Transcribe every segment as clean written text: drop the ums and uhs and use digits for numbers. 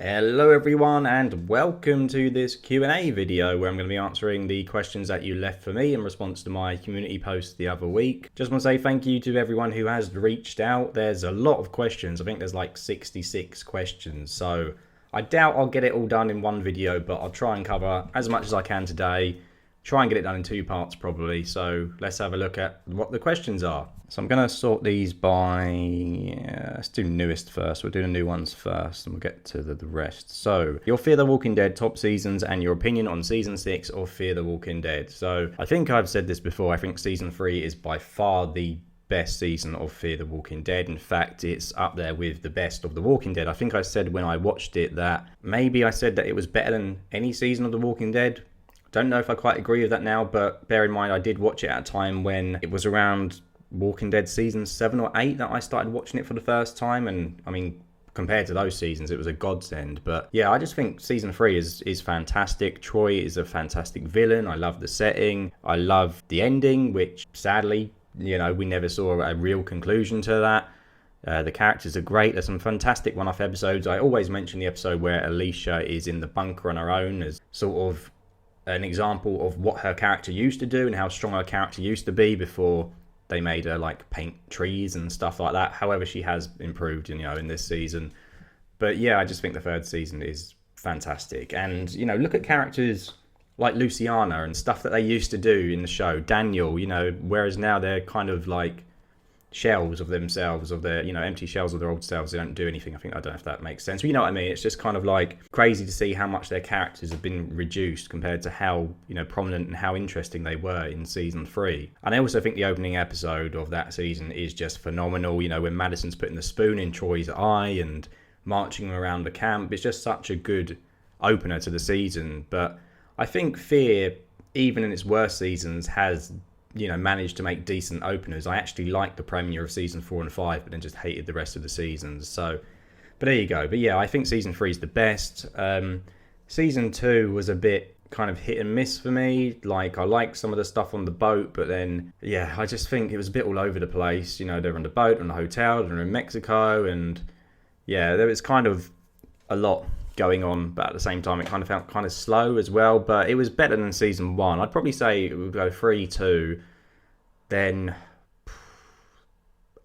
Hello everyone and welcome to this Q&A video where I'm going to be answering the questions that you left for me in response to my community post the other week. Just want to say thank you to everyone who has reached out. There's a lot of questions. I think there's like 66 questions, so I doubt I'll get it all done in one video, but I'll try and cover as much as I can today. Try and get it done in two parts probably, so let's have a look at what the questions are. So I'm going to sort these by, let's do newest first. We'll do the new ones first and we'll get to the rest. So, your Fear the Walking Dead top seasons and your opinion on season 6 of Fear the Walking Dead. So, I think I've said this before, I think season 3 is by far the best season of Fear the Walking Dead. In fact, it's up there with the best of The Walking Dead. I think I said when I watched it that maybe I said that it was better than any season of The Walking Dead. Don't know if I quite agree with that now, but bear in mind I did watch it at a time when it was around Walking Dead season 7 or 8 that I started watching it for the first time, and I mean, compared to those seasons it was a godsend. But yeah, I just think season 3 is fantastic. Troy is a fantastic villain. I love the setting, I love the ending, which sadly, you know, we never saw a real conclusion to that. The characters are great. There's some fantastic one-off episodes. I always mention the episode where Alicia is in the bunker on her own as sort of an example of what her character used to do and how strong her character used to be before they made her like paint trees and stuff like that. However, she has improved, you know, in this season. But yeah, I just think the third season is fantastic. And, you know, look at characters like Luciana and stuff that they used to do in the show. Daniel, you know, whereas now they're kind of like shells of themselves, of their, you know, empty shells of their old selves. They don't do anything. I don't know if that makes sense, but you know what I mean. It's just kind of like crazy to see how much their characters have been reduced compared to how, you know, prominent and how interesting they were in season 3. And I also think the opening episode of that season is just phenomenal. You know, when Madison's putting the spoon in Troy's eye and marching him around the camp, it's just such a good opener to the season. But I think Fear, even in its worst seasons, has, you know, managed to make decent openers. I actually liked the premiere of season 4 and 5, but then just hated the rest of the seasons. So, but there you go. But yeah, I think season 3 is the best. Season 2 was a bit kind of hit and miss for me. Like, I liked some of the stuff on the boat, but then, yeah, I just think it was a bit all over the place. You know, they're on the boat, on the hotel, they're in Mexico, and yeah, there was kind of a lot going on, but at the same time it kind of felt kind of slow as well. But it was better than season 1. I'd probably say it would go 3-2. Then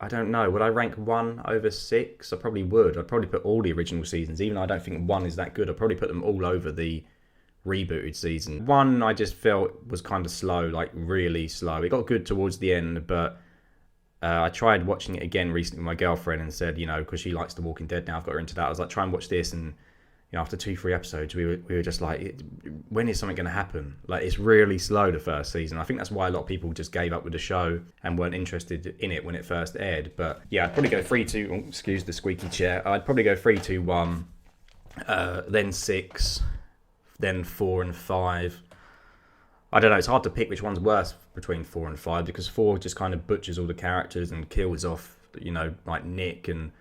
I don't know, would I rank 1 over 6? I probably would. I'd probably put all the original seasons, even though I don't think 1 is that good. I'd probably put them all over the rebooted season. 1 I just felt was kind of slow, like really slow. It got good towards the end, but I tried watching it again recently with my girlfriend and said, you know, because she likes The Walking Dead now, I've got her into that. I was like, try and watch this, and you know, after 2-3 episodes, we were just like, when is something going to happen? Like, it's really slow, the first season. I think that's why a lot of people just gave up with the show and weren't interested in it when it first aired. But yeah, I'd probably go 3-2. Oh, excuse the squeaky chair. I'd probably go 3-2-1, then 6, then 4 and 5. I don't know. It's hard to pick which one's worse between 4 and 5, because 4 just kind of butchers all the characters and kills off, you know, like Nick and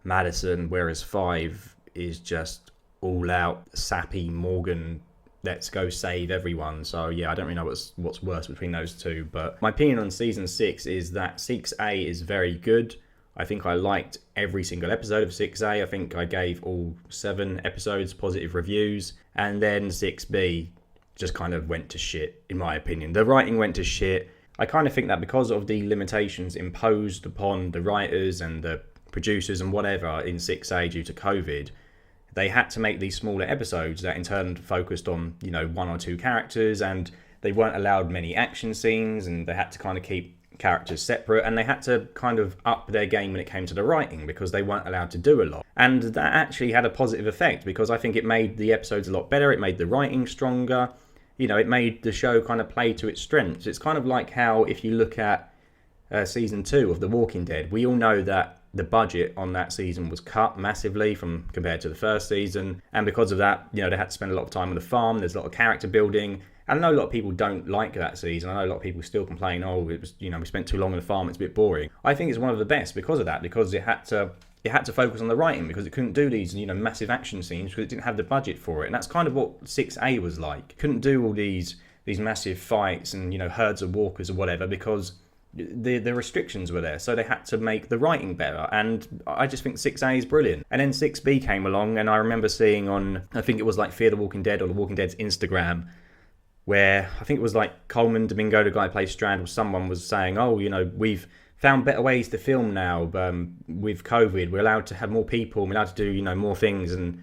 Madison, whereas 5 is just all out sappy Morgan, let's go save everyone. So yeah, I don't really know what's worse between those two. But my opinion on season 6 is that 6A is very good. I think I liked every single episode of 6A. I think I gave all 7 episodes positive reviews, and then 6B just kind of went to shit, in my opinion. The writing went to shit. I kind of think that because of the limitations imposed upon the writers and the producers and whatever in 6A due to COVID, they had to make these smaller episodes that in turn focused on, you know, 1 or 2 characters, and they weren't allowed many action scenes, and they had to kind of keep characters separate, and they had to kind of up their game when it came to the writing because they weren't allowed to do a lot. And that actually had a positive effect because I think it made the episodes a lot better. It made the writing stronger. You know, it made the show kind of play to its strengths. It's kind of like how if you look at season 2 of The Walking Dead, we all know that the budget on that season was cut massively from compared to the first season, and because of that, you know, they had to spend a lot of time on the farm. There's a lot of character building, and I know a lot of people don't like that season. I know a lot of people still complain, oh, it was, you know, we spent too long on the farm, it's a bit boring. I think it's one of the best because of that, because it had to focus on the writing, because it couldn't do these, you know, massive action scenes because it didn't have the budget for it. And that's kind of what 6A was like. It couldn't do all these massive fights and, you know, herds of walkers or whatever because the restrictions were there, so they had to make the writing better. And I just think 6A is brilliant. And then 6B came along, and I remember seeing on, I think it was like Fear the Walking Dead or The Walking Dead's Instagram, where I think it was like Coleman Domingo, the guy who plays Strand, or someone was saying, oh, you know, we've found better ways to film now with COVID. We're allowed to have more people, we're allowed to do, you know, more things. And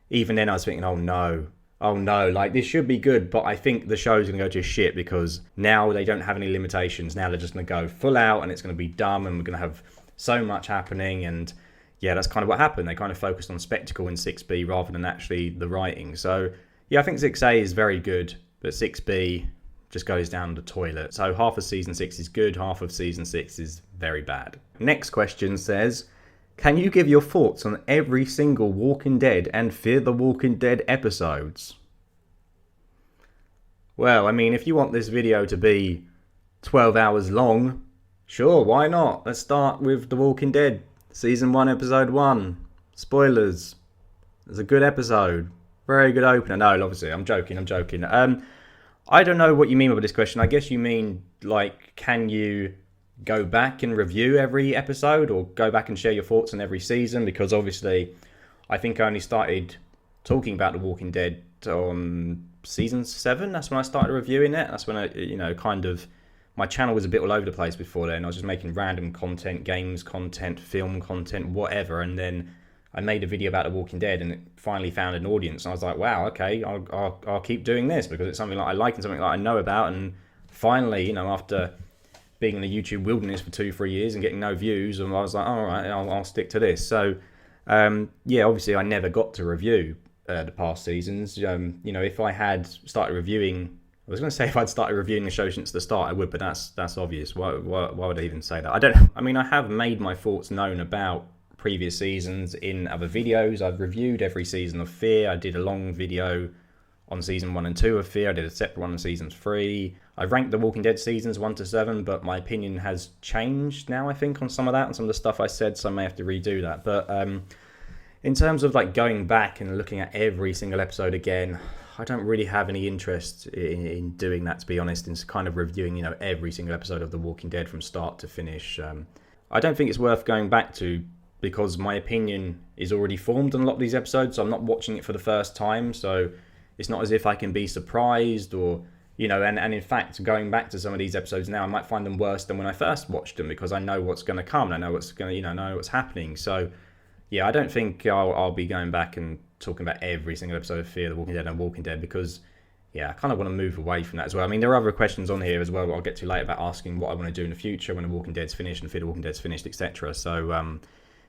even then I was thinking, oh no, like this should be good, but I think the show's going to go to shit because now they don't have any limitations. Now they're just going to go full out and it's going to be dumb and we're going to have so much happening. And yeah, that's kind of what happened. They kind of focused on spectacle in 6B rather than actually the writing. So yeah, I think 6A is very good, but 6B just goes down the toilet. So half of season 6 is good, half of season 6 is very bad. Next question says, can you give your thoughts on every single Walking Dead and Fear the Walking Dead episodes? Well, I mean, if you want this video to be 12 hours long, sure, why not? Let's start with The Walking Dead, Season 1, Episode 1. Spoilers. It's a good episode. Very good opener. No, obviously, I'm joking. I don't know what you mean by this question. I guess you mean, like, can you go back and review every episode or go back and share your thoughts on every season? Because obviously I think I only started talking about The Walking Dead on season 7. That's when I started reviewing it. That's when I, you know, kind of, my channel was a bit all over the place before then. I was just making random content, games content, film content, whatever. And then I made a video about The Walking Dead and it finally found an audience. And I was like, wow, okay, I'll keep doing this because it's something that I like and something that I know about. And finally, you know, after being in the YouTube wilderness for 2-3 years and getting no views, and I was like, all right, I'll stick to this. So, yeah, obviously I never got to review the past seasons. You know, if I had started reviewing, I was going to say if I'd started reviewing the show since the start, I would, but that's obvious. Why would I even say that? I mean, I have made my thoughts known about previous seasons in other videos. I've reviewed every season of Fear. I did a long video on season 1 and 2 of Fear. I did a separate one on season 3. I've ranked The Walking Dead seasons 1 to 7, but my opinion has changed now, I think, on some of that and some of the stuff I said, so I may have to redo that. But in terms of like going back and looking at every single episode again, I don't really have any interest in doing that, to be honest, in kind of reviewing, you know, every single episode of The Walking Dead from start to finish. I don't think it's worth going back to because my opinion is already formed on a lot of these episodes, so I'm not watching it for the first time, so it's not as if I can be surprised or, you know, and in fact, going back to some of these episodes now, I might find them worse than when I first watched them because I know what's going to come. I know what's going to, you know what's happening. So, yeah, I don't think I'll be going back and talking about every single episode of Fear the Walking Dead and Walking Dead because, yeah, I kind of want to move away from that as well. I mean, there are other questions on here as well that I'll get to later about asking what I want to do in the future when The Walking Dead's finished and Fear the Walking Dead's finished, etc. So,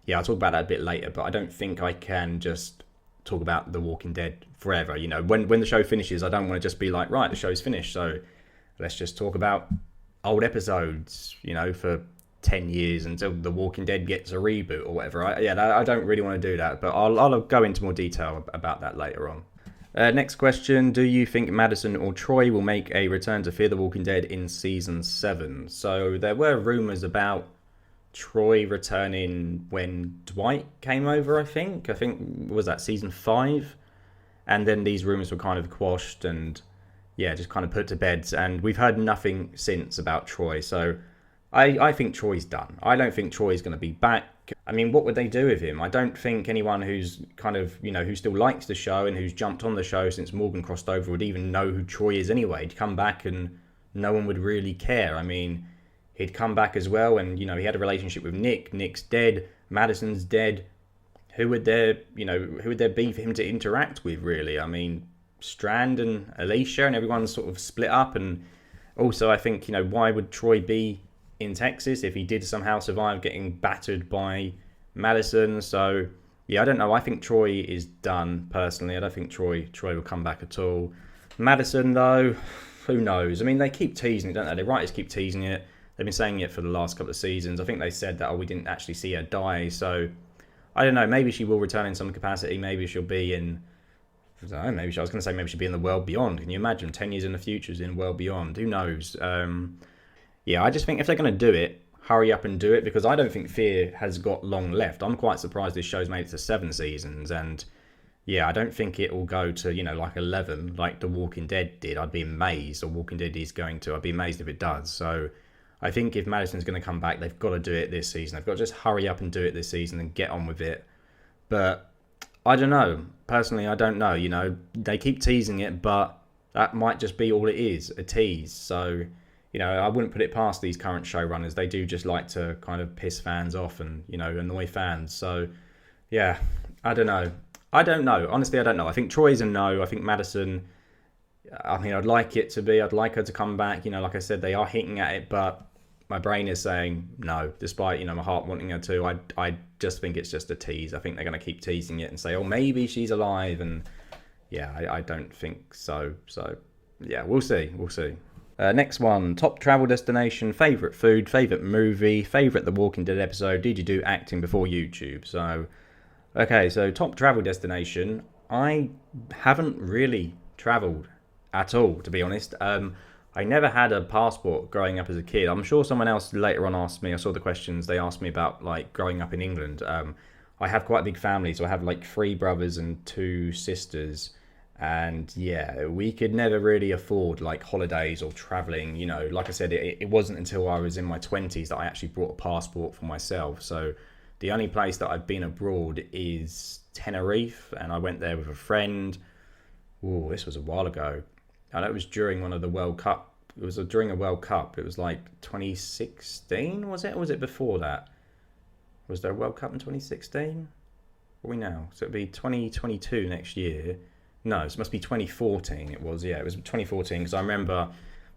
yeah, I'll talk about that a bit later, but I don't think I can just talk about The Walking Dead forever. You know, when the show finishes, I don't want to just be like, right, the show's finished, so let's just talk about old episodes, you know, for 10 years until The Walking Dead gets a reboot or whatever. I don't really want to do that, but I'll go into more detail about that later on. Next question, do you think Madison or Troy will make a return to Fear the Walking Dead in season 7? So there were rumours about Troy returning when Dwight came over, I think was that season 5, and then these rumors were kind of quashed and yeah, just kind of put to bed, and we've heard nothing since about Troy. So I think Troy's done. I don't think Troy's going to be back. I mean, what would they do with him? I don't think anyone who's kind of, you know, who still likes the show and who's jumped on the show since Morgan crossed over would even know who Troy is anyway. He'd come back and no one would really care. I mean, he'd come back as well, and, you know, he had a relationship with Nick. Nick's dead. Madison's dead. Who would there be for him to interact with, really? I mean, Strand and Alicia and everyone's sort of split up. And also, I think, you know, why would Troy be in Texas if he did somehow survive getting battered by Madison? So, yeah, I don't know. I think Troy is done, personally. I don't think Troy will come back at all. Madison, though, who knows? I mean, they keep teasing it, don't they? The writers keep teasing it. They've been saying it for the last couple of seasons. I think they said that, we didn't actually see her die. So, I don't know. Maybe she will return in some capacity. Maybe she'll be in, I don't know, maybe she'll be in the World Beyond. Can you imagine? 10 years in the future is in World Beyond. Who knows? Yeah, I just think if they're going to do it, hurry up and do it, because I don't think Fear has got long left. I'm quite surprised this show's made it to 7 seasons, and yeah, I don't think it will go to, you know, like 11, like The Walking Dead did. I'd be amazed, or Walking Dead is going to. I'd be amazed if it does. So I think if Maddison's going to come back, they've got to do it this season. They've got to just hurry up and do it this season and get on with it. But I don't know. Personally, I don't know. You know, they keep teasing it, but that might just be all it is, a tease. So, you know, I wouldn't put it past these current showrunners. They do just like to kind of piss fans off and, you know, annoy fans. So, yeah, I don't know. I don't know. Honestly, I don't know. I think Troy's a no. I think Maddison, I mean, I'd like it to be. I'd like her to come back. You know, like I said, they are hinting at it, but my brain is saying no, despite, you know, my heart wanting her to. I just think it's just a tease. I think they're going to keep teasing it and say, oh, maybe she's alive. And yeah, I don't think so. So yeah, we'll see. We'll see. Next one, top travel destination, favourite food, favourite movie, favourite The Walking Dead episode, did you do acting before YouTube? So, okay, so top travel destination, I haven't really travelled at all, to be honest. I never had a passport growing up as a kid. I'm sure someone else later on asked me, I saw the questions, they asked me about like growing up in England. I have quite a big family, so I have like 3 brothers and 2 sisters. And yeah, we could never really afford like holidays or traveling. You know, like I said, it wasn't until I was in my 20s that I actually brought a passport for myself. So the only place that I've been abroad is Tenerife, and I went there with a friend. Oh, this was a while ago. I know it was during one of the World Cup. It was during a World Cup. It was like 2016, was it? Or was it before that? Was there a World Cup in 2016? What are we now? So it'd be 2022 next year. No, it must be 2014 it was. Yeah, it was 2014 because I remember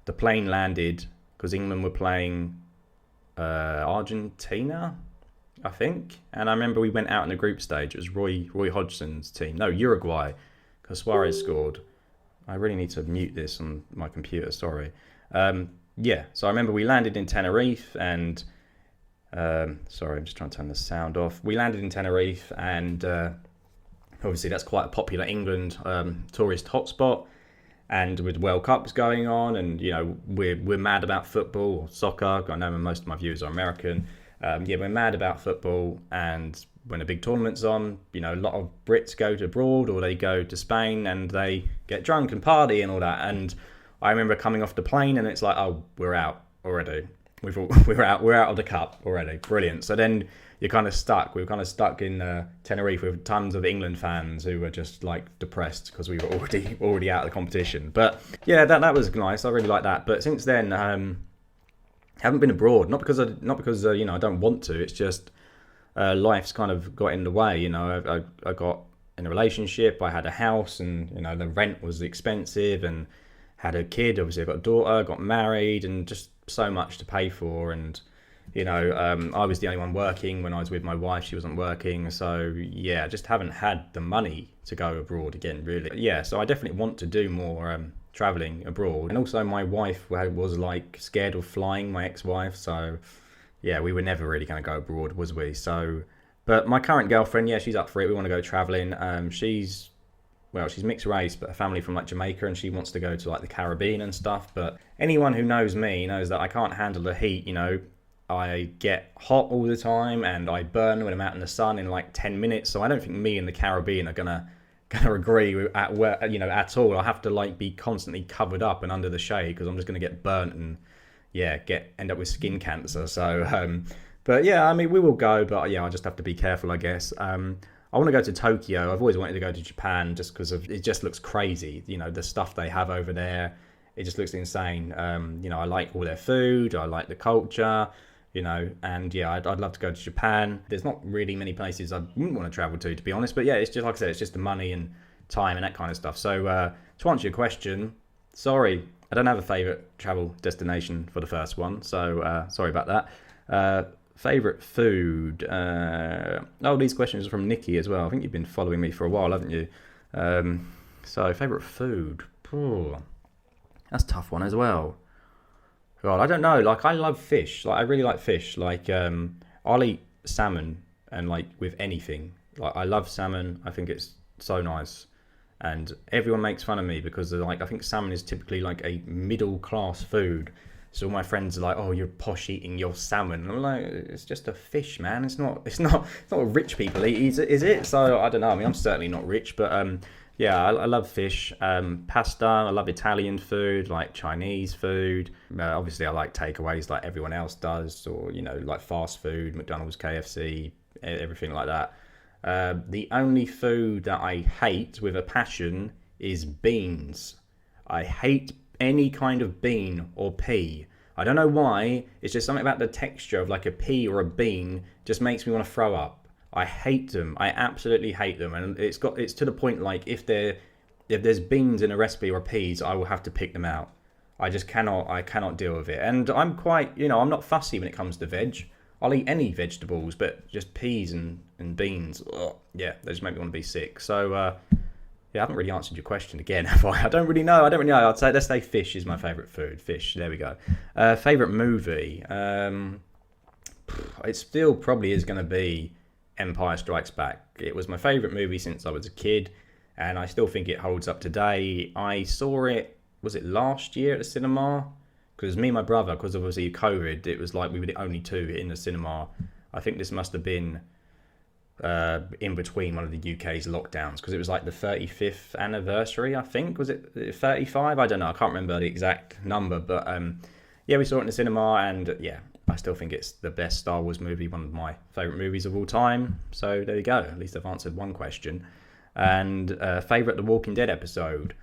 the plane landed because England were playing Argentina, I think. And I remember we went out in the group stage. It was Roy Hodgson's team. No, Uruguay, because Suarez scored. I really need to mute this on my computer, sorry. Yeah, so I remember we landed in Tenerife and... sorry, I'm just trying to turn the sound off. We landed in Tenerife and obviously that's quite a popular England tourist hotspot. And with World Cups going on and, you know, we're mad about football or soccer. I know most of my viewers are American. Yeah, we're mad about football, and when a big tournament's on, you know, a lot of Brits go to abroad or they go to Spain and they get drunk and party and all that. And I remember coming off the plane and it's like, oh, we're out already. We're out of the cup already. Brilliant. So then you're kind of stuck. We were kind of stuck in Tenerife with tons of England fans who were just like depressed because we were already out of the competition. But yeah, that was nice. I really like that. But since then, haven't been abroad. Not because you know, I don't want to. It's just life's kind of got in the way. You know, I got in a relationship. I had a house, and you know the rent was expensive, and had a kid. Obviously, I got a daughter. Got married, and just so much to pay for. And you know, I was the only one working when I was with my wife. She wasn't working, so yeah, I just haven't had the money to go abroad again. Really, yeah. So I definitely want to do more. Traveling abroad. And also my wife was like scared of flying, my ex-wife, so yeah, we were never really going to go abroad, was we? So, but my current girlfriend, yeah, she's up for it. We want to go traveling. She's mixed race, but a family from like Jamaica, and she wants to go to like the Caribbean and stuff. But anyone who knows me knows that I can't handle the heat. You know, I get hot all the time and I burn when I'm out in the sun in like 10 minutes. So I don't think me and the Caribbean are gonna agree at all. I have to like be constantly covered up and under the shade because I'm just going to get burnt and yeah, end up with skin cancer. So but yeah, I mean, we will go, but yeah, I just have to be careful, I guess. I want to go to Tokyo. I've always wanted to go to Japan just because it just looks crazy. You know, the stuff they have over there, it just looks insane. You know, I like all their food, I like the culture, you know, and yeah, I'd love to go to Japan. There's not really many places I wouldn't want to travel to be honest, but yeah, it's just like I said, it's just the money and time and that kind of stuff. So to answer your question, sorry, I don't have a favourite travel destination for the first one, so sorry about that. Favourite food? These questions are from Nikki as well. I think you've been following me for a while, haven't you? So favourite food? That's a tough one as well. God, I don't know. Like, I love fish. Like, I really like fish. Like, I'll eat salmon and like with anything. Like, I love salmon. I think it's so nice. And everyone makes fun of me because they're like, I think salmon is typically like a middle class food. So all my friends are like, "Oh, you're posh eating your salmon." And I'm like, "It's just a fish, man. It's not what rich people eat, is it?" So I don't know. I mean, I'm certainly not rich, but Yeah, I love fish. Pasta, I love Italian food, like Chinese food. Obviously, I like takeaways like everyone else does, or, like fast food, McDonald's, KFC, everything like that. The only food that I hate with a passion is beans. I hate any kind of bean or pea. I don't know why. It's just something about the texture of like a pea or a bean just makes me want to throw up. I hate them. I absolutely hate them, and it's to the point like if there's beans in a recipe or peas, I will have to pick them out. I cannot deal with it. And I'm quite, I'm not fussy when it comes to veg. I'll eat any vegetables, but just peas and beans, ugh, yeah, they just make me want to be sick. So yeah, I haven't really answered your question again, have I? I don't really know. Let's say fish is my favourite food. Fish, there we go. Favourite movie? It still probably is going to be Empire Strikes Back. It was my favourite movie since I was a kid, and I still think it holds up today. I saw it, was it last year at the cinema? Because me and my brother, because obviously COVID, it was like we were the only two in the cinema. I think this must have been in between one of the UK's lockdowns, because it was like the 35th anniversary, I think. Was it 35? I don't know. I can't remember the exact number. But yeah, we saw it in the cinema, and yeah, I still think it's the best Star Wars movie, one of my favourite movies of all time. So there you go. At least I've answered one question. And favourite The Walking Dead episode?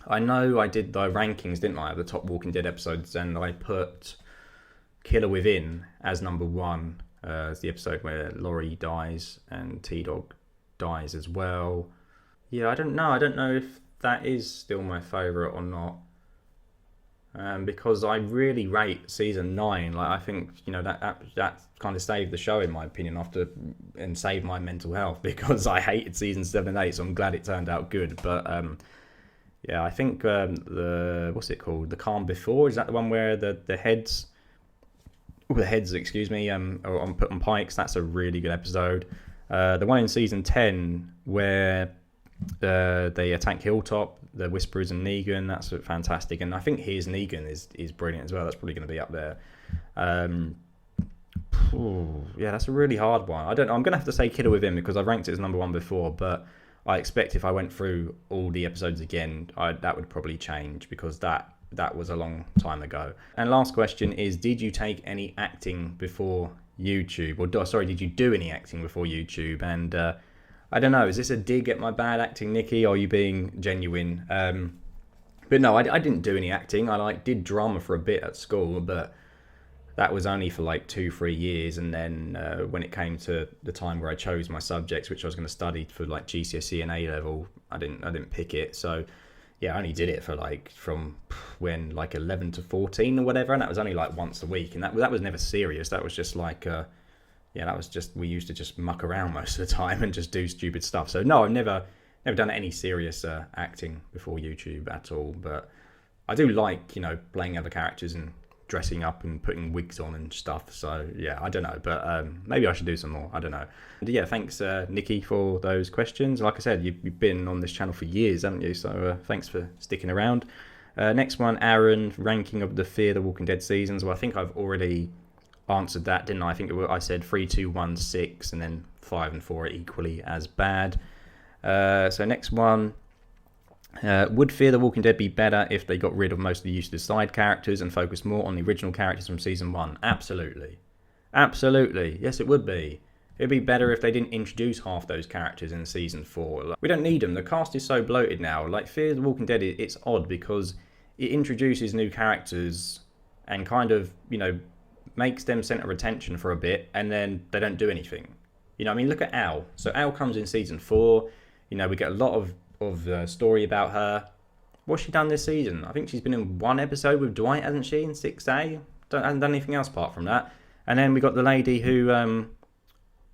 I know I did the rankings, didn't I, of the top Walking Dead episodes, and I put Killer Within as number one, as the episode where Laurie dies and T-Dog dies as well. Yeah, I don't know if that is still my favourite or not. Because I really rate season 9. Like, I think that kind of saved the show in my opinion and saved my mental health, because I hated season 7 and 8. So I'm glad it turned out good. But yeah, I think what's it called? The Calm Before, is that the one where the heads, excuse me, are put on pikes? That's a really good episode. The one in season 10 where they attack Hilltop, the Whisperers and Negan, that's fantastic. And I think his Negan is brilliant as well. That's probably going to be up there. Yeah, that's a really hard one. I don't know. I'm going to have to say Killer Within, because I've ranked it as number one before, but I expect if I went through all the episodes again, that would probably change, because that was a long time ago. And last question is, did you take any acting before YouTube? Or did you do any acting before YouTube? And I don't know, is this a dig at my bad acting, Nikki, or are you being genuine? But no, I didn't do any acting. I did drama for a bit at school, but that was only for 2-3 years. And then when it came to the time where I chose my subjects, which I was going to study for GCSE and A level, I didn't pick it. So yeah, I only did it for from when 11 to 14 or whatever, and that was only once a week, and that was never serious. That was just we used to just muck around most of the time and just do stupid stuff. So no, I've never done any serious acting before YouTube at all. But I do playing other characters and dressing up and putting wigs on and stuff. So yeah, I don't know, but maybe I should do some more. I don't know. And yeah, thanks Nikki for those questions. Like I said, you've been on this channel for years, haven't you? So thanks for sticking around. Next one, Aaron, ranking of the Fear the Walking Dead seasons. Well, I think I've already answered that, didn't I? I think I said 3, 2, 1, 6, and then 5 and 4 are equally as bad. So next one, would Fear the Walking Dead be better if they got rid of most of the useless side characters and focused more on the original characters from season 1? Absolutely. Yes, it would be. It'd be better if they didn't introduce half those characters in season 4. We don't need them. The cast is so bloated now. Fear the Walking Dead, it's odd because it introduces new characters and kind of, makes them centre of attention for a bit, and then they don't do anything. Look at Al. So Al comes in season 4. We get a lot of story about her. What's she done this season? I think she's been in one episode with Dwight, hasn't she, in 6A? Hasn't done anything else apart from that. And then we got the lady who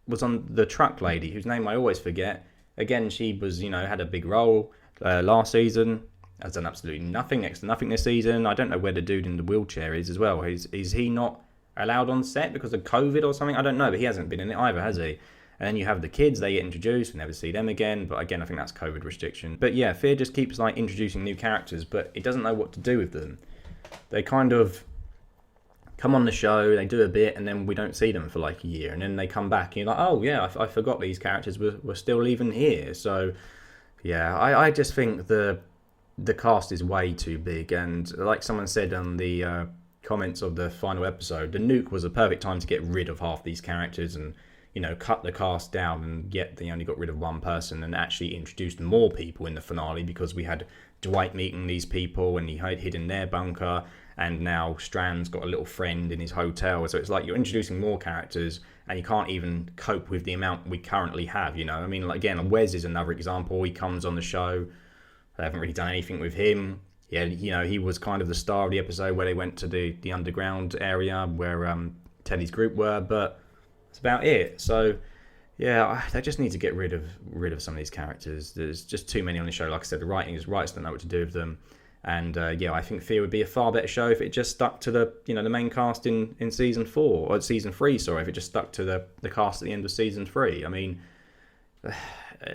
was on the truck lady, whose name I always forget. Again, she was, had a big role last season. Has done absolutely nothing, next to nothing this season. I don't know where the dude in the wheelchair is as well. Is he not allowed on set because of COVID or something? I don't know, but he hasn't been in it either, has he? And then you have the kids, they get introduced, we never see them again. But again, I think that's COVID restriction. But yeah, Fear just keeps introducing new characters, but it doesn't know what to do with them. They kind of come on the show, they do a bit, and then we don't see them for like a year, and then they come back, and you're like, oh yeah, I forgot these characters were still even here. So yeah, I just think the cast is way too big, and like someone said on the comments of the final episode, the nuke was a perfect time to get rid of half these characters and, you know, cut the cast down, and yet they only got rid of one person and actually introduced more people in the finale, because we had Dwight meeting these people and he hid in their bunker, and now Strand's got a little friend in his hotel. So it's like you're introducing more characters and you can't even cope with the amount we currently have, you know. I mean, like, again, Wes is another example. He comes on the show. They haven't really done anything with him. Yeah, you know, he was kind of the star of the episode where they went to the underground area where Teddy's group were, but that's about it. So yeah, they just need to get rid of some of these characters. There's just too many on the show. Like I said, the writers don't know what to do with them. And yeah, I think Fear would be a far better show if it just stuck to the main cast in season 4 or season 3. Sorry, if it just stuck to the cast at the end of season 3. I mean,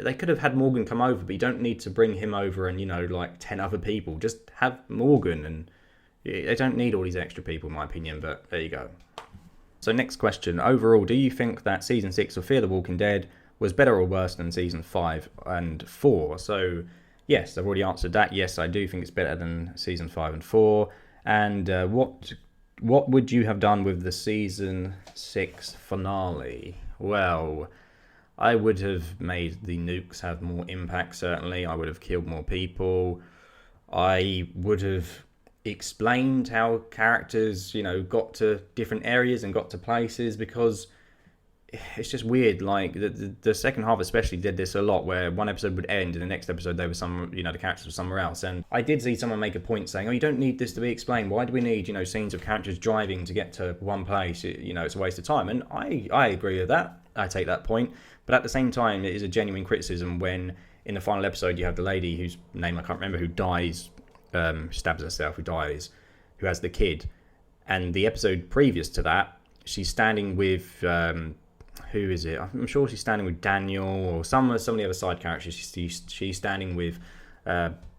they could have had Morgan come over, but you don't need to bring him over and, you know, like 10 other people. Just have Morgan, and they don't need all these extra people, in my opinion. But there you go. So next question. Overall, do you think that season 6 of Fear the Walking Dead was better or worse than season 5 and 4? So yes, I've already answered that. Yes, I do think it's better than season 5 and 4. And what would you have done with the season 6 finale? Well, I would have made the nukes have more impact, certainly. I would have killed more people. I would have explained how characters, you know, got to different areas and got to places, because it's just weird. Like the second half especially did this a lot, where one episode would end and the next episode they were the characters were somewhere else. And I did see someone make a point saying, oh, you don't need this to be explained. Why do we need, you know, scenes of characters driving to get to one place? You know, it's a waste of time. And I agree with that. I take that point. But at the same time, it is a genuine criticism when in the final episode you have the lady whose name I can't remember, who dies, stabs herself, who has the kid. And the episode previous to that, she's standing with who is it? I'm sure she's standing with Daniel or some of the other side characters. She's standing with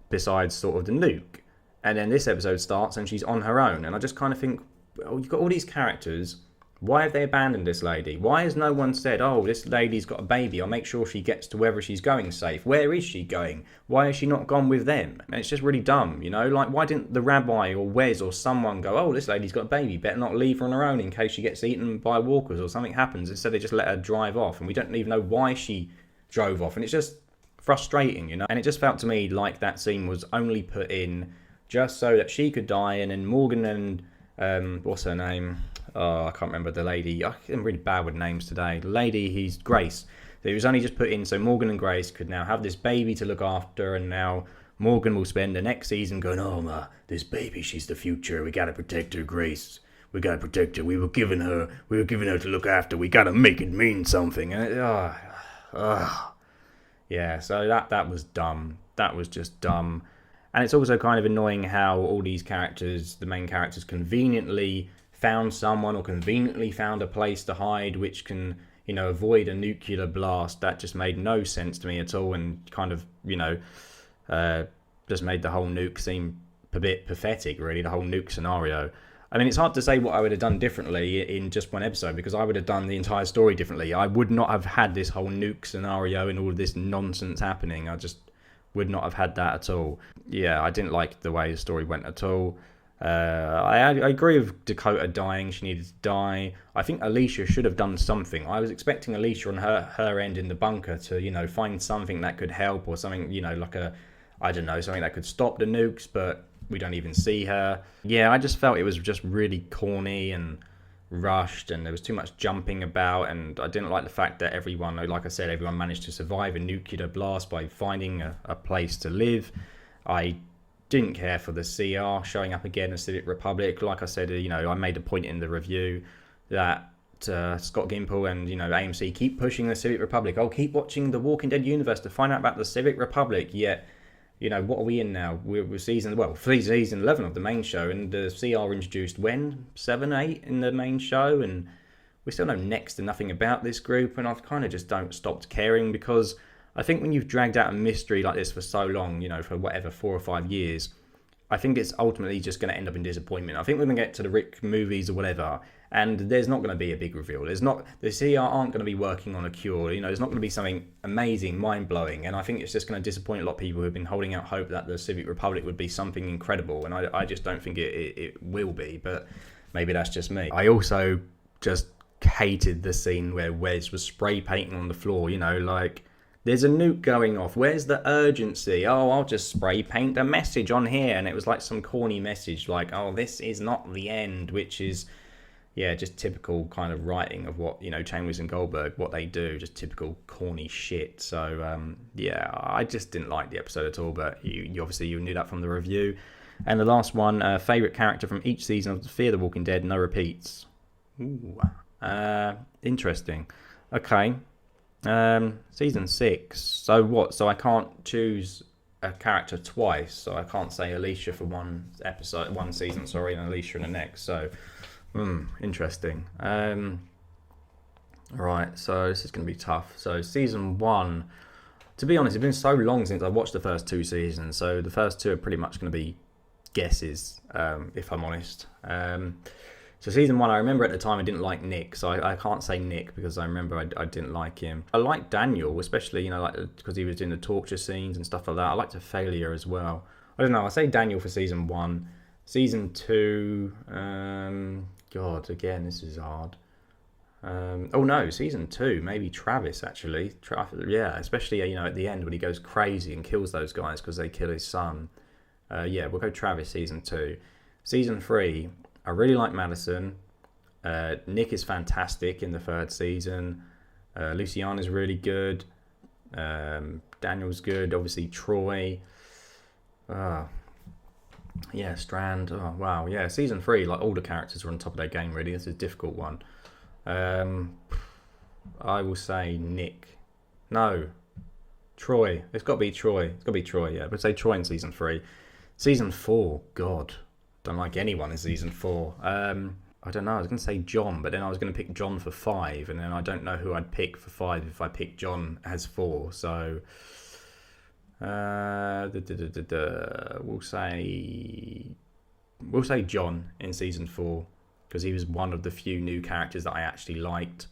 besides sort of the nuke. And then this episode starts and she's on her own. And I just kind of think, oh, you've got all these characters. Why have they abandoned this lady? Why has no one said, oh, this lady's got a baby, I'll make sure she gets to wherever she's going safe? Where is she going? Why has she not gone with them? And it's just really dumb, you know? Like, why didn't the rabbi or Wes or someone go, oh, this lady's got a baby, better not leave her on her own in case she gets eaten by walkers or something happens? Instead, they just let her drive off, and we don't even know why she drove off. And it's just frustrating, you know? And it just felt to me like that scene was only put in just so that she could die, and then Morgan and, what's her name? Oh, I can't remember the lady. I'm really bad with names today. The lady, he's Grace. It was only just put in so Morgan and Grace could now have this baby to look after, and now Morgan will spend the next season going, oh, ma, this baby, she's the future. We got to protect her, Grace. We got to protect her. We were giving her to look after. We got to make it mean something. And yeah, so that was dumb. That was just dumb. And it's also kind of annoying how all these characters, the main characters, conveniently found someone or conveniently found a place to hide which can, you know, avoid a nuclear blast. That just made no sense to me at all, and kind of, you know, just made the whole nuke seem a bit pathetic, really, the whole nuke scenario. I mean, it's hard to say what I would have done differently in just one episode, because I would have done the entire story differently. I would not have had this whole nuke scenario and all of this nonsense happening. I just would not have had that at all. Yeah, I didn't like the way the story went at all. I agree with Dakota dying. She needed to die. I think Alicia should have done something. I was expecting Alicia on her end in the bunker to, you know, find something that could help, or something, you know, like something that could stop the nukes, but we don't even see her. Yeah, I just felt it was just really corny and rushed, and there was too much jumping about, and I didn't like the fact that everyone, like I said, everyone managed to survive a nuclear blast by finding a place to live. I didn't care for the CR showing up again as Civic Republic. Like I said, you know, I made a point in the review that Scott Gimple and, you know, AMC keep pushing the Civic Republic. Oh, keep watching the Walking Dead universe to find out about the Civic Republic. Yet, you know, what are we in now? We're season 11 of the main show, and the CR introduced when? 7, 8 in the main show, and we still know next to nothing about this group, and I've kind of just stopped caring, because I think when you've dragged out a mystery like this for so long, you know, for whatever, 4 or 5 years, I think it's ultimately just going to end up in disappointment. I think we're going to get to the Rick movies or whatever, and there's not going to be a big reveal. The CR aren't going to be working on a cure. There's not going to be something amazing, mind-blowing, and I think it's just going to disappoint a lot of people who've been holding out hope that the Civic Republic would be something incredible, and I just don't think it will be, but maybe that's just me. I also just hated the scene where Wes was spray painting on the floor, there's a nuke going off. Where's the urgency? Oh, I'll just spray paint a message on here. And it was like some corny message like, oh, this is not the end, which is, just typical kind of writing of what, Chambers and Goldberg, what they do, just typical corny shit. So, I just didn't like the episode at all, but you obviously you knew that from the review. And the last one, favourite character from each season of Fear the Walking Dead, no repeats. Ooh, interesting. Okay. Season 6. So what? So I can't choose a character twice. So I can't say Alicia for one season, and Alicia in the next. So, interesting. Right. So this is going to be tough. So season 1. To be honest, it's been so long since I watched the first 2 seasons. So the first 2 are pretty much going to be guesses, if I'm honest. So season 1, I remember at the time I didn't like Nick, so I can't say Nick because I remember I didn't like him. I liked Daniel, especially, because he was in the torture scenes and stuff like that. I liked Ophelia as well. I don't know, I say Daniel for season 1. Season 2, God, again, this is hard. Season 2, maybe Travis, actually. Especially, at the end when he goes crazy and kills those guys because they kill his son. We'll go Travis, season 2. Season 3... I really like Madison. Nick is fantastic in the 3rd season. Luciana's really good. Daniel's good. Obviously, Troy. Strand. Oh, wow. Yeah, season 3, all the characters are on top of their game, really. This is a difficult one. I will say Nick. No. Troy. It's got to be Troy. Yeah. But say Troy in season 3. Season 4, God. Don't like anyone in season 4. I don't know, I was going to say John, but then I was going to pick John for 5, and then I don't know who I'd pick for 5 if I pick John as 4. So we'll say John in season 4 because he was one of the few new characters that I actually liked.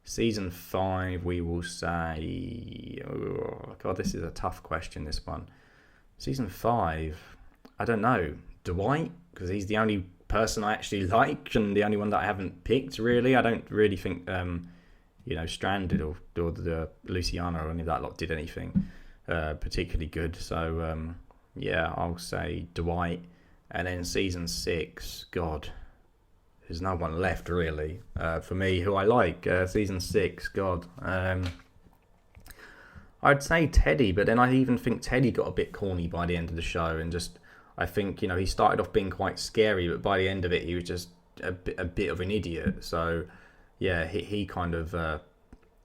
Season 5, we will say, oh God, this is a tough question, this one. Season 5, I don't know. Dwight, because he's the only person I actually like and the only one that I haven't picked, really. I don't really think, Stranded or the Luciana or any of that lot did anything particularly good. So, I'll say Dwight. And then season 6, God, there's no one left, really, for me who I like. Season 6, God. I'd say Teddy, but then I even think Teddy got a bit corny by the end of the show and just... I think, he started off being quite scary, but by the end of it, he was just a bit of an idiot. So, he kind of,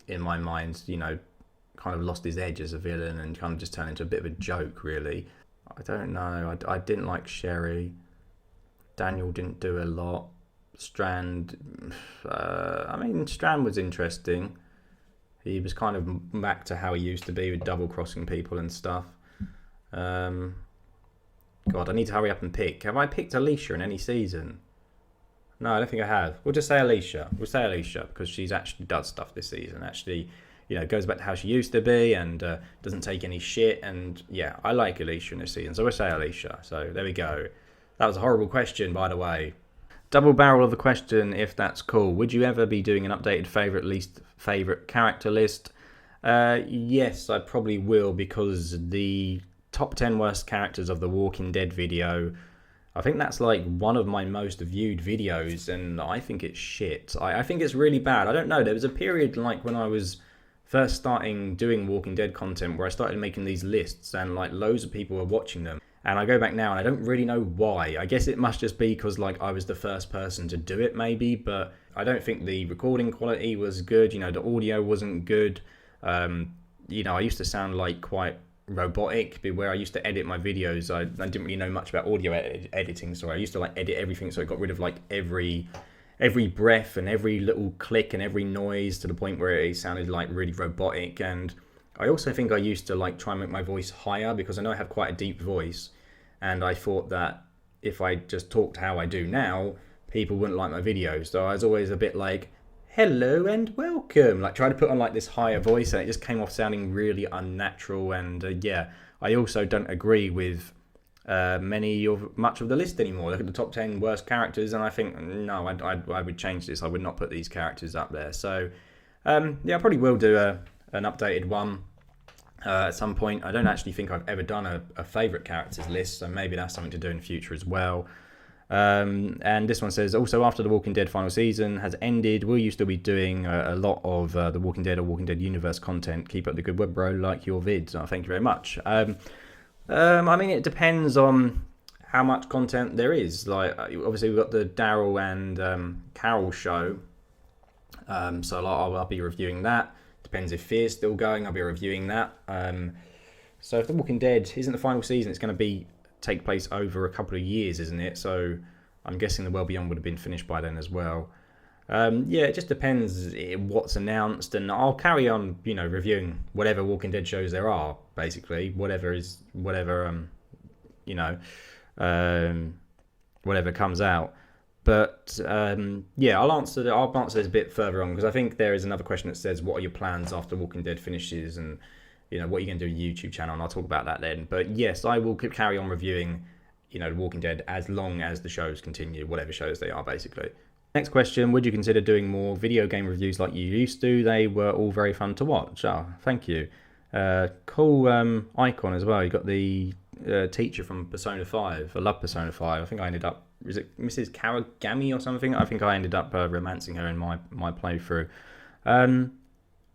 in my mind, kind of lost his edge as a villain and kind of just turned into a bit of a joke, really. I don't know. I didn't like Sherry. Daniel didn't do a lot. Strand, Strand was interesting. He was kind of back to how he used to be with double-crossing people and stuff. God, I need to hurry up and pick. Have I picked Alicia in any season? No, I don't think I have. We'll just say Alicia. We'll say Alicia because she's actually does stuff this season. Actually, goes back to how she used to be and doesn't take any shit. And yeah, I like Alicia in this season. So we'll say Alicia. So there we go. That was a horrible question, by the way. Double barrel of the question, if that's cool. Would you ever be doing an updated favourite, least favourite character list? Yes, I probably will because the... top 10 worst characters of the Walking Dead video, I think that's like one of my most viewed videos and I think it's shit. I think it's really bad. I don't know, there was a period like when I was first starting doing Walking Dead content where I started making these lists and like loads of people were watching them, and I go back now and I don't really know why. I guess it must just be because like I was the first person to do it maybe, but I don't think the recording quality was good, the audio wasn't good. I used to sound like quite robotic, but where I used to edit my videos, I didn't really know much about audio editing, so I used to like edit everything, so I got rid of like every breath and every little click and every noise to the point where it sounded like really robotic. And I also think I used to like try and make my voice higher because I know I have quite a deep voice, and I thought that if I just talked how I do now, people wouldn't like my videos. So I was always a bit like, hello and welcome, like try to put on like this higher voice, and it just came off sounding really unnatural. And yeah, I also don't agree with much of the list anymore. Look at the top 10 worst characters, and I think no, I would change this. I would not put these characters up there. So yeah, I probably will do an updated one at some point. I don't actually think I've ever done a favourite characters list, so maybe that's something to do in the future as well. And this one says, also after The Walking Dead final season has ended, will you still be doing a lot of The Walking Dead or Walking Dead universe content? Keep up the good work, bro, like your vids. Oh, thank you very much. I mean, it depends on how much content there is. Like, obviously we've got the Daryl and Carol show, so I'll be reviewing that. Depends if Fear's still going, I'll be reviewing that. So if The Walking Dead isn't the final season, it's going to take place over a couple of years, isn't it? So I'm guessing The World Beyond would have been finished by then as well. Yeah, it just depends what's announced, and I'll carry on, reviewing whatever Walking Dead shows there are, basically. Whatever comes out. But yeah, I'll answer this a bit further on, because I think there is another question that says, what are your plans after Walking Dead finishes, and what are you going to do with your YouTube channel, and I'll talk about that then. But yes, I will carry on reviewing, The Walking Dead as long as the shows continue, whatever shows they are, basically. Next question, would you consider doing more video game reviews like you used to? They were all very fun to watch. Oh, thank you. Cool icon as well. You got the teacher from Persona 5. I love Persona 5. I think I ended up, is it Mrs. Karagami or something? I think I ended up romancing her in my playthrough.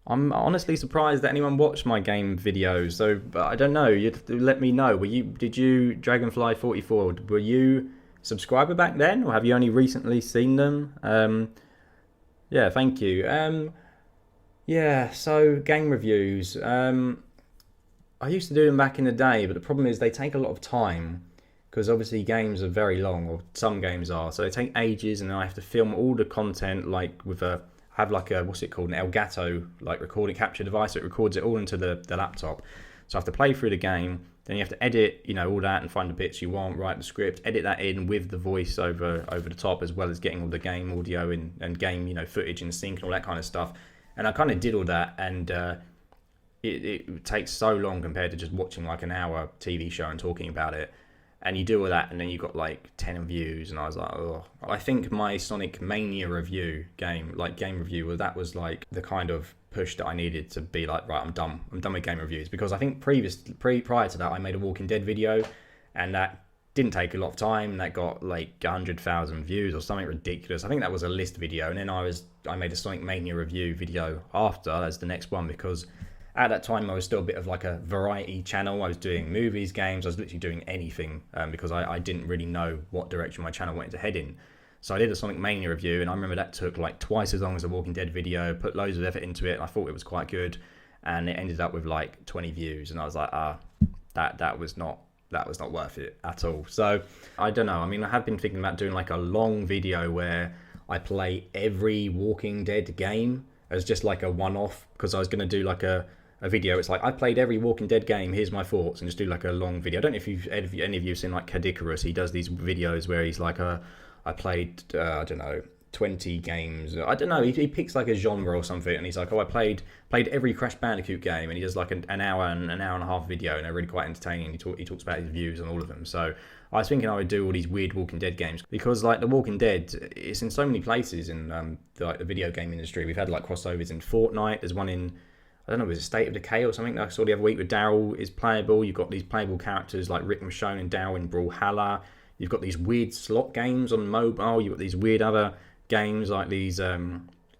I'm honestly surprised that anyone watched my game videos. So, but I don't know. You'd have to let me know. Did you Dragonfly44? Were you a subscriber back then, or have you only recently seen them? Yeah, thank you. Yeah, so game reviews. I used to do them back in the day, but the problem is they take a lot of time, because obviously games are very long, or some games are. So they take ages, and then I have to film all the content like with what's it called, an Elgato recording capture device. It records it all into the laptop. So I have to play through the game, then you have to edit all that and find the bits you want, write the script, edit that in with the voice over the top, as well as getting all the game audio and game footage in sync and all that kind of stuff. And I kind of did all that, and it takes so long compared to just watching like an hour TV show and talking about it. And you do all that, and then you got like 10 views, and I was like, oh. I think my Sonic Mania game review, that was like the kind of push that I needed to be like, right, I'm done with game reviews. Because I think prior to that, I made a Walking Dead video, and that didn't take a lot of time. That got like 100,000 views or something ridiculous. I think that was a list video, and then I made a Sonic Mania review video after as the next one, because at that time, I was still a bit of like a variety channel. I was doing movies, games, I was literally doing anything, because I didn't really know what direction my channel wanted to head in. So I did a Sonic Mania review, and I remember that took like twice as long as a Walking Dead video, put loads of effort into it, and I thought it was quite good, and it ended up with like 20 views, and I was like, that was not worth it at all. So I don't know. I mean, I have been thinking about doing like a long video where I play every Walking Dead game as just like a one-off, because I was going to do like a video. It's like, I played every Walking Dead game, here's my thoughts, and just do like a long video. I don't know if any of you have seen like Kadikarus. He does these videos where he's like, I played 20 games. I don't know, he picks like a genre or something, and he's like, I played every Crash Bandicoot game, and he does like an hour and a half video, and they're really quite entertaining. He talks about his views on all of them. So I was thinking I would do all these weird Walking Dead games, because like The Walking Dead, it's in so many places in the video game industry. We've had like crossovers in Fortnite. There's one in, I don't know, was it State of Decay or something that I saw the other week, where Daryl is playable. You've got these playable characters like Rick Michonne and Daryl in Brawlhalla. You've got these weird slot games on mobile. You've got these weird other games like these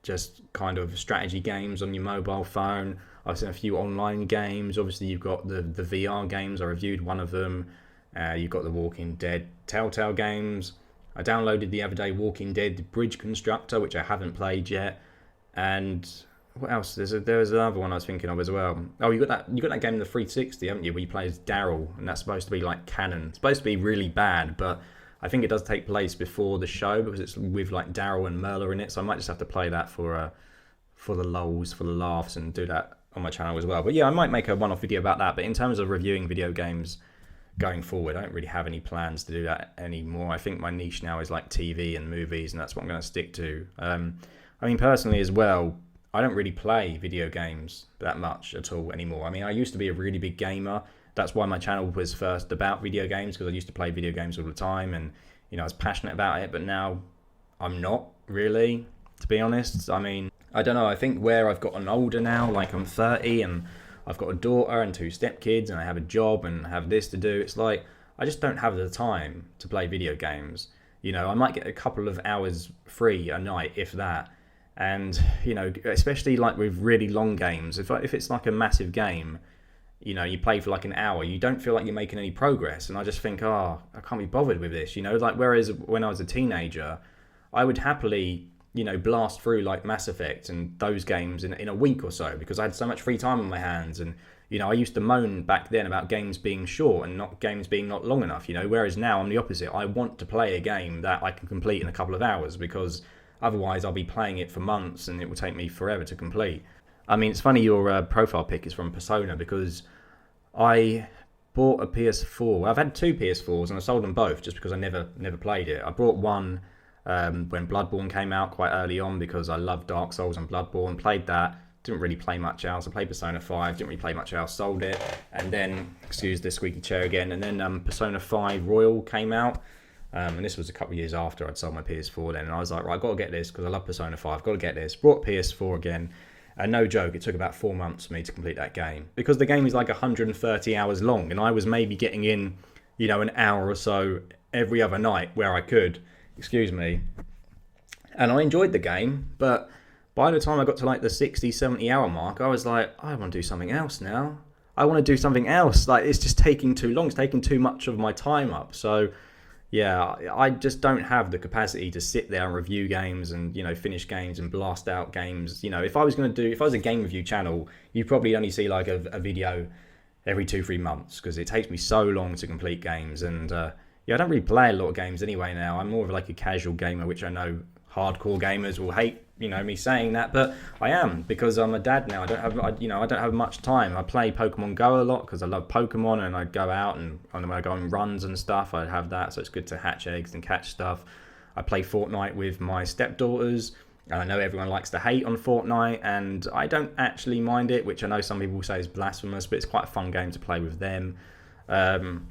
just kind of strategy games on your mobile phone. I've seen a few online games. Obviously, you've got the VR games. I reviewed one of them. You've got the Walking Dead Telltale games. I downloaded the other day Walking Dead Bridge Constructor, which I haven't played yet. And what else? There's another one I was thinking of as well. Oh, you got that game in the 360, haven't you? Where you play as Daryl, and that's supposed to be like canon. It's supposed to be really bad, but I think it does take place before the show, because it's with like Daryl and Merla in it. So I might just have to play that for the lulz, for the laughs, and do that on my channel as well. But yeah, I might make a one-off video about that. But in terms of reviewing video games, going forward. I don't really have any plans to do that anymore. I think my niche now is like TV and movies, and that's what I'm going to stick to. I mean, personally as well, I don't really play video games that much at all anymore. I mean, I used to be a really big gamer. That's why my channel was first about video games, because I used to play video games all the time, and I was passionate about it. But now I'm not really, to be honest. I mean, I don't know. I think where I've gotten older now, like I'm 30 and I've got a daughter and 2 stepkids, and I have a job and have this to do. It's like I just don't have the time to play video games. I might get a couple of hours free a night, if that. And especially like with really long games, if it's like a massive game, you play for like an hour, you don't feel like you're making any progress. And I just think, I can't be bothered with this. Like whereas when I was a teenager, I would happily blast through like Mass Effect and those games in a week or so, because I had so much free time on my hands. And I used to moan back then about games being short and not games being not long enough, whereas now I'm the opposite. I want to play a game that I can complete in a couple of hours, because otherwise I'll be playing it for months and it will take me forever to complete. I mean, it's funny your profile pic is from Persona, because I bought a PS4. I've had 2 PS4s and I sold them both just because I never played it. I bought one when Bloodborne came out quite early on, because I loved Dark Souls and Bloodborne. Played that, didn't really play much else. I played Persona 5, didn't really play much else, sold it. And then, excuse this squeaky chair again, and then Persona 5 Royal came out. And this was a couple of years after I'd sold my PS4 then. And I was like, right, I've got to get this because I love Persona 5, got to get this. Brought PS4 again. And no joke, it took about 4 months for me to complete that game, because the game is like 130 hours long, and I was maybe getting in, an hour or so every other night where I could. Excuse me. And I enjoyed the game, but by the time I got to like the 60, 70 hour mark, I was like, I want to do something else now. I want to do something else. Like, it's just taking too long. It's taking too much of my time up. So yeah, I just don't have the capacity to sit there and review games and, finish games and blast out games. If I was a game review channel, you probably only see like a video every 2-3 months, because it takes me so long to complete games. And I don't really play a lot of games anyway now. I'm more of like a casual gamer, which I know hardcore gamers will hate, me saying that, but I am, because I'm a dad now. I don't have much time. I play Pokemon Go a lot because I love Pokemon, and I go out and when I go on runs and stuff, I have that, so it's good to hatch eggs and catch stuff. I play Fortnite with my stepdaughters, and I know everyone likes to hate on Fortnite, and I don't actually mind it, which I know some people say is blasphemous, but it's quite a fun game to play with them. And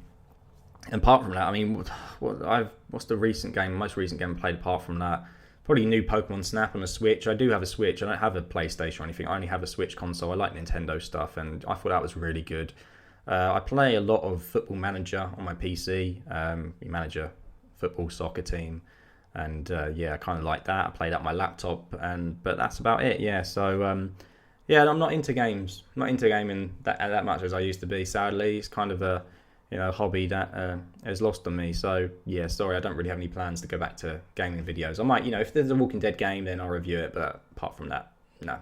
apart from that, I mean, what's the most recent game I played apart from that? Probably new Pokemon Snap on the Switch. I do have a Switch. I don't have a PlayStation or anything. I only have a Switch console. I like Nintendo stuff, and I thought that was really good. I play a lot of Football Manager on my PC. You manage a football soccer team, and I kind of like that. I played that on my laptop, but that's about it. Yeah, so I'm not into games. I'm not into gaming that much as I used to be. Sadly, it's kind of a hobby that has lost on me. So yeah, sorry, I don't really have any plans to go back to gaming videos. I might, if there's a Walking Dead game, then I'll review it, but apart from that, no.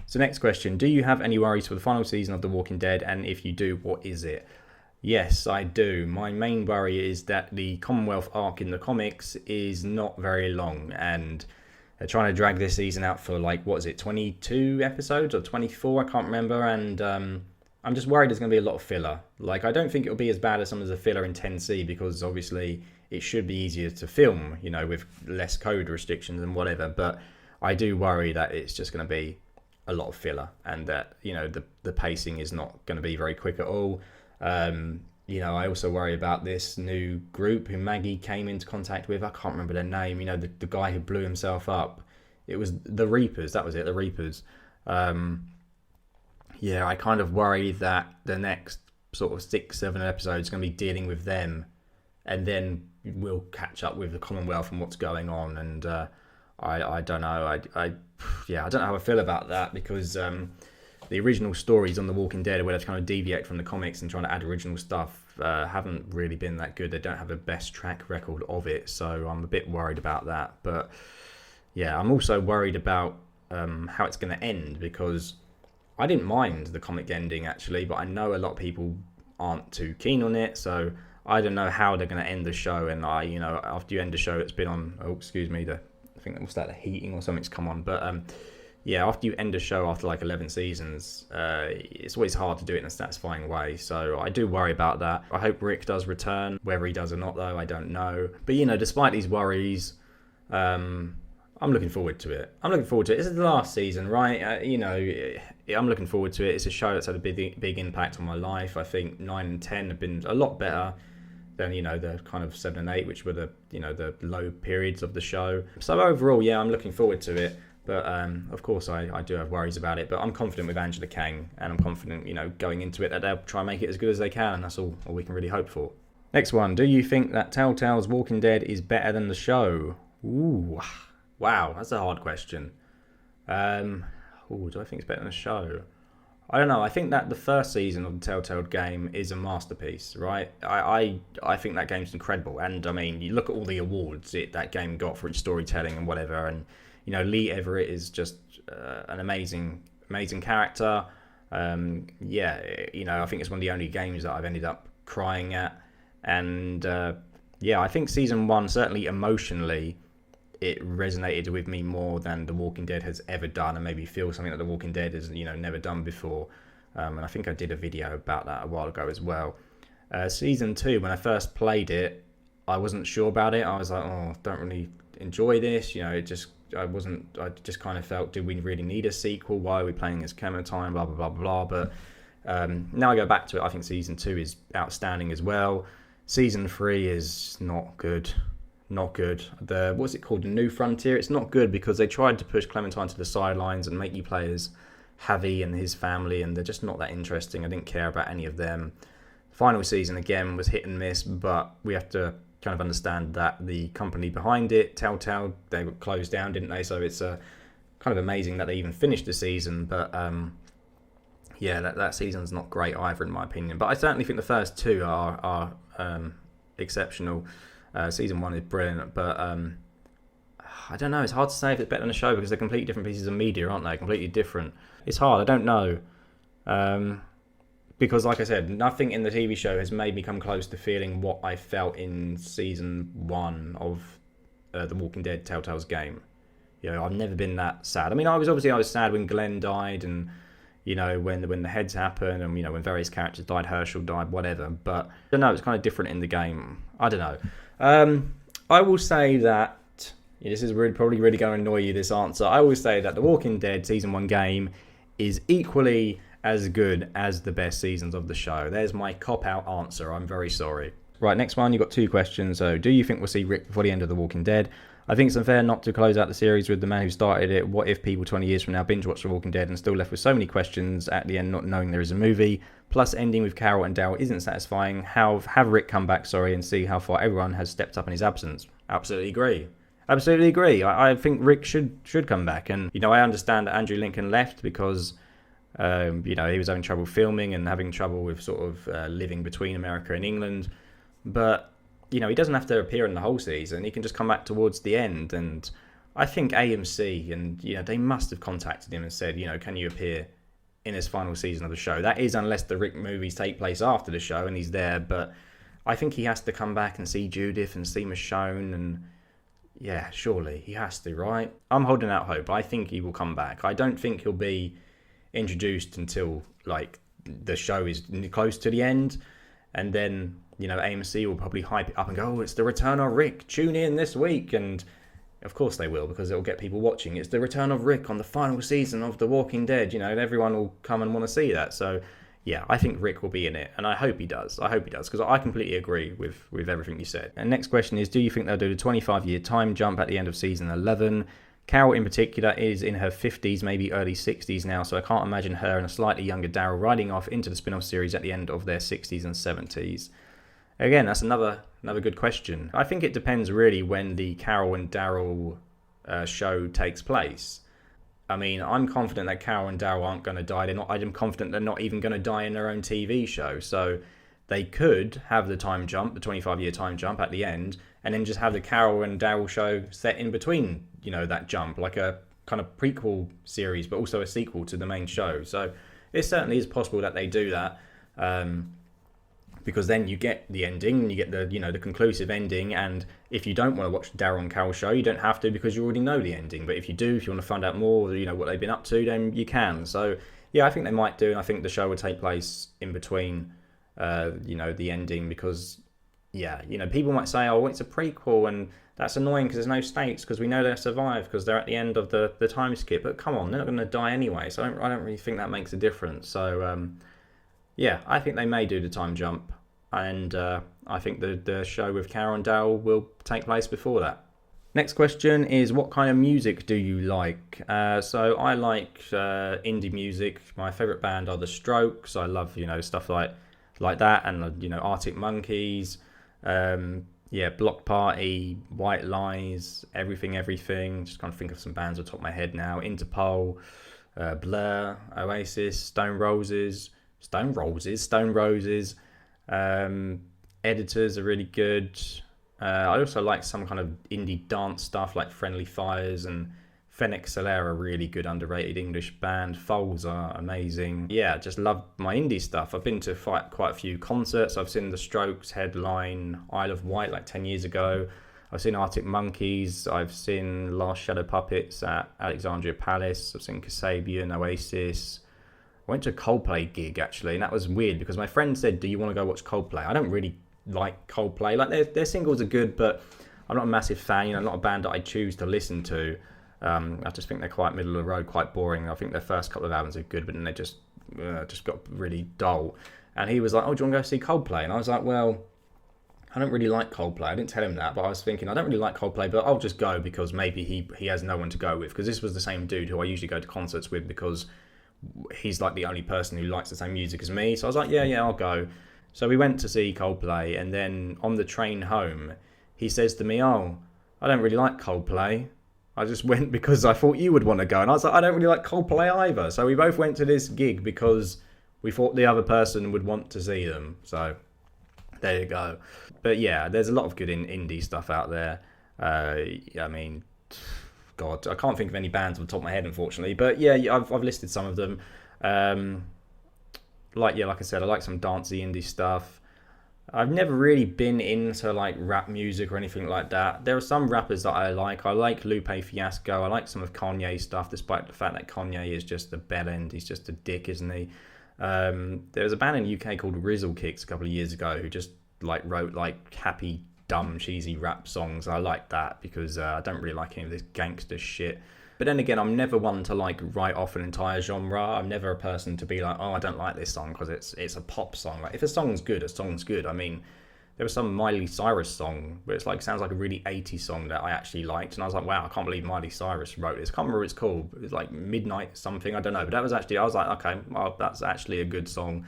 So next question, do you have any worries for the final season of The Walking Dead? And if you do, what is it? Yes, I do. My main worry is that the Commonwealth arc in the comics is not very long, and they're trying to drag this season out for 22 episodes or 24, I can't remember, and I'm just worried there's going to be a lot of filler. I don't think it'll be as bad as some of the filler in 10C, because obviously it should be easier to film, with less code restrictions and whatever. But I do worry that it's just going to be a lot of filler, and that, the pacing is not going to be very quick at all. I also worry about this new group who Maggie came into contact with. I can't remember their name. The guy who blew himself up. It was the Reapers. That was it, the Reapers. I kind of worry that the next sort of 6-7 episodes is going to be dealing with them, and then we'll catch up with the Commonwealth and what's going on. And I don't know. I don't know how I feel about that, because the original stories on The Walking Dead, where they've kind of deviate from the comics and trying to add original stuff, haven't really been that good. They don't have the best track record of it, so I'm a bit worried about that. But yeah, I'm also worried about how it's going to end, because I didn't mind the comic ending actually, but I know a lot of people aren't too keen on it, so I don't know how they're going to end the show. And after you end the show, it's been on, I think the heating or something's come on, but yeah, after you end a show after like 11 seasons, it's always hard to do it in a satisfying way. So I do worry about that. I hope Rick does return. Whether he does or not, though, I don't know. But, despite these worries, I'm looking forward to it. This is the last season, right? I'm looking forward to it. It's a show that's had a big impact on my life. I think 9 and 10 have been a lot better than, the kind of 7 and 8, which were the low periods of the show. So overall, yeah, I'm looking forward to it. But of course, I do have worries about it. But I'm confident with Angela Kang, and I'm confident, going into it that they'll try and make it as good as they can. And that's all we can really hope for. Next one. Do you think that Telltale's Walking Dead is better than the show? Ooh, wow, that's a hard question. Do I think it's better than the show? I don't know. I think that the first season of the Telltale game is a masterpiece, right? I think that game's incredible. And, I mean, you look at all the awards that game got for its storytelling and whatever, and Lee Everett is just an amazing character. I think it's one of the only games that I've ended up crying at. And I think season 1, certainly emotionally, it resonated with me more than The Walking Dead has ever done, and maybe feel something that The Walking Dead has never done before. And I think I did a video about that a while ago as well. Season 2, when I first played it, I wasn't sure about it. I was like, I don't really enjoy this. I just kind of felt, do we really need a sequel? Why are we playing as Clementine? Blah, blah, blah, blah. But now I go back to it, I think season 2 is outstanding as well. Season 3 is not good. Not good. What's it called? The New Frontier? It's not good because they tried to push Clementine to the sidelines and make you play as Javi and his family, and they're just not that interesting. I didn't care about any of them. Final season, again, was hit and miss, but we have to kind of understand that the company behind it, Telltale, they were closed down, didn't they? So it's kind of amazing that they even finished the season. But that season's not great either, in my opinion. But I certainly think the first 2 are exceptional. Season 1 is brilliant, but I don't know. It's hard to say if it's better than a show because they're completely different pieces of media, aren't they? Completely different. It's hard. I don't know. Because, like I said, nothing in the TV show has made me come close to feeling what I felt in season 1 of The Walking Dead Telltale's game. I've never been that sad. I mean, I was sad when Glenn died, and when the heads happened, and when various characters died, Herschel died, whatever. But I don't know. It's kind of different in the game. I don't know. I will say that this is probably really going to annoy you, this answer. I will say that The Walking Dead Season 1 game is equally as good as the best seasons of the show. There's my cop-out answer. I'm very sorry. Right, next one. You've got 2 questions. So, do you think we'll see Rick before the end of The Walking Dead? I think it's unfair not to close out the series with the man who started it. What if people 20 years from now binge watch The Walking Dead and still left with so many questions at the end, not knowing there is a movie? Plus, ending with Carol and Daryl isn't satisfying. Have Rick come back, and see how far everyone has stepped up in his absence. Absolutely agree. I think Rick should come back. And, I understand that Andrew Lincoln left because, he was having trouble filming and having trouble with sort of living between America and England. But, he doesn't have to appear in the whole season. He can just come back towards the end. And I think AMC and, they must have contacted him and said, can you appear in his final season of the show? That is, unless the Rick movies take place after the show and he's there. But I think he has to come back and see Judith and see Michonne. And yeah, surely he has to, right? I'm holding out hope. I think he will come back. I don't think he'll be introduced until the show is close to the end. And then, AMC will probably hype it up and go, it's the return of Rick. Tune in this week. And of course they will, because it'll get people watching. It's the return of Rick on the final season of The Walking Dead. Everyone will come and want to see that. So, yeah, I think Rick will be in it. And I hope he does. Because I completely agree with everything you said. And next question is, do you think they'll do the 25-year time jump at the end of season 11? Carol in particular is in her 50s, maybe early 60s now. So I can't imagine her and a slightly younger Daryl riding off into the spin-off series at the end of their 60s and 70s. Again, that's another good question. I think it depends really when the Carol and Daryl show takes place. I mean, I'm confident that Carol and Daryl aren't going to die. I'm confident they're not even going to die in their own TV show. So they could have the time jump, the 25-year time jump at the end, and then just have the Carol and Daryl show set in between, that jump, like a kind of prequel series, but also a sequel to the main show. So it certainly is possible that they do that. because then you get the ending, and you get the, you know, the conclusive ending. And if you don't want to watch the Daryl and Cal show, you don't have to, because you already know the ending. But if you do, if you want to find out more, you know, what they've been up to, then you can. So yeah, I think they might do, and I think the show will take place in between, you know, the ending, because yeah, you know, people might say, oh, it's a prequel, and that's annoying because there's no stakes, because we know they'll survive because they're at the end of the time skip. But come on, they're not going to die anyway, so I don't really think that makes a difference. So yeah, I think they may do the time jump, and I think the show with Carol and Dale will take place before that. Next question is, what kind of music do you like? So I like indie music. My favourite band are The Strokes. I love, you know, stuff like that, and, you know, Arctic Monkeys. Yeah, Block Party, White Lies, Everything. Just kind of think of some bands on top of my head now. Interpol, Blur, Oasis, Stone Roses. Editors are really good. I also like some kind of indie dance stuff like Friendly Fires and Fennec Soler, a really good underrated English band. Foals are amazing. Yeah, just love my indie stuff. I've been to quite a few concerts. I've seen The Strokes headline Isle of Wight like 10 years ago. I've seen Arctic Monkeys. I've seen Last Shadow Puppets at Alexandria Palace. I've seen Kasabian, Oasis. I went to a Coldplay gig actually, and that was weird because my friend said, do you want to go watch Coldplay? I don't really like Coldplay. Like their singles are good, but I'm not a massive fan. You know, not a band that I choose to listen to. I just think they're quite middle of the road, quite boring. I think their first couple of albums are good, but then they just got really dull. And he was like, oh, do you want to go see Coldplay? And I was like, well, I don't really like Coldplay. I didn't tell him that, but I was thinking, I don't really like Coldplay, but I'll just go because maybe he has no one to go with. Because this was the same dude who I usually go to concerts with, because he's like the only person who likes the same music as me. So I was like, yeah, I'll go. So we went to see Coldplay, and then on the train home, he says to me, oh, I don't really like Coldplay. I just went because I thought you would want to go. And I was like, I don't really like Coldplay either. So we both went to this gig because we thought the other person would want to see them. So there you go. But yeah, there's a lot of good indie stuff out there. I mean, God, I can't think of any bands on the top of my head, unfortunately. But yeah, I've listed some of them. Like I said, I like some dancey indie stuff. I've never really been into like rap music or anything like that. There are some rappers that I like. I like Lupe Fiasco. I like some of Kanye's stuff, despite the fact that Kanye is just a bellend. He's just a dick, isn't he? There was a band in the UK called Rizzle Kicks a couple of years ago who just like wrote like happy, dumb, cheesy rap songs. I like that because I don't really like any of this gangster shit. But then again, I'm never one to like write off an entire genre. I'm never a person to be like, oh, I don't like this song because it's a pop song. Like if a song's good, a song's good. I mean, there was some Miley Cyrus song where it's like sounds like a really 80s song that I actually liked, and I was like, wow, I can't believe Miley Cyrus wrote this. I can't remember what it's called. It was like Midnight something, I don't know. But that was actually, I was like, okay, well, that's actually a good song.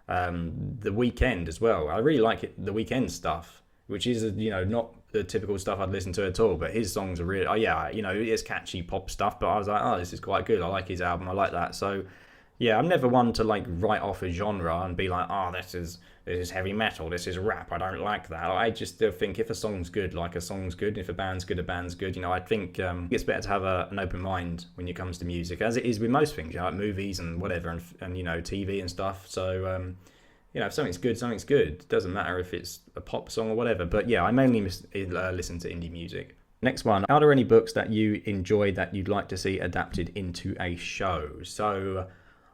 The Weeknd as well. I really like it, The Weeknd stuff, which is, you know, not the typical stuff I'd listen to at all, but his songs are really, oh yeah, you know, it's catchy pop stuff, but I was like, oh, this is quite good. I like his album. I like that. So yeah, I'm never one to like write off a genre and be like, oh, this is heavy metal, this is rap, I don't like that. I just still think if a song's good, like a song's good. If a band's good, a band's good. You know, I think it's better to have an open mind when it comes to music, as it is with most things, you know, like movies and whatever, and you know, TV and stuff. So you know, if something's good, something's good. It doesn't matter if it's a pop song or whatever. But yeah, I mainly listen to indie music. Next one, are there any books that you enjoyed that you'd like to see adapted into a show? So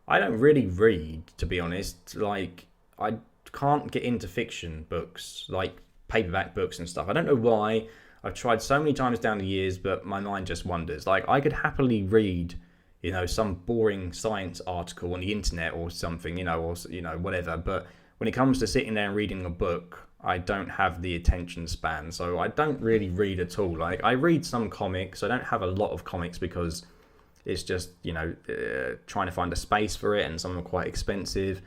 I don't really read, to be honest. Like, I can't get into fiction books, like paperback books and stuff. I don't know why. I've tried so many times down the years, but my mind just wanders. Like, I could happily read, you know, some boring science article on the internet or something, you know, or, you know, whatever. But when it comes to sitting there and reading a book, I don't have the attention span. So I don't really read at all. Like, I read some comics. I don't have a lot of comics because it's just, you know, trying to find a space for it, and some are quite expensive.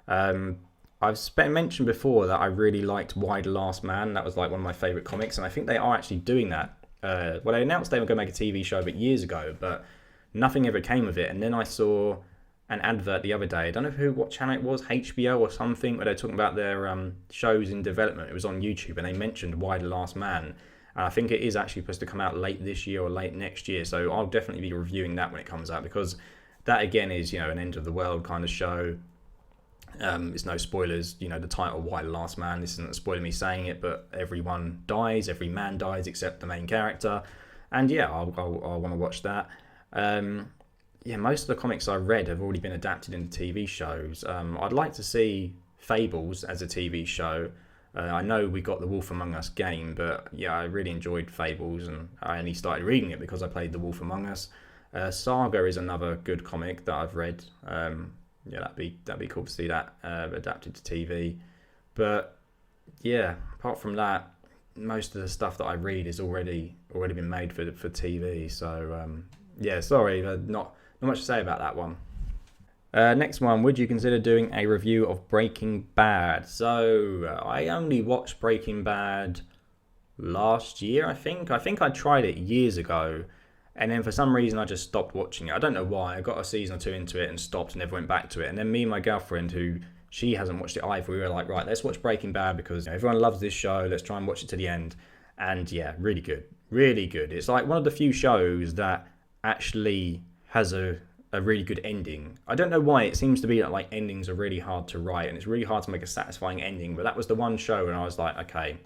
I've mentioned before that I really liked Y: The Last Man. That was like one of my favorite comics, and I think they are actually doing that. Well, they announced they were going to make a TV show a bit years ago, but nothing ever came of it. And then I saw an advert the other day. I don't know what channel it was, HBO or something, where they're talking about their shows in development. It was on YouTube, and they mentioned Y: The Last Man. And I think it is actually supposed to come out late this year or late next year. So I'll definitely be reviewing that when it comes out, because that again is, you know, an end of the world kind of show. It's no spoilers, you know, the title Why the Last Man, this isn't a spoiler me saying it, but everyone dies, every man dies except the main character. And yeah, I'll want to watch that. Yeah, most of the comics I read have already been adapted into TV shows. I'd like to see Fables as a TV show. I know we got the Wolf Among Us game, but yeah, I really enjoyed Fables, and I only started reading it because I played the Wolf Among Us. Saga is another good comic that I've read. Yeah, that'd be cool to see that adapted to TV. But yeah, apart from that, most of the stuff that I read is already been made for TV. So yeah, sorry, not much to say about that one. Next one, would you consider doing a review of Breaking Bad? So I only watched Breaking Bad last year, I think. I think I tried it years ago, and then for some reason I just stopped watching it. I don't know why. I got a season or two into it and stopped and never went back to it. And then me and my girlfriend, who she hasn't watched it either, we were like, right, let's watch Breaking Bad because everyone loves this show. Let's try and watch it to the end. And yeah, really good. Really good. It's like one of the few shows that actually has a really good ending. I don't know why. It seems to be that like endings are really hard to write and it's really hard to make a satisfying ending. But that was the one show and I was like, okay,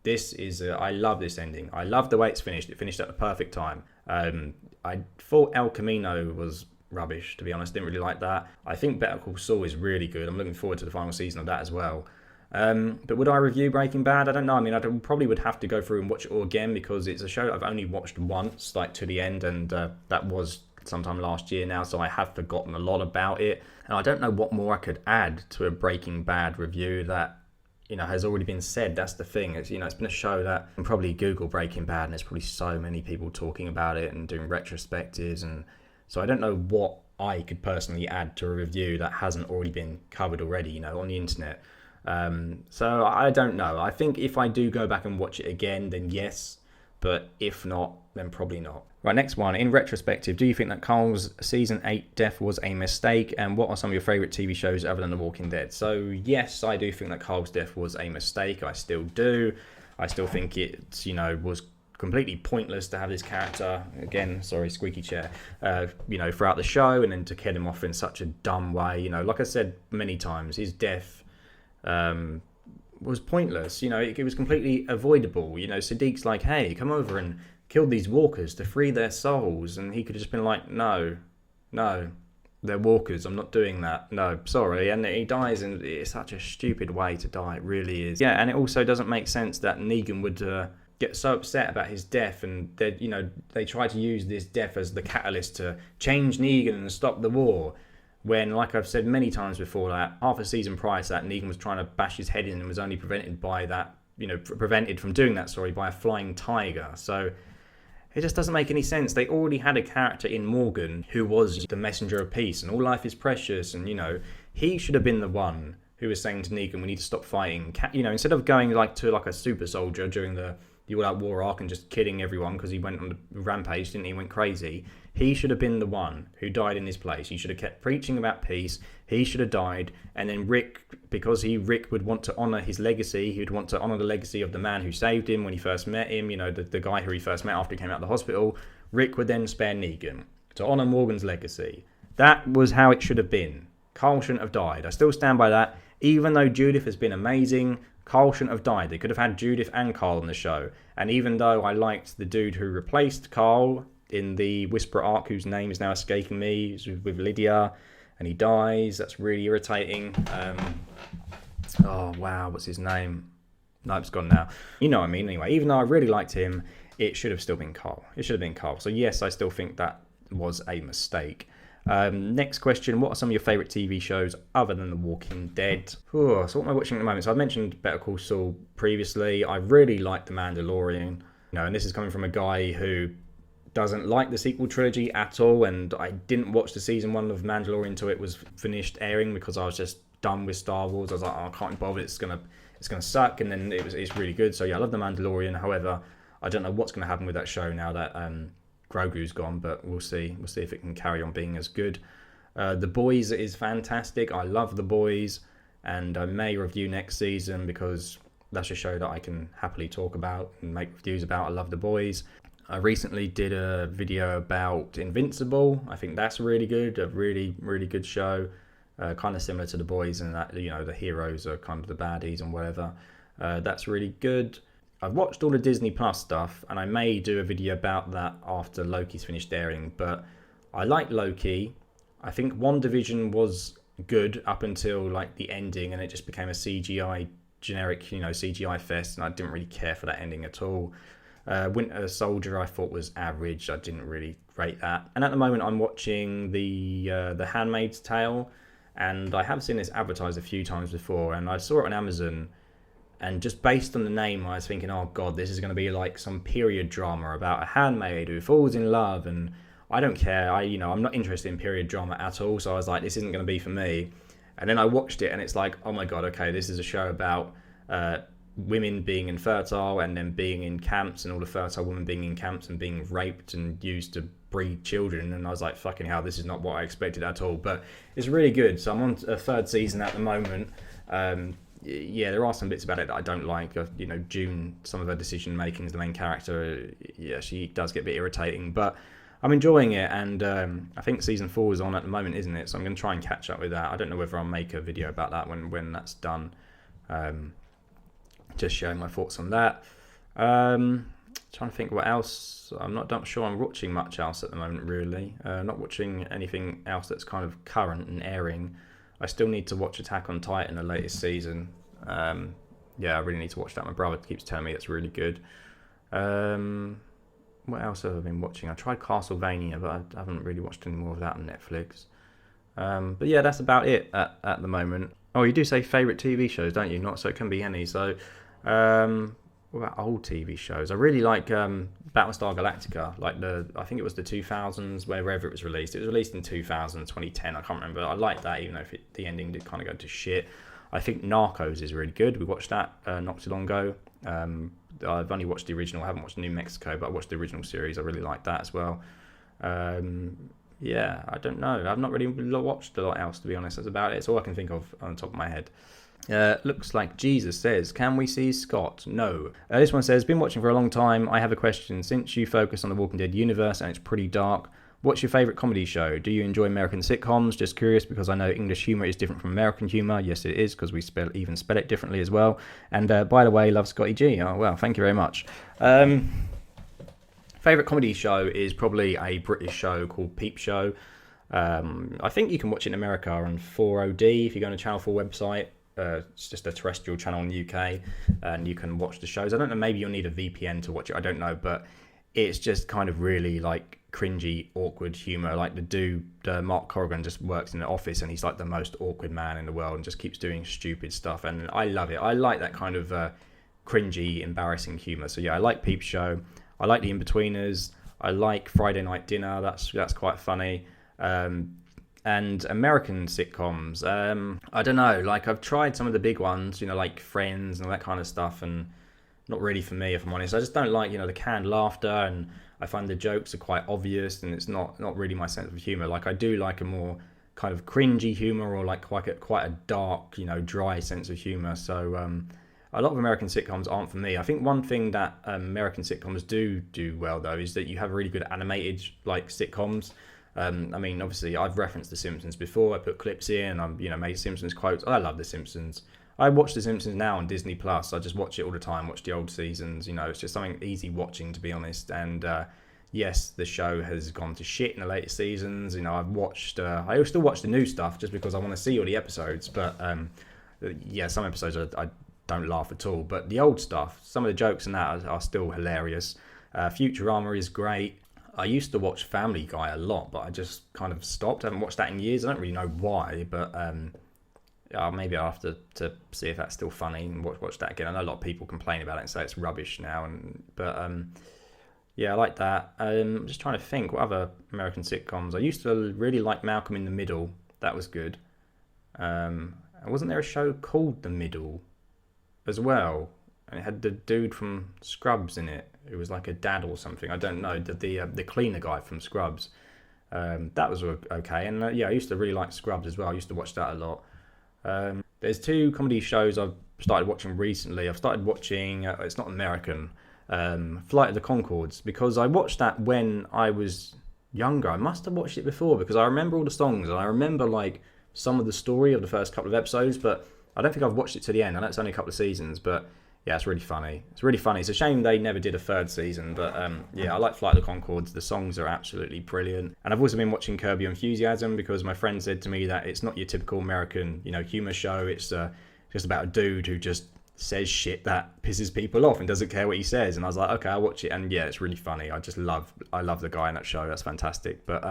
this is I love this ending. I love the way it's finished. It finished at the perfect time. I thought El Camino was rubbish, to be honest. Didn't really like that. I think Better Call Saul is really good. I'm looking forward to the final season of that as well. But would I review Breaking Bad? I don't know. I mean, I probably would have to go through and watch it all again because it's a show that I've only watched once, like to the end, and that was sometime last year now, so I have forgotten a lot about it. And I don't know what more I could add to a Breaking Bad review that, you know, has already been said. That's the thing. It's, you know, it's been a show that you can probably Google Breaking Bad and there's probably so many people talking about it and doing retrospectives, and so I don't know what I could personally add to a review that hasn't already been covered already, you know, on the internet. So I don't know. I think if I do go back and watch it again, then yes, but if not, then probably not. Right, next one. In retrospective, do you think that Carl's season 8 death was a mistake? And what are some of your favourite TV shows other than The Walking Dead? So yes, I do think that Carl's death was a mistake. I still do. I still think it, you know, was completely pointless to have this character, again, sorry, squeaky chair, you know, throughout the show, and then to kill him off in such a dumb way. You know, like I said many times, his death was pointless. You know, it was completely avoidable. You know, Sadiq's like, hey, come over and kill these walkers to free their souls, and he could have just been like, no, they're walkers, I'm not doing that, no, sorry. And he dies, and it's such a stupid way to die, it really is. Yeah, and it also doesn't make sense that Negan would get so upset about his death, and they, you know, they try to use this death as the catalyst to change Negan and stop the war, when, like I've said many times before, that half a season prior to that, Negan was trying to bash his head in and was only prevented by that, you know, prevented from doing that, sorry, by a flying tiger. So it just doesn't make any sense. They already had a character in Morgan who was the messenger of peace and all life is precious, and, you know, he should have been the one who was saying to Negan, we need to stop fighting. You know, instead of going like to like a super soldier during the All Out War arc and just killing everyone because he went on the rampage, didn't he? Went crazy. He should have been the one who died in his place. He should have kept preaching about peace. He should have died. And then Rick, because Rick would want to honour his legacy, he would want to honour the legacy of the man who saved him when he first met him, you know, the guy who he first met after he came out of the hospital. Rick would then spare Negan to honour Morgan's legacy. That was how it should have been. Carl shouldn't have died. I still stand by that. Even though Judith has been amazing, Carl shouldn't have died. They could have had Judith and Carl on the show. And even though I liked the dude who replaced Carl in the Whisperer arc, whose name is now escaping me, with Lydia, and he dies, that's really irritating. Oh wow, what's his name? No, it's gone now. You know what I mean. Anyway, even though I really liked him, it should have still been Carl. It should have been Carl. So yes, I still think that was a mistake. Next question, what are some of your favourite TV shows other than The Walking Dead? So what am I watching at the moment? So I mentioned Better Call Saul previously. I really like The Mandalorian. You know, and this is coming from a guy who doesn't like the sequel trilogy at all, and I didn't watch the season 1 of Mandalorian until it was finished airing because I was just done with Star Wars. I was like, oh, I can't be bothered, it's gonna suck. And then it's really good. So yeah, I love The Mandalorian. However, I don't know what's gonna happen with that show now that Grogu's gone, but we'll see if it can carry on being as good. The Boys is fantastic. I love The Boys, and I may review next season because that's a show that I can happily talk about and make reviews about. I love The Boys. I recently did a video about Invincible. I think that's really good, a really, really good show. kind of similar to The Boys, and that, you know, the heroes are kind of the baddies and whatever. That's really good. I've watched all the Disney Plus stuff, and I may do a video about that after Loki's finished airing, but I like Loki. I think WandaVision was good up until like the ending, and it just became a CGI generic, you know, CGI fest, and I didn't really care for that ending at all. Winter Soldier I thought was average. I didn't really rate that. And at the moment I'm watching the Handmaid's Tale, and I have seen this advertised a few times before, and I saw it on Amazon, and just based on the name I was thinking, oh god, this is going to be like some period drama about a handmaid who falls in love, and I don't care. I'm not interested in period drama at all, so I was like, this isn't going to be for me. And then I watched it, and it's like, oh my god, okay, this is a show about women being infertile and then being in camps, and all the fertile women being in camps and being raped and used to breed children. And I was like, fucking hell, this is not what I expected at all. But it's really good. So I'm on a third season at the moment. Yeah, there are some bits about it that I don't like. You know, June, some of her decision making as the main character, yeah, she does get a bit irritating, but I'm enjoying it. And I think season 4 is on at the moment, isn't it? So I'm going to try and catch up with that. I don't know whether I'll make a video about that when that's done. Just sharing my thoughts on that. Trying to think what else. I'm not sure I'm watching much else at the moment, really. Not watching anything else that's kind of current and airing. I still need to watch Attack on Titan, the latest season. Yeah, I really need to watch that. My brother keeps telling me it's really good. What else have I been watching? I tried Castlevania, but I haven't really watched any more of that on Netflix. But yeah, that's about it at the moment. Oh, you do say favourite TV shows, don't you? Not so it can be any. So, what about old TV shows? I really like Battlestar Galactica. Like I think it was the 2000s, wherever it was released. It was released in 2000, 2010. I can't remember. I like that, even though the ending did kind of go to shit. I think Narcos is really good. We watched that not too long ago. I've only watched the original. I haven't watched New Mexico, but I watched the original series. I really like that as well. Yeah, I don't know. I've not really watched a lot else, to be honest. That's about it. It's all I can think of on the top of my head. Looks like Jesus says, can we see Scott? No. This one says, been watching for a long time. I have a question. Since you focus on the Walking Dead universe and it's pretty dark, what's your favourite comedy show? Do you enjoy American sitcoms? Just curious, because I know English humour is different from American humour. Yes, it is, because we spell it differently as well. And by the way, love Scotty G. Oh, well, thank you very much. Favourite comedy show is probably a British show called Peep Show. I think you can watch it in America on 4OD if you go on the Channel 4 website. It's just a terrestrial channel in the UK, and you can watch the shows. I don't know, maybe you'll need a VPN to watch it, I don't know, but it's just kind of really like cringy, awkward humour. Like the dude, Mark Corrigan, just works in the office, and he's like the most awkward man in the world and just keeps doing stupid stuff, and I love it. I like that kind of cringy, embarrassing humour. So yeah, I like Peep Show. I like The Inbetweeners. I like Friday Night Dinner. That's quite funny. And American sitcoms, I don't know, like I've tried some of the big ones, you know, like Friends and all that kind of stuff, and not really for me, if I'm honest. I just don't like, you know, the canned laughter, and I find the jokes are quite obvious, and it's not really my sense of humour. Like I do like a more kind of cringy humour, or like quite a dark, you know, dry sense of humour. So a lot of American sitcoms aren't for me. I think one thing that American sitcoms do well, though, is that you have really good animated like sitcoms. I mean, obviously, I've referenced The Simpsons before. I put clips in, and made Simpsons quotes. I love The Simpsons. I watch The Simpsons now on Disney Plus. I just watch it all the time. Watch the old seasons. You know, it's just something easy watching, to be honest. And yes, the show has gone to shit in the later seasons. You know, I've watched. I still watch the new stuff just because I want to see all the episodes. But yeah, some episodes I don't laugh at all. But the old stuff, some of the jokes in that are still hilarious. Futurama is great. I used to watch Family Guy a lot, but I just kind of stopped. I haven't watched that in years. I don't really know why, but maybe I'll have to see if that's still funny and watch that again. I know a lot of people complain about it and say it's rubbish now, but yeah, I like that. I'm just trying to think what other American sitcoms. I used to really like Malcolm in the Middle. That was good. Wasn't there a show called The Middle as well? And it had the dude from Scrubs in it. It was like a dad or something. I don't know. The cleaner guy from Scrubs. That was okay. And yeah, I used to really like Scrubs as well. I used to watch that a lot. There's two comedy shows I've started watching recently. I've started watching, it's not American, Flight of the Conchords, because I watched that when I was younger. I must have watched it before because I remember all the songs, and I remember like some of the story of the first couple of episodes, but I don't think I've watched it to the end. I know it's only a couple of seasons, but yeah, it's really funny. It's really funny. It's a shame they never did a third season, but yeah, I like Flight of the Conchords. The songs are absolutely brilliant. And I've also been watching Curb Your Enthusiasm because my friend said to me that it's not your typical American, humor show. It's just about a dude who just says shit that pisses people off and doesn't care what he says. And I was like, okay, I'll watch it. And yeah, it's really funny. I love the guy in that show. That's fantastic. But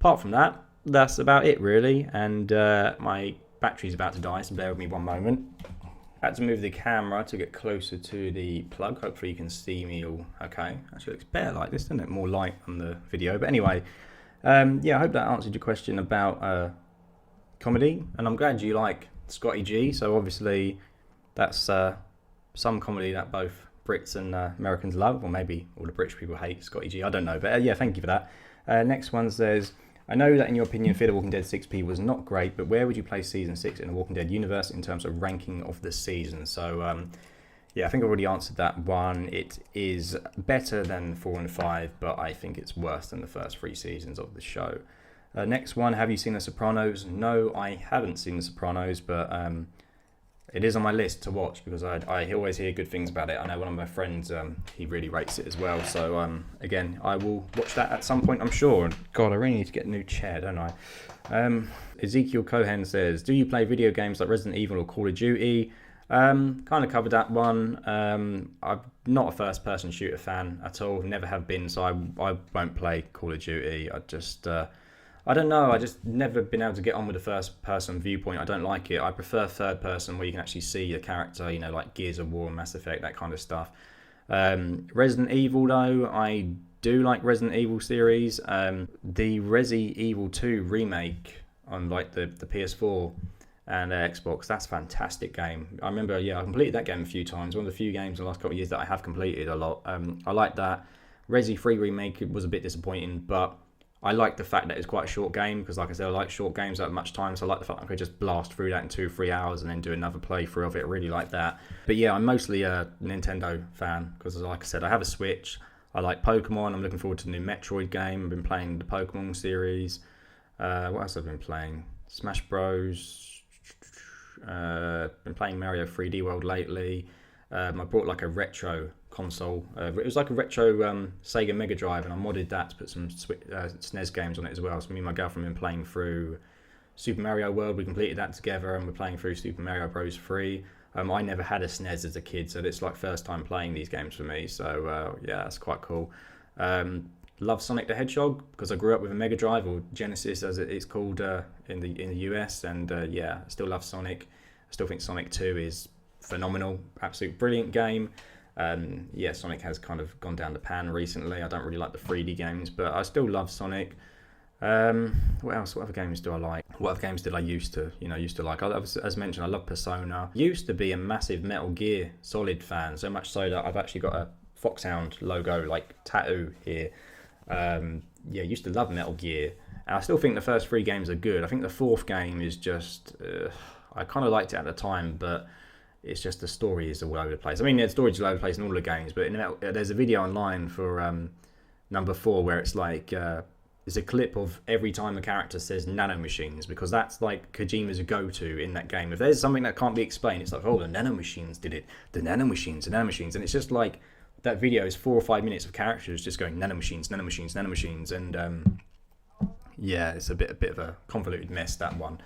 apart from that, that's about it really. And my battery's about to die, so bear with me one moment. I had to move the camera to get closer to the plug. Hopefully you can see me all okay. Actually looks better like this, doesn't it? More light on the video. But anyway, yeah, I hope that answered your question about comedy. And I'm glad you like Scotty G. So obviously that's some comedy that both Brits and Americans love, or maybe all the British people hate Scotty G. I don't know, but yeah, thank you for that. Next one says, I know that in your opinion Fear the Walking Dead 6P was not great, but where would you place Season 6 in the Walking Dead universe in terms of ranking of the season? So yeah, I think I've already answered that one. It is better than 4 and 5, but I think it's worse than the first 3 seasons of the show. Next one, have you seen The Sopranos? No, I haven't seen The Sopranos, but it is on my list to watch because I always hear good things about it. I know one of my friends, he really rates it as well. So again, I will watch that at some point, I'm sure. God, I really need to get a new chair, don't I? Ezekiel Cohen says, do you play video games like Resident Evil or Call of Duty? Kind of covered that one. I'm not a first-person shooter fan at all. Never have been, so I won't play Call of Duty. I don't know, I just never been able to get on with the first person viewpoint. I don't like it. I prefer third person where you can actually see the character, like Gears of War, Mass Effect, that kind of stuff. Resident Evil though, I do like Resident Evil series. The Resi Evil 2 remake on like the PS4 and Xbox, that's a fantastic game. I remember, I completed that game a few times. One of the few games in the last couple of years that I have completed a lot. I like that. Resi 3 remake was a bit disappointing, but I like the fact that it's quite a short game because, like I said, I like short games that have much time. So I like the fact that I could just blast through that in 2-3 hours and then do another playthrough of it. I really like that. But yeah, I'm mostly a Nintendo fan because, like I said, I have a Switch. I like Pokemon. I'm looking forward to the new Metroid game. I've been playing the Pokemon series. What else have I been playing? Smash Bros. Been playing Mario 3D World lately. I brought like a retro console. It was like a retro Sega Mega Drive, and I modded that to put some SNES games on it as well. So me and my girlfriend have been playing through Super Mario World. We completed that together, and we're playing through Super Mario Bros. 3. I never had a SNES as a kid, so it's like first time playing these games for me. So yeah, that's quite cool. Love Sonic the Hedgehog because I grew up with a Mega Drive, or Genesis as it's called in the US, and yeah, I still love Sonic. I still think Sonic 2 is phenomenal, absolute brilliant game. Yeah, Sonic has kind of gone down the pan recently. I don't really like the 3D games, but I still love Sonic. What else? What other games do I like? What other games did I used to like? As mentioned, I love Persona. Used to be a massive Metal Gear Solid fan, so much so that I've actually got a Foxhound logo like tattoo here. Yeah, used to love Metal Gear, and I still think the first 3 games are good. I think the 4th game is just I kind of liked it at the time, but it's just the story is all over the place. I mean, the story is all over the place in all the games, but there's a video online for number 4 where it's like there's a clip of every time a character says nanomachines, because that's like Kojima's go-to in that game. If there's something that can't be explained, it's like, oh, the nanomachines did it. The nanomachines, and it's just like that video is 4 or 5 minutes of characters just going nanomachines, nanomachines, nanomachines, and yeah, it's a bit of a convoluted mess, that one.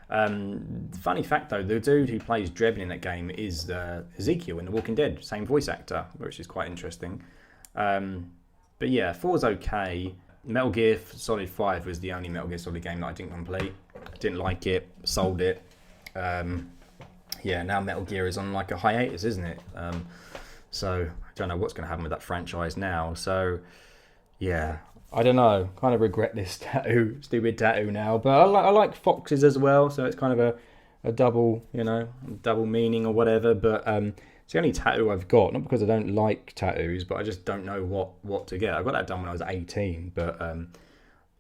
Funny fact though, the dude who plays Drebin in that game is Ezekiel in The Walking Dead, same voice actor, which is quite interesting. But yeah, 4's okay. Metal Gear Solid 5 was the only Metal Gear Solid game that I didn't complete. Didn't like it, sold it. Yeah, now Metal Gear is on like a hiatus, isn't it? So I don't know what's going to happen with that franchise now. So yeah, I don't know. Kind of regret this tattoo, stupid tattoo now. But I like foxes as well, so it's kind of a double, double meaning or whatever. But it's the only tattoo I've got, not because I don't like tattoos, but I just don't know what to get. I got that done when I was 18, but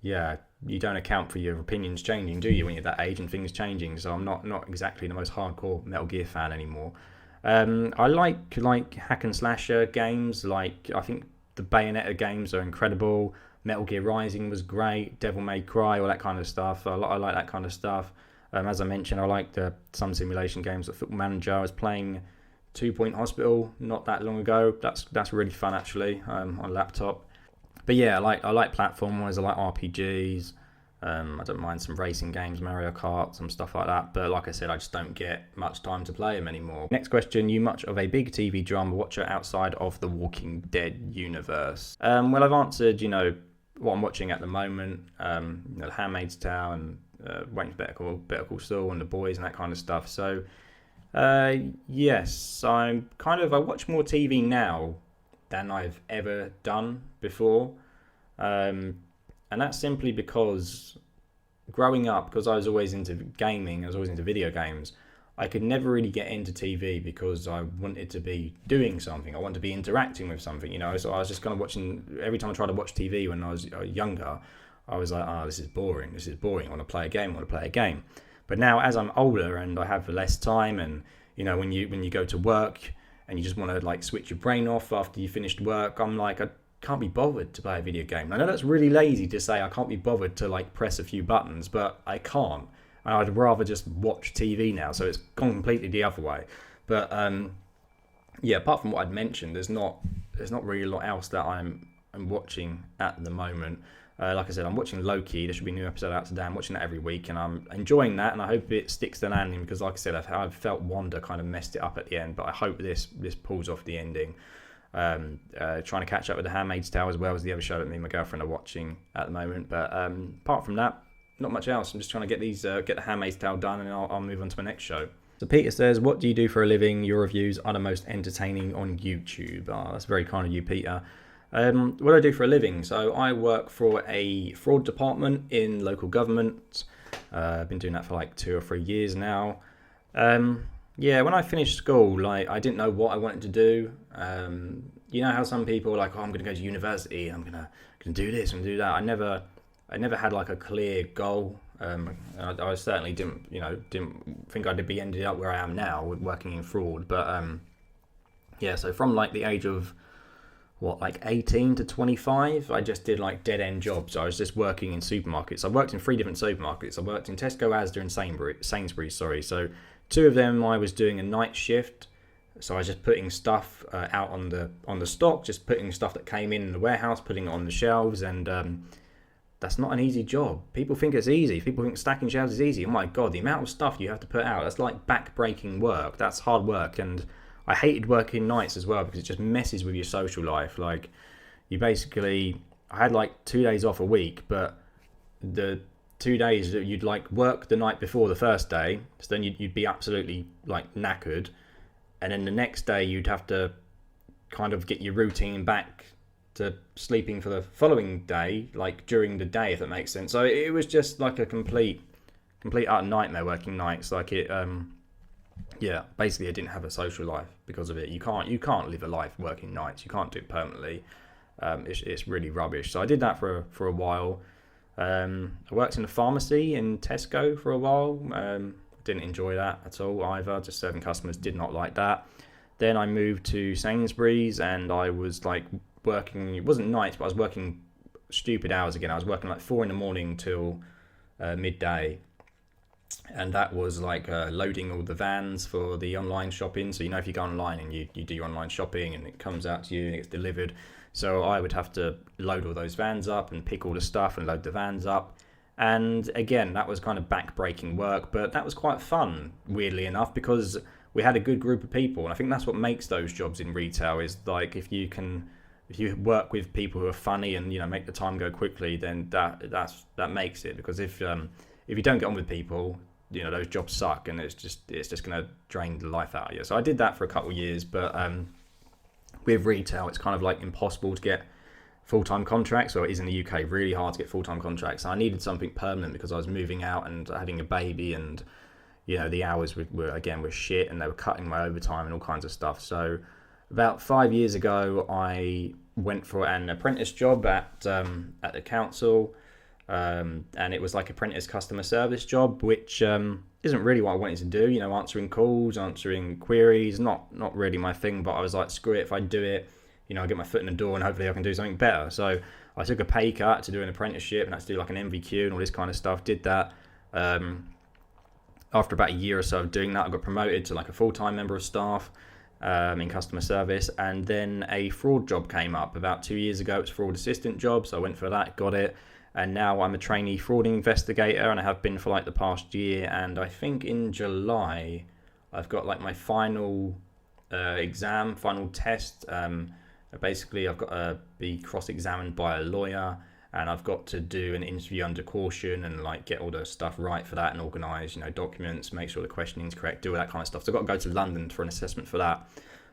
yeah, you don't account for your opinions changing, do you, when you're that age and things changing? So I'm not exactly the most hardcore Metal Gear fan anymore. I like hack and slasher games. Like, I think the Bayonetta games are incredible. Metal Gear Rising was great. Devil May Cry, all that kind of stuff. I like that kind of stuff. As I mentioned, I like some simulation games like Football Manager. I was playing 2 Point Hospital not that long ago. That's really fun actually, on laptop. But yeah, I like platformers. I like RPGs. I don't mind some racing games, Mario Kart, some stuff like that. But like I said, I just don't get much time to play them anymore. Next question: you much of a big TV drama watcher outside of the Walking Dead universe? Well, I've answered. What I'm watching at the moment. The Handmaid's Tale and waiting for Better Call Saul and The Boys and that kind of stuff. So yes, I watch more TV now than I've ever done before. And that's simply because growing up, because I was always into gaming, I was always into video games, I could never really get into TV because I wanted to be doing something. I wanted to be interacting with something, So I was just kind of watching, every time I tried to watch TV when I was younger, I was like, oh, this is boring. I want to play a game. But now as I'm older and I have less time and, when you go to work and you just want to switch your brain off after you finished work, I'm like, I can't be bothered to play a video game. I know that's really lazy to say I can't be bothered to press a few buttons, but I can't. And I'd rather just watch TV now, so it's gone completely the other way. But apart from what I'd mentioned, there's not really a lot else that I'm watching at the moment. Like I said, I'm watching Loki. There should be a new episode out today. I'm watching that every week, and I'm enjoying that. And I hope it sticks the landing because, like I said, I've felt Wanda kind of messed it up at the end. But I hope this pulls off the ending. Trying to catch up with The Handmaid's Tale as well as the other show that me and my girlfriend are watching at the moment. But apart from that, not much else. I'm just trying to get The Handmaid's Tale done, and I'll move on to my next show. So Peter says, what do you do for a living? Your reviews are the most entertaining on YouTube. Oh, that's very kind of you, Peter. What do I do for a living? So I work for a fraud department in local government. I've been doing that for 2 or 3 years now. When I finished school, I didn't know what I wanted to do. You know how some people are like, oh, I'm going to go to university, I'm going to do this and do that. I never had a clear goal. I certainly didn't think I'd be ended up where I am now with working in fraud. But so from the age of 18 to 25, I just did dead end jobs. I was just working in supermarkets. I worked in 3 different supermarkets. I worked in Tesco, Asda, and Sainsbury's. So 2 of them I was doing a night shift. So I was just putting stuff out on the stock, just putting stuff that came in the warehouse, putting it on the shelves, and that's not an easy job. People think it's easy. People think stacking shelves is easy. Oh my god, the amount of stuff you have to put out, that's back-breaking work. That's hard work, and I hated working nights as well because it just messes with your social life. I had 2 days off a week, but the 2 days that you'd work the night before the first day, so then you'd be absolutely knackered, and then the next day you'd have to kind of get your routine back to sleeping for the following day, during the day, if that makes sense. So it was just a complete utter nightmare working nights. Basically I didn't have a social life because of it. You can't live a life working nights. You can't do it permanently. It's really rubbish. So I did that for a while. I worked in a pharmacy in Tesco for a while. Didn't enjoy that at all either. Just serving customers, did not like that. Then I moved to Sainsbury's and I was working, it wasn't nights, but I was working stupid hours again. I was working 4 a.m. till midday. And that was loading all the vans for the online shopping. So if you go online and you do your online shopping and it comes out to you and it gets delivered. So I would have to load all those vans up and pick all the stuff and load the vans up. And again, that was kind of back-breaking work, but that was quite fun, weirdly enough, because we had a good group of people. And I think that's what makes those jobs in retail is if you work with people who are funny and make the time go quickly, then that makes it. Because if you don't get on with people, those jobs suck, and it's just going to drain the life out of you. So I did that for a couple of years, but with retail, it's kind of impossible to get full-time contracts, or it is in the UK, really hard to get full-time contracts. And I needed something permanent because I was moving out and having a baby, and the hours were shit, and they were cutting my overtime and all kinds of stuff. So about 5 years ago, I went for an apprentice job at the council. And it was apprentice customer service job, which isn't really what I wanted to do. Answering calls, answering queries, not really my thing. But I was like, screw it, if I do it, I'll get my foot in the door and hopefully I can do something better. So I took a pay cut to do an apprenticeship and had to do an MVQ and all this kind of stuff. Did that. after about a year or so of doing that, I got promoted to like a full-time member of staff in customer service, and then a fraud job came up about 2 years ago. It's a fraud assistant job, so I went for that, got it, and now I'm a trainee fraud investigator, and I have been for like the past year. And I think in July I've got like my final exam, final test. Basically, I've got to be cross-examined by a lawyer, and I've got to do an interview under caution and like get all the stuff right for that and organise, documents, make sure the questioning's correct, do all that kind of stuff. So I've got to go to London for an assessment for that.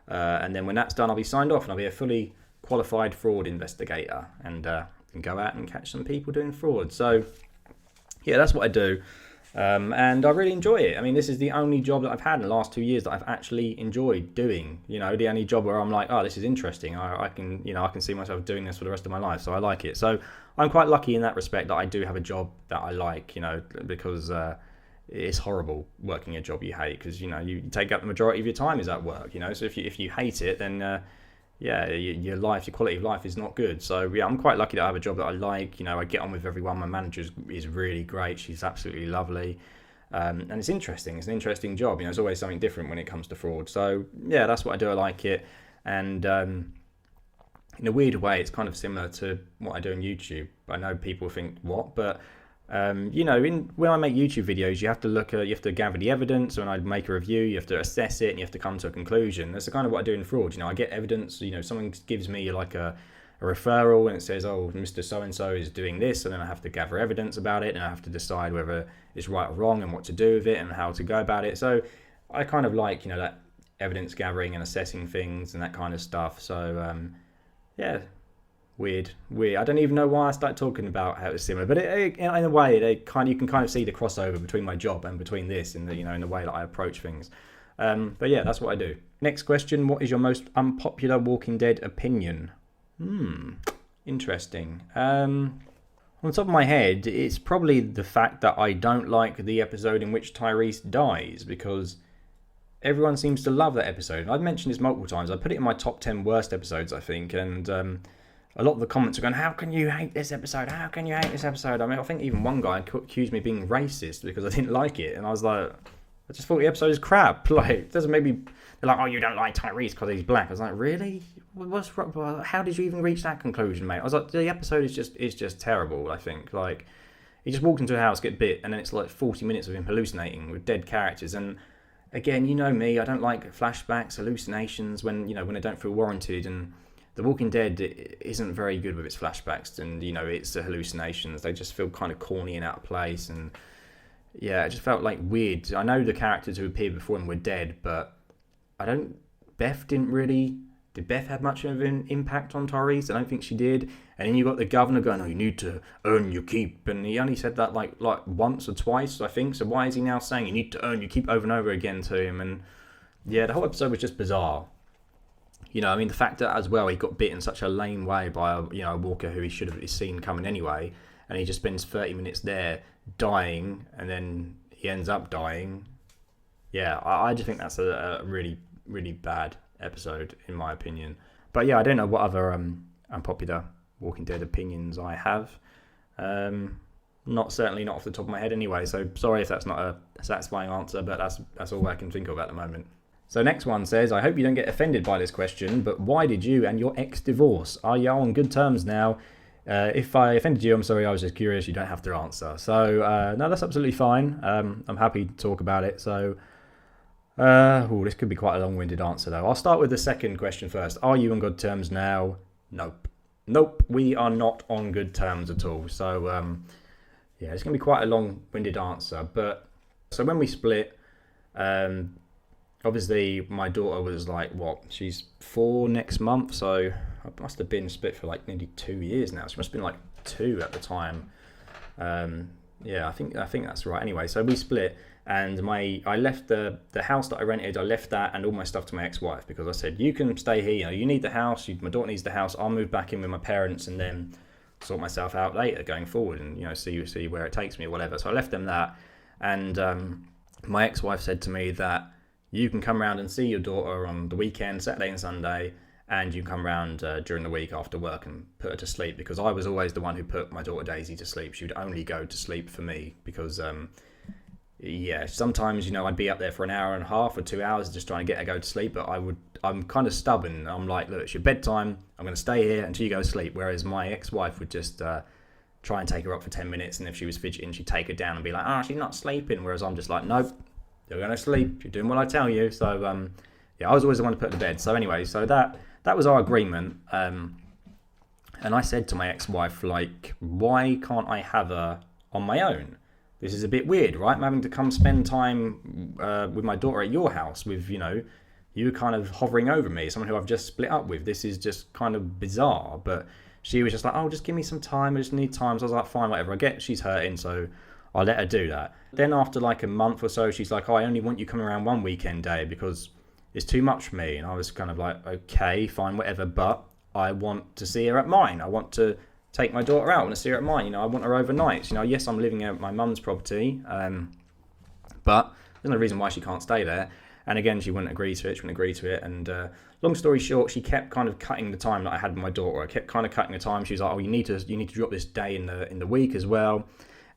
And then when that's done, I'll be signed off and I'll be a fully qualified fraud investigator and can go out and catch some people doing fraud. So yeah, that's what I do. And I really enjoy it. I mean, this is the only job that I've had in the last 2 years that I've actually enjoyed doing. The only job where I'm like, oh, this is interesting. I can see myself doing this for the rest of my life. So I like it. So I'm quite lucky in that respect that I do have a job that I like, because it's horrible working a job you hate, because, you take up the majority of your time is at work, So if you hate it, then your quality of life is not good. So yeah, I'm quite lucky that I have a job that I like. I get on with everyone. My manager is really great. She's absolutely lovely, and it's interesting. It's an interesting job. It's always something different when it comes to fraud. So yeah, that's what I do. I like it, and in a weird way, it's kind of similar to what I do on YouTube. I know people think what, but when I make YouTube videos, you have to gather the evidence. When I make a review, you have to assess it and you have to come to a conclusion. That's the kind of what I do in fraud. I get evidence. Someone gives me like a referral and it says, oh, Mr. So-and-so is doing this, and then I have to gather evidence about it, and I have to decide whether it's right or wrong and what to do with it and how to go about it. So I kind of like that evidence gathering and assessing things and that kind of stuff. So yeah. Weird. I don't even know why I started talking about how it's similar, but in a way, you can kind of see the crossover between my job and between this, in the way that I approach things. But yeah, that's what I do. Next question: what is your most unpopular Walking Dead opinion? Interesting. On the top of my head, it's probably the fact that I don't like the episode in which Tyrese dies, because everyone seems to love that episode. I've mentioned this multiple times. I put it in my top 10 worst episodes, I think, and a lot of the comments are going, how can you hate this episode? How can you hate this episode? I mean, I think even one guy accused me of being racist because I didn't like it. And I was like, I just thought the episode is crap. Like, it doesn't make me... They're like, oh, you don't like Tyrese because he's black. I was like, really? What's wrong? How did you even reach that conclusion, mate? I was like, the episode is just terrible, I think. Like, he just walked into a house, get bit, and then it's like 40 minutes of him hallucinating with dead characters. And again, you know me, I don't like flashbacks, hallucinations when they don't feel warranted. And The Walking Dead isn't very good with its flashbacks, and its hallucinations. They just feel kind of corny and out of place, and yeah, it just felt like weird. I know the characters who appeared before him were dead, but did Beth have much of an impact on Tyrese? I don't think she did. And then you got the governor going, oh, you need to earn your keep, and he only said that like once or twice, I think. So why is he now saying you need to earn your keep over and over again to him? And yeah, the whole episode was just bizarre. The fact that as well he got bit in such a lame way by a walker who he should have seen coming anyway, and he just spends 30 minutes there dying, and then he ends up dying. Yeah, I just think that's a really, really bad episode in my opinion. But yeah, I don't know what other unpopular Walking Dead opinions I have. Certainly not off the top of my head anyway. So sorry if that's not a satisfying answer, but that's all I can think of at the moment. So next one says, I hope you don't get offended by this question, but why did you and your ex divorce? Are you on good terms now? If I offended you, I'm sorry, I was just curious. You don't have to answer. So no, that's absolutely fine. I'm happy to talk about it. So this could be quite a long-winded answer though. I'll start with the second question first. Are you on good terms now? Nope, we are not on good terms at all. So yeah, it's going to be quite a long-winded answer. But so when we split, obviously my daughter was like, she's 4 next month, so I must have been split for like nearly 2 years now. She must have been like 2 at the time. Yeah, I think that's right. Anyway, so we split, and I left the house that I rented. I left that and all my stuff to my ex-wife, because I said, you can stay here. You need the house. My daughter needs the house. I'll move back in with my parents and then sort myself out later going forward, and see where it takes me or whatever. So I left them that, and my ex-wife said to me that you can come around and see your daughter on the weekend, Saturday and Sunday, and you can come around during the week after work and put her to sleep, because I was always the one who put my daughter Daisy to sleep. She would only go to sleep for me because yeah, sometimes, I'd be up there for an hour and a half or 2 hours just trying to get her to go to sleep, but I'm kind of stubborn. I'm like, look, it's your bedtime. I'm going to stay here until you go to sleep. Whereas my ex-wife would just try and take her up for 10 minutes. And if she was fidgeting, she'd take her down and be like, she's not sleeping. Whereas I'm just like, nope, you're going to sleep. You're doing what I tell you. So, yeah, I was always the one to put to bed. So anyway, so that was our agreement. And I said to my ex-wife, like, why can't I have her on my own? This is a bit weird, right? I'm having to come spend time with my daughter at your house with, you kind of hovering over me, someone who I've just split up with. This is just kind of bizarre. But she was just like, oh, just give me some time. I just need time. So I was like, fine, whatever. I get she's hurting, so I'll let her do that. Then after like a month or so, she's like, oh, I only want you coming around one weekend day because it's too much for me. And I was kind of like, okay, fine, whatever. But I want to see her at mine. I want to take my daughter out. I want to see her at mine. I want her overnight. Yes, I'm living at my mum's property, but there's no reason why she can't stay there. And again, she wouldn't agree to it. And long story short, she kept kind of cutting the time that I had with my daughter. I kept kind of cutting the time. She was like, oh, you need to drop this day in the week as well.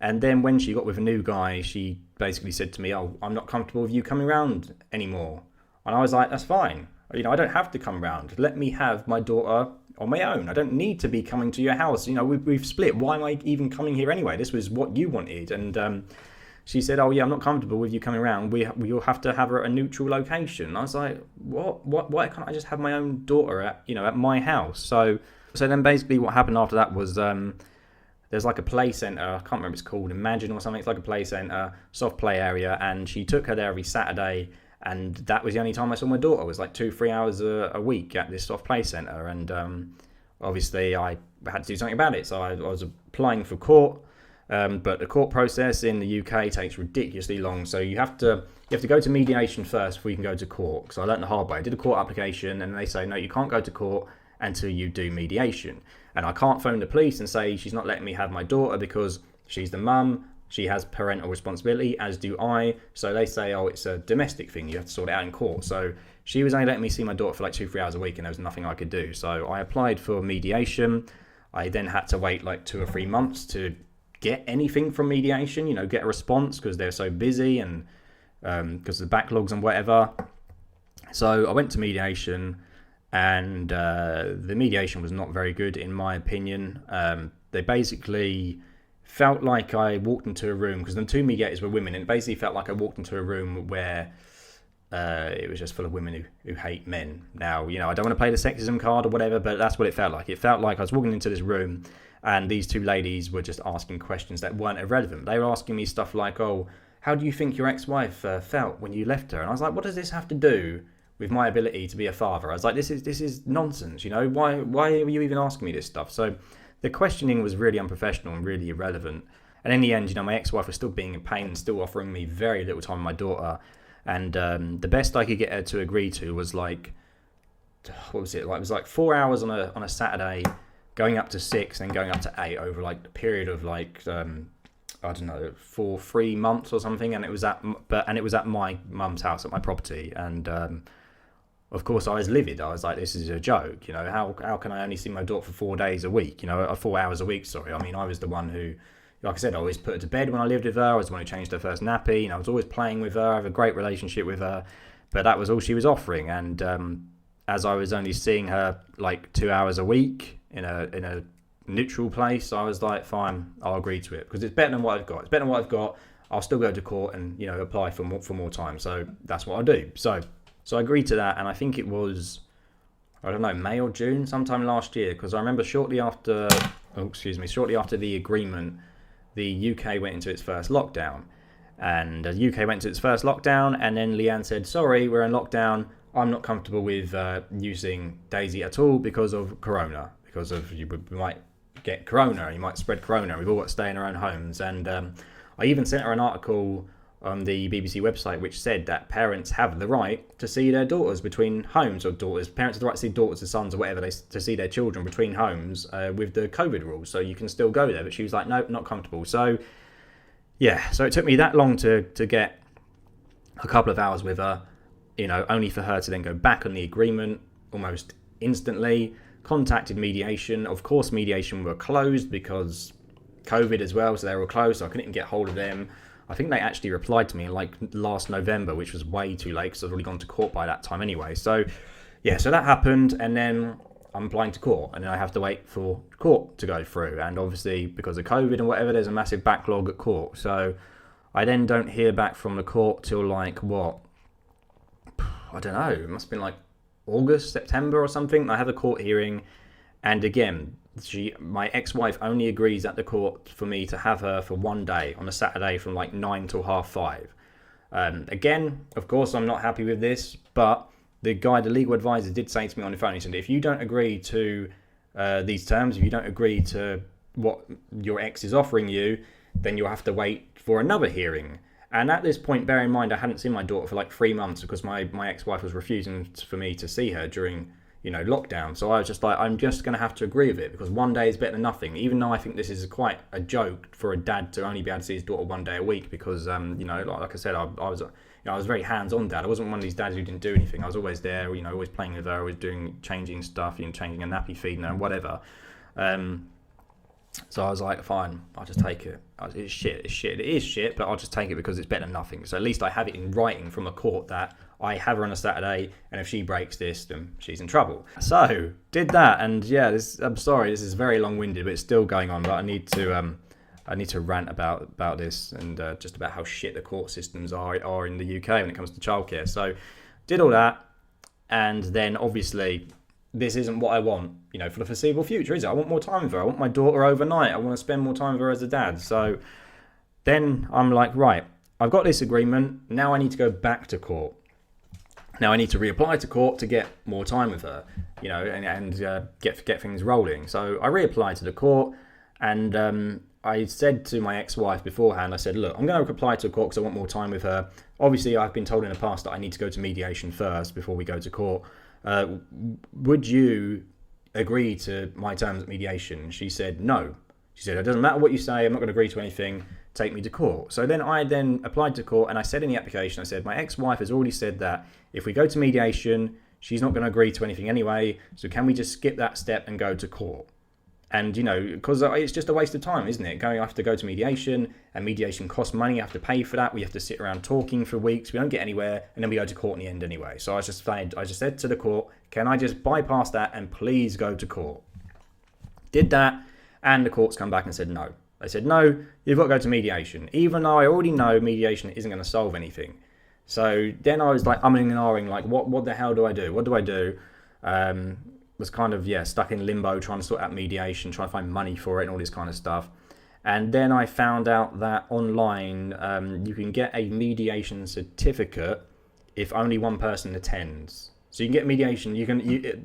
And then when she got with a new guy, she basically said to me, oh, I'm not comfortable with you coming around anymore. And I was like, that's fine. I don't have to come around. Let me have my daughter on my own. I don't need to be coming to your house. We've split. Why am I even coming here anyway? This was what you wanted. And she said, oh yeah, I'm not comfortable with you coming around. We'll have to have her at a neutral location. And I was like, what? Why can't I just have my own daughter at my house? So then basically what happened after that was there's like a play centre. I can't remember what it's called, Imagine or something. It's like a play centre, soft play area. And she took her there every Saturday. And that was the only time I saw my daughter. It was like 2-3 hours a week at this soft play centre. And obviously I had to do something about it. So I was applying for court. But the court process in the UK takes ridiculously long. So you have to go to mediation first before you can go to court. Because I learned the hard way. I did a court application and they say, no, you can't go to court until you do mediation. And I can't phone the police and say she's not letting me have my daughter because she's the mum. She has parental responsibility, as do I. So they say, oh, it's a domestic thing. You have to sort it out in court. So she was only letting me see my daughter for like 2-3 hours a week and there was nothing I could do. So I applied for mediation. I then had to wait like 2 or 3 months to get anything from mediation, get a response because they're so busy and because of the backlogs and whatever. So I went to mediation and the mediation was not very good in my opinion. They basically felt like I walked into a room, because the 2 mediators were women, and it basically felt like I walked into a room where it was just full of women who hate men. Now, I don't want to play the sexism card or whatever, but that's what it felt like. It felt like I was walking into this room and these 2 ladies were just asking questions that weren't irrelevant. They were asking me stuff like, oh, how do you think your ex-wife felt when you left her? And I was like, what does this have to do with my ability to be a father? I was like, this is nonsense, why are you even asking me this stuff? So the questioning was really unprofessional and really irrelevant. And in the end, my ex-wife was still being a pain and still offering me very little time with my daughter. And the best I could get her to agree to was like, what was it? Like, it was like 4 hours on a Saturday, going up to 6 and going up to 8 over like a period of like, I don't know, 3 months or something. And it was at my mum's house, at my property. And of course, I was livid. I was like, this is a joke. How can I only see my daughter for 4 days a week? 4 hours a week, sorry. I mean, I was the one who, like I said, I always put her to bed when I lived with her. I was the one who changed her first nappy. I was always playing with her. I have a great relationship with her. But that was all she was offering. And as I was only seeing her like 2 hours a week in a neutral place, I was like, fine, I'll agree to it. Because it's better than what I've got. I'll still go to court and, apply for more time. So that's what I'll do. So I agreed to that, and I think it was, I don't know, May or June, sometime last year, because I remember shortly after the agreement, the UK went into its first lockdown. And the UK went into its first lockdown, and then Leanne said, sorry, we're in lockdown. I'm not comfortable with using Daisy at all because of Corona, because of you might get Corona, you might spread Corona. We've all got to stay in our own homes. And I even sent her an article on the BBC website which said that parents have the right to see their daughters between homes, or parents have the right to see daughters or sons or whatever, to see their children between homes with the COVID rules, so you can still go there. But she was like, no, not comfortable. So yeah, so it took me that long to get a couple of hours with her, only for her to then go back on the agreement almost instantly. Contacted mediation. Of course, mediation were closed because COVID as well, so they were closed, so I couldn't even get hold of them. I think they actually replied to me in like last November, which was way too late because I'd already gone to court by that time anyway. So yeah, so that happened, and then I'm applying to court, and then I have to wait for court to go through. And obviously, because of COVID and whatever, there's a massive backlog at court. So I then don't hear back from the court till like what? I don't know. It must have been like August, September or something. I have a court hearing, and again, my ex-wife only agrees at the court for me to have her for one day on a Saturday from like 9 till 5:30. Again, of course, I'm not happy with this, but the legal advisor did say to me on the phone, he said, if you don't agree to these terms, if you don't agree to what your ex is offering you, then you'll have to wait for another hearing. And at this point, bear in mind, I hadn't seen my daughter for like 3 months because my ex-wife was refusing for me to see her during, lockdown. So I was just like, I'm just going to have to agree with it because one day is better than nothing, even though I think this is quite a joke for a dad to only be able to see his daughter one day a week because, like I said, I was very hands-on dad. I wasn't one of these dads who didn't do anything. I was always there, always playing with her, always changing stuff, changing a nappy, feeding her, and whatever. So I was like, fine, I'll just take it. It's shit. It is shit, but I'll just take it because it's better than nothing. So at least I have it in writing from a court that I have her on a Saturday, and if she breaks this, then she's in trouble. So did that, and yeah, I'm sorry, this is very long-winded, but it's still going on. But I need to rant about this and just about how shit the court systems are in the UK when it comes to childcare. So did all that, and then obviously this isn't what I want, for the foreseeable future, is it? I want more time with her. I want my daughter overnight. I want to spend more time with her as a dad. So then I'm like, right, I've got this agreement. Now I need to go back to court. Now I need to reapply to court to get more time with her, and get things rolling. So I reapplied to the court, and I said to my ex-wife beforehand, I said, look, I'm going to apply to court because I want more time with her. Obviously, I've been told in the past that I need to go to mediation first before we go to court. Would you agree to my terms at mediation? She said, no. She said, it doesn't matter what you say, I'm not going to agree to anything, take me to court. So then I applied to court, and I said in the application, I said, my ex-wife has already said that if we go to mediation, she's not going to agree to anything anyway, so can we just skip that step and go to court? And, because it's just a waste of time, isn't it? I have to go to mediation, and mediation costs money. I have to pay for that. We have to sit around talking for weeks. We don't get anywhere, and then we go to court in the end anyway. So I just said to the court, can I just bypass that and please go to court? Did that, and the court's come back and said no. They said, no, you've got to go to mediation, even though I already know mediation isn't going to solve anything. So then I was like umming and ahhing, like, what the hell do I do? What do I do? Was kind of, stuck in limbo, trying to sort out mediation, trying to find money for it and all this kind of stuff. And then I found out that online you can get a mediation certificate if only one person attends. So you can get mediation.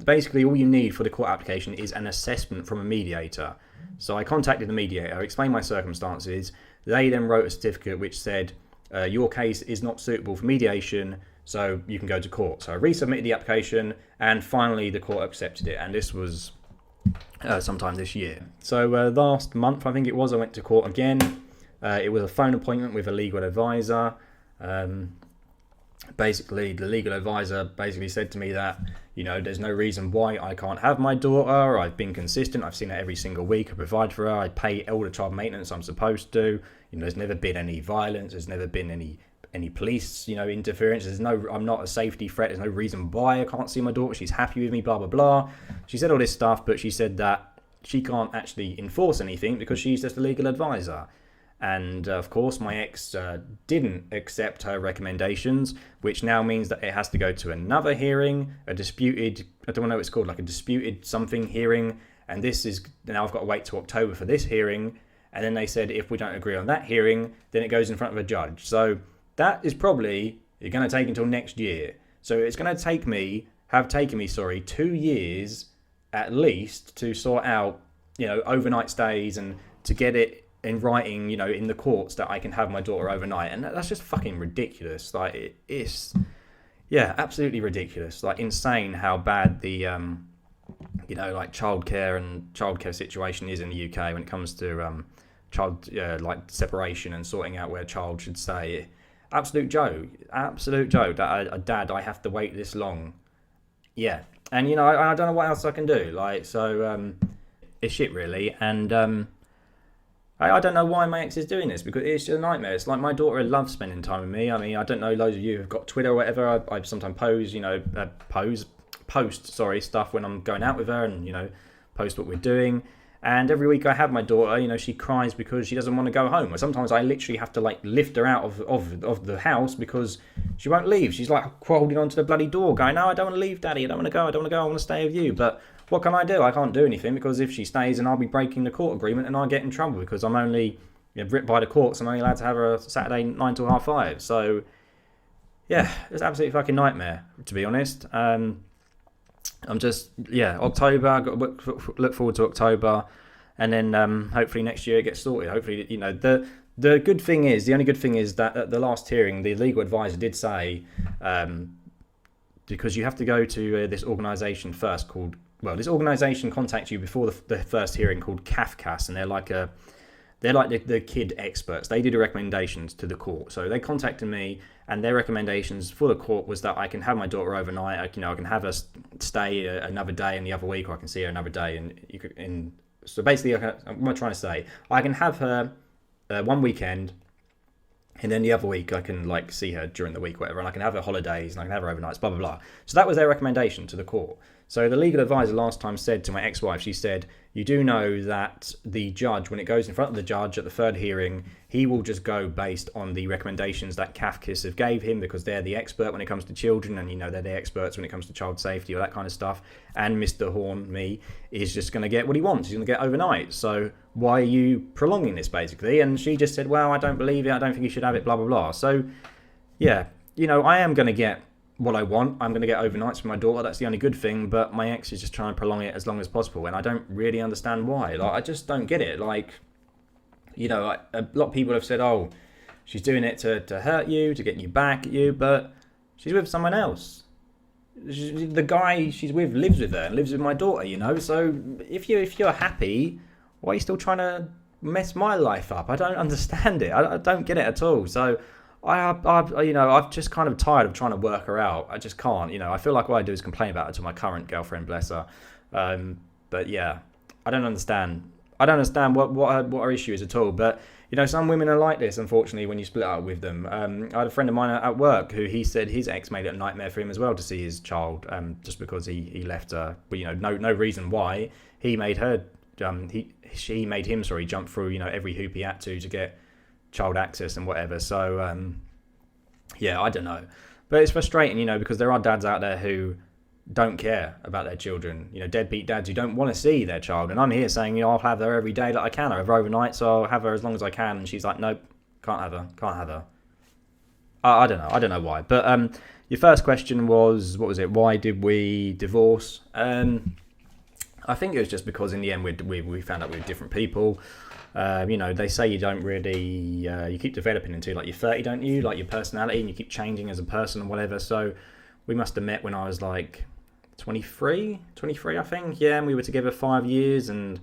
Basically all you need for the court application is an assessment from a mediator. So I contacted the mediator, explained my circumstances. They then wrote a certificate which said, your case is not suitable for mediation, so you can go to court. So I resubmitted the application, and finally the court accepted it. And this was sometime this year. So last month, I think it was, I went to court again. It was a phone appointment with a legal advisor. Basically, the legal advisor said to me that, there's no reason why I can't have my daughter. I've been consistent. I've seen her every single week. I provide for her. I pay all the child maintenance I'm supposed to. There's never been any violence. There's never been any police, interference. I'm not a safety threat. There's no reason why I can't see my daughter. She's happy with me, blah, blah, blah. She said all this stuff, but she said that she can't actually enforce anything because she's just a legal advisor. And of course, my ex didn't accept her recommendations, which now means that it has to go to another hearing, I don't know what it's called, like a disputed something hearing. And this is, now I've got to wait till October for this hearing. And then they said, if we don't agree on that hearing, then it goes in front of a judge. So that is probably going to take until next year. So it's going to have taken me 2 years at least to sort out, overnight stays and to get it in writing, in the courts that I can have my daughter overnight. And that's just fucking ridiculous. Like, it's, absolutely ridiculous. Like, insane how bad the, childcare situation is in the UK when it comes to child, separation and sorting out where a child should stay. Absolute joke that a dad, I have to wait this long. Yeah. And, I don't know what else I can do. It's shit, really. And I don't know why my ex is doing this, because it's just a nightmare. It's like my daughter loves spending time with me. I mean, I don't know, loads of you have got Twitter or whatever. I sometimes post stuff when I'm going out with her, and post what we're doing. And every week I have my daughter, she cries because she doesn't want to go home. Or sometimes I literally have to lift her out of the house because she won't leave. She's holding onto the bloody door, going, "No, I don't want to leave, Daddy. I don't want to go. I want to stay with you." But what can I do? I can't do anything, because if she stays, then I'll be breaking the court agreement and I'll get in trouble, because I'm only ripped by the courts. I'm only allowed to have her Saturday 9 till 5:30. So yeah, it's absolutely fucking nightmare, to be honest. I'm just, October, I've got to look forward to October, and then hopefully next year it gets sorted. Hopefully, the good thing is, the only good thing is that at the last hearing, the legal advisor did say, because you have to go to this organisation first this organisation contacts you before the first hearing, called CAFCAS, and they're like the kid experts. They did recommendations to the court. So they contacted me, and their recommendations for the court was that I can have my daughter overnight. I can have her stay another day in the other week, or I can see her another day. So basically, what am I trying to say? I can have her one weekend, and then the other week I can see her during the week, whatever, and I can have her holidays, and I can have her overnights, blah, blah, blah. So that was their recommendation to the court. So the legal advisor last time said to my ex-wife, she said, "You do know that the judge, when it goes in front of the judge at the third hearing, he will just go based on the recommendations that CAFCAS have gave him, because they're the expert when it comes to children, and they're the experts when it comes to child safety or that kind of stuff. And Mr. Horn, is just going to get what he wants. He's going to get overnight. So why are you prolonging this, basically?" And she just said, "Well, I don't believe it. I don't think you should have it, blah, blah, blah." So yeah, I am going to get what I want. I'm going to get overnights for my daughter. That's the only good thing. But my ex is just trying to prolong it as long as possible, and I don't really understand why. I just don't get it. A lot of people have said, "Oh, she's doing it to hurt you, to get you back at you," but she's with someone else. The guy she's with lives with her and lives with my daughter. So if you're happy, why are you still trying to mess my life up? I don't understand it. I don't get it at all. So I've just kind of tired of trying to work her out. I just can't. I feel like all I do is complain about her to my current girlfriend, bless her. But yeah, I don't understand. I don't understand what her issue is at all. But some women are like this, unfortunately, when you split up with them. I had a friend of mine at work who he said his ex made it a nightmare for him as well to see his child, just because he left her. But no reason why. He made her. She made him jump through every hoop he had to get child access and whatever. So I don't know, but it's frustrating, because there are dads out there who don't care about their children, deadbeat dads who don't want to see their child. And I'm here saying, I'll have her every day that I can. I have her overnight, so I'll have her as long as I can. And she's like, "Nope, can't have her. I don't know why. But your first question was, what was it? Why did we divorce? I think it was just because in the end we found out we were different people. They say you don't really, you keep developing until you're 30, don't you? Your personality, and you keep changing as a person and whatever. So we must have met when I was 23, I think. Yeah, and we were together 5 years, and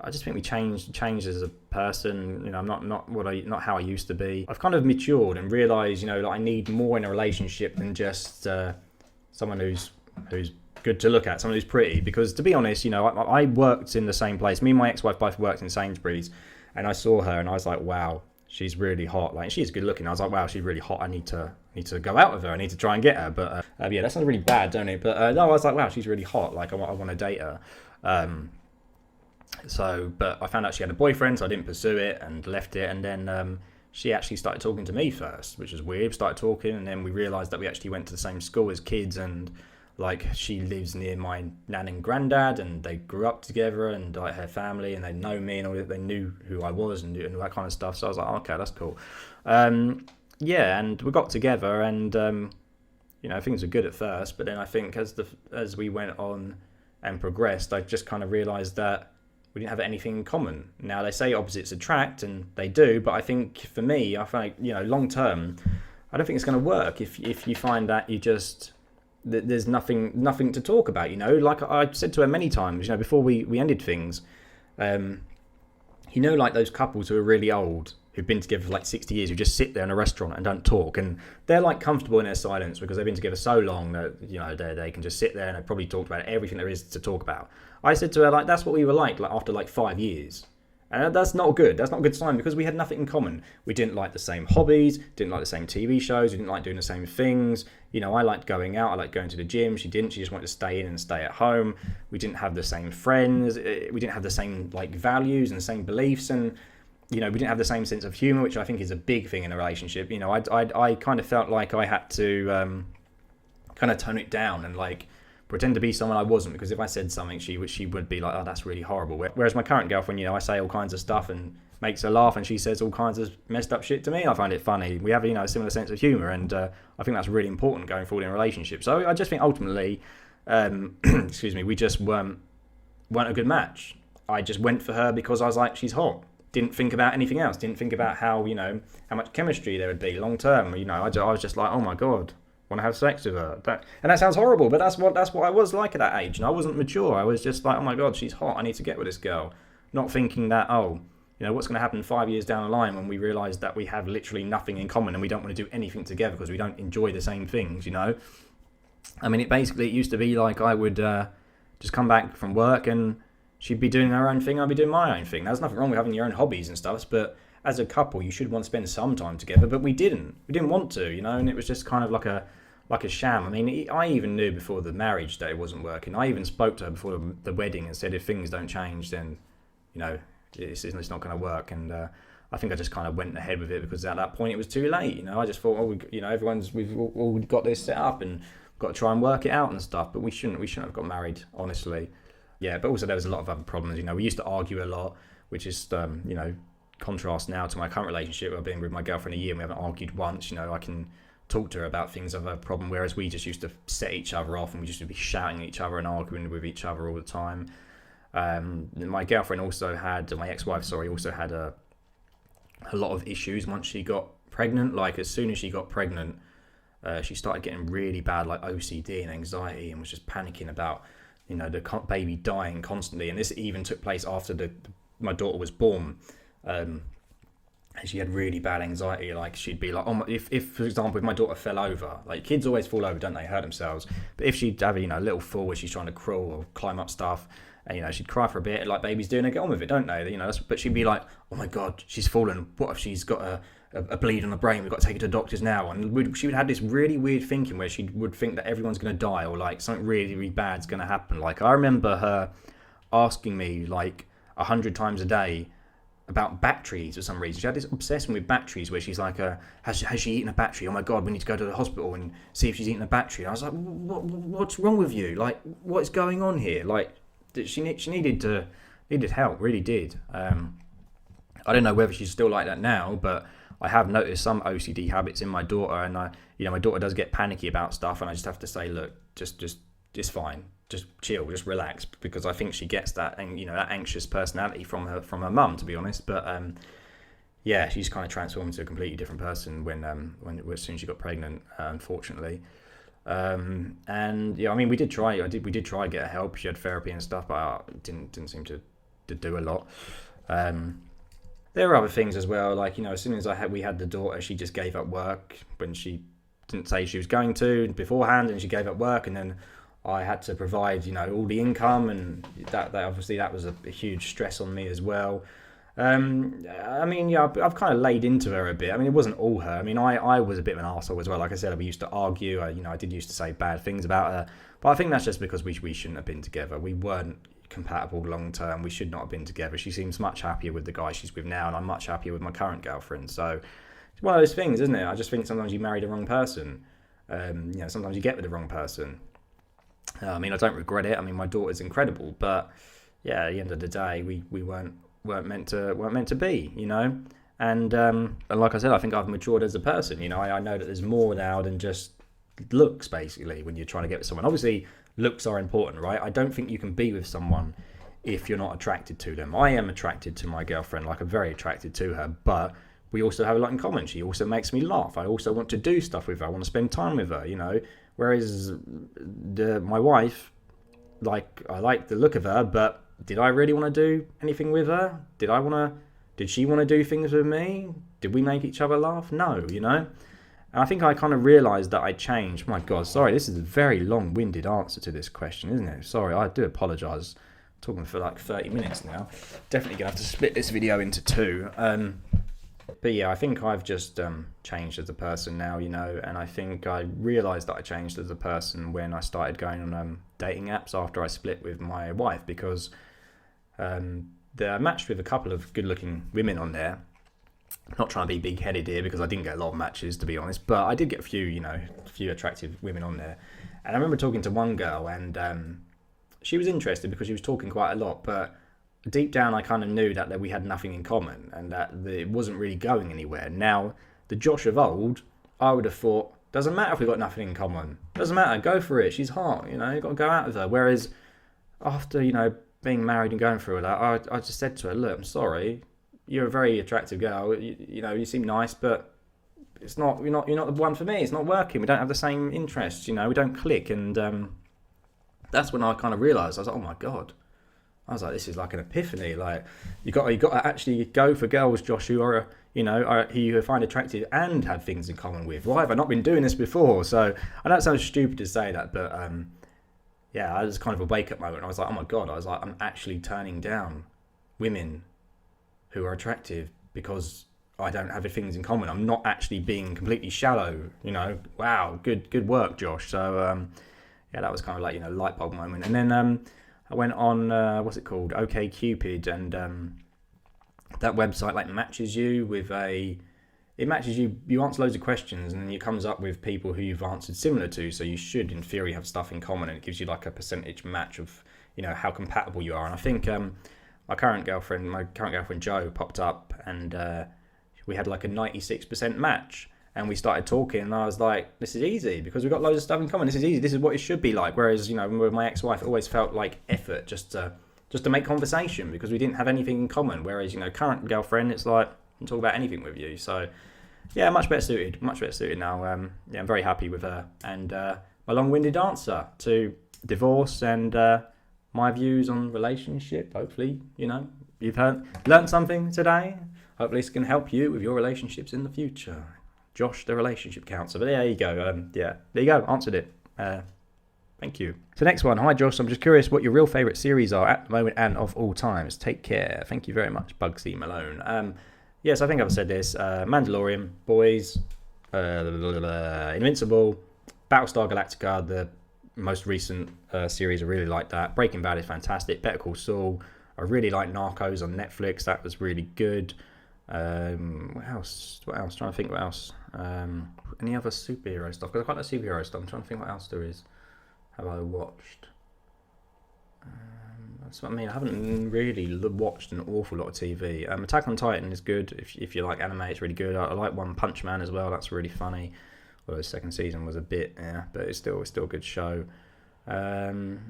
I just think we changed as a person. I'm not how I used to be. I've kind of matured and realised, I need more in a relationship than just someone who's good to look at, someone who's pretty. Because to be honest, I worked in the same place. Me and my ex-wife both worked in Sainsbury's, and I saw her and I was like, wow, she's really hot. She's good looking. I was like, wow, she's really hot. I need to go out with her. I need to try and get her. But yeah, that sounds really bad, don't it? But no, I was like, wow, she's really hot. I want to date her. But I found out she had a boyfriend, so I didn't pursue it and left it. And then she actually started talking to me first, which was weird. Started talking, and then we realised that we actually went to the same school as kids, and she lives near my nan and granddad, and they grew up together, and her family, and they know me, and all that. They knew who I was and that kind of stuff. So I was like, okay, that's cool. And we got together, and things were good at first, but then I think as we went on and progressed, I just kind of realised that we didn't have anything in common. Now they say opposites attract, and they do, but I think for me, I find long term, I don't think it's going to work if you find that there's nothing to talk about. Like I said to her many times, before we ended things, those couples who are really old, who've been together for 60 years, who just sit there in a restaurant and don't talk, and they're comfortable in their silence because they've been together so long that they can just sit there, and they've probably talked about everything there is to talk about. I said to her, that's what we were like after 5 years. And that's not good. That's not a good sign because we had nothing in common. We didn't like the same hobbies, didn't like the same TV shows, we didn't like doing the same things. You know, I liked going out, I liked going to the gym. She didn't. She just wanted to stay in and stay at home. We didn't have the same friends. We didn't have the same like values and the same beliefs, and you know, we didn't have the same sense of humor, which I think is a big thing in a relationship. You know, I kind of felt like I had to kind of tone it down and like pretend to be someone I wasn't, because if I said something, she would be like, oh, that's really horrible. Whereas my current girlfriend, you know, I say all kinds of stuff and makes her laugh, and she says all kinds of messed up shit to me. I find it funny. We have, you know, a similar sense of humor, and I think that's really important going forward in a relationship. So I just think ultimately, excuse me, we just weren't a good match. I just went for her because I was like, she's hot. Didn't think about anything else. Didn't think about how, you know, how much chemistry there would be long term. You know, I was just like, oh my god, want to have sex with her. And that sounds horrible, but that's what I was like at that age. And I wasn't mature. I was just like, oh my god, she's hot. I need to get with this girl. Not thinking that, oh, you know, what's going to happen 5 years down the line when we realise that we have literally nothing in common and we don't want to do anything together because we don't enjoy the same things, you know? I mean, it used to be like I would just come back from work and she'd be doing her own thing, I'd be doing my own thing. There's nothing wrong with having your own hobbies and stuff, but as a couple, you should want to spend some time together, but we didn't. We didn't want to, you know, and it was just kind of like a sham. I mean, I even knew before the marriage that it wasn't working. I even spoke to her before the wedding and said, if things don't change, then, you know, it's not going to work. And I think I just kind of went ahead with it because at that point it was too late. You know, I just thought, oh, you know, we've all got this set up and got to try and work it out and stuff. But we shouldn't have got married, honestly. Yeah, but also there was a lot of other problems. You know, we used to argue a lot, which is, you know, contrast now to my current relationship. I've been with my girlfriend a year and we haven't argued once. You know, I can talk to her about things of a problem, whereas we just used to set each other off and we just used to be shouting at each other and arguing with each other all the time. My girlfriend also had, my ex-wife, sorry, also had a lot of issues once she got pregnant. Like as soon as she got pregnant, she started getting really bad like OCD and anxiety and was just panicking about, you know, the baby dying constantly. And this even took place after my daughter was born. And she had really bad anxiety. Like she'd be like, oh, if for example, if my daughter fell over, like kids always fall over, don't they? Hurt themselves. But if she'd have, you know, a little fall where she's trying to crawl or climb up stuff, and, you know, she'd cry for a bit, like babies do, and they get on with it, don't they? You know, but she'd be like, oh my god, she's fallen. What if she's got a bleed on the brain? We've got to take her to the doctors now. And she would have this really weird thinking where she would think that everyone's going to die or like something really, really bad's going to happen. Like I remember her asking me like 100 times a day about batteries for some reason. She had this obsession with batteries where she's like, has she eaten a battery? Oh my god, we need to go to the hospital and see if she's eaten a battery. And I was like, what's wrong with you? Like, what's going on here? Like, she needed help, really did. I don't know whether she's still like that now, but I have noticed some OCD habits in my daughter, and my daughter does get panicky about stuff, and I just have to say, look, just fine. Just chill, just relax, because I think she gets that, and you know, that anxious personality from her mum, to be honest. But yeah, she's kind of transformed into a completely different person when as soon as she got pregnant, unfortunately. And yeah, I mean, we did try to get her help. She had therapy and stuff, but it didn't seem to do a lot. There were other things as well, like, you know, as soon as we had the daughter, she just gave up work when she didn't say she was going to beforehand, and she gave up work, and then I had to provide, you know, all the income, and that obviously that was a huge stress on me as well. I mean, yeah, I've kind of laid into her a bit. I mean, it wasn't all her. I mean, I was a bit of an arsehole as well. Like I said, we used to argue. I did used to say bad things about her, but I think that's just because we shouldn't have been together. We weren't compatible long term. We should not have been together. She seems much happier with the guy she's with now, and I'm much happier with my current girlfriend. So it's one of those things, isn't it? I just think sometimes you marry the wrong person. You know, sometimes you get with the wrong person. I mean, I don't regret it. I mean, my daughter's incredible, but yeah, at the end of the day, we weren't meant to be, you know. And like I said, I think I've matured as a person. You know, I know that there's more now than just looks, basically, when you're trying to get with someone. Obviously, looks are important, right? I don't think you can be with someone if you're not attracted to them. I am attracted to my girlfriend, like I'm very attracted to her, but we also have a lot in common. She also makes me laugh. I also want to do stuff with her. I want to spend time with her, you know. Whereas my wife, like, I like the look of her, but did I really want to do anything with her? Did she want to do things with me? Did we make each other laugh? No, you know. And I think I kind of realised that I changed. My God, sorry, this is a very long-winded answer to this question, isn't it? Sorry, I do apologise talking for like 30 minutes now. Definitely going to have to split this video into two. But yeah, I think I've just changed as a person now, you know, and I think I realised that I changed as a person when I started going on dating apps after I split with my wife, because I matched with a couple of good-looking women on there. Not trying to be big-headed here, because I didn't get a lot of matches, to be honest, but I did get a few attractive women on there. And I remember talking to one girl, and she was interested because she was talking quite a lot, but deep down I kind of knew that we had nothing in common and that it wasn't really going anywhere. Now, the Josh of old, I would have thought, doesn't matter if we've got nothing in common. Doesn't matter, go for it, she's hot, you know, you've got to go out with her. Whereas after, you know, being married and going through all that, I just said to her, look, I'm sorry, you're a very attractive girl, you know, you seem nice, but you're not the one for me. It's not working. We don't have the same interests, you know, we don't click. And that's when I kind of realised, I was like, oh my God. I was like, this is like an epiphany. Like, you got to actually go for girls, Josh, who are, you know, who you find attractive and have things in common with. Why have I not been doing this before? So I know it sounds stupid to say that, but yeah, I was kind of a wake-up moment. I was like, oh my God. I was like, I'm actually turning down women who are attractive because I don't have things in common. I'm not actually being completely shallow, you know. Wow, good work, Josh. So yeah, that was kind of like, you know, light bulb moment. And then I went on, what's it called? OkCupid, and that website like matches you with it matches you, you answer loads of questions and then it comes up with people who you've answered similar to, so you should in theory have stuff in common, and it gives you like a percentage match of, you know, how compatible you are. And I think my current girlfriend Jo popped up, and we had like a 96% match. And we started talking, and I was like, this is easy because we've got loads of stuff in common. This is easy. This is what it should be like. Whereas, you know, with my ex-wife, it always felt like effort just to make conversation because we didn't have anything in common. Whereas, you know, current girlfriend, it's like, I can talk about anything with you. So, yeah, much better suited now. Yeah, I'm very happy with her. And my long-winded answer to divorce and my views on relationship. Hopefully, you know, you've learned something today. Hopefully this can help you with your relationships in the future. Josh, the relationship counselor. But there you go. Yeah, there you go. Answered it. Thank you. So next one. Hi, Josh. I'm just curious what your real favourite series are at the moment and of all times. Take care. Thank you very much, Bugsy Malone. Yes, I think I've said this. Mandalorian, Boys, Invincible, Battlestar Galactica, the most recent series. I really like that. Breaking Bad is fantastic. Better Call Saul. I really like Narcos on Netflix. That was really good. What else? Trying to think what else. Any other superhero stuff? Because I quite like superhero stuff. I'm trying to think what else there is. Have I watched? That's what I mean. I haven't really watched an awful lot of TV. Attack on Titan is good. If you like anime, it's really good. I like One Punch Man as well. That's really funny. Although the second season was a bit, yeah, but it's still a good show. Trying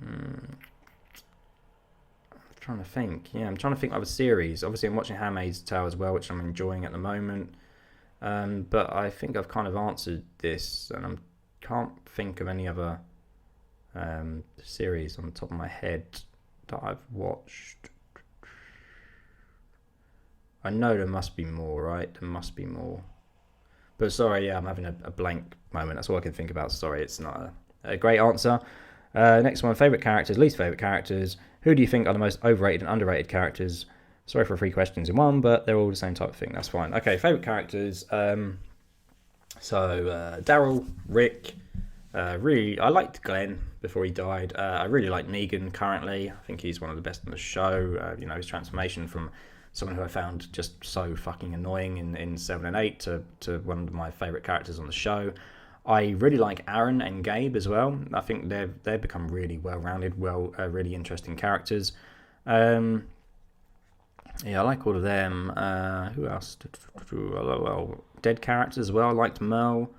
to think. Yeah, I'm trying to think of a series. Obviously, I'm watching Handmaid's Tale as well, which I'm enjoying at the moment. But I think I've kind of answered this, and I can't think of any other series on the top of my head that I've watched. I know there must be more, right? There must be more. But sorry, yeah, I'm having a blank moment. That's all I can think about. Sorry, it's not a great answer. Next one, favourite characters, least favourite characters. Who do you think are the most overrated and underrated characters? Sorry for 3 questions in one, but they're all the same type of thing. That's fine. Okay, favourite characters. Daryl, Rick. Really, I liked Glenn before he died. I really like Negan currently. I think he's one of the best in the show. You know, his transformation from someone who I found just so fucking annoying in 7 and 8 to one of my favourite characters on the show. I really like Aaron and Gabe as well. I think they've become really well-rounded, really interesting characters. Yeah, I like all of them. Who else? Well, dead characters as well. I liked Merle.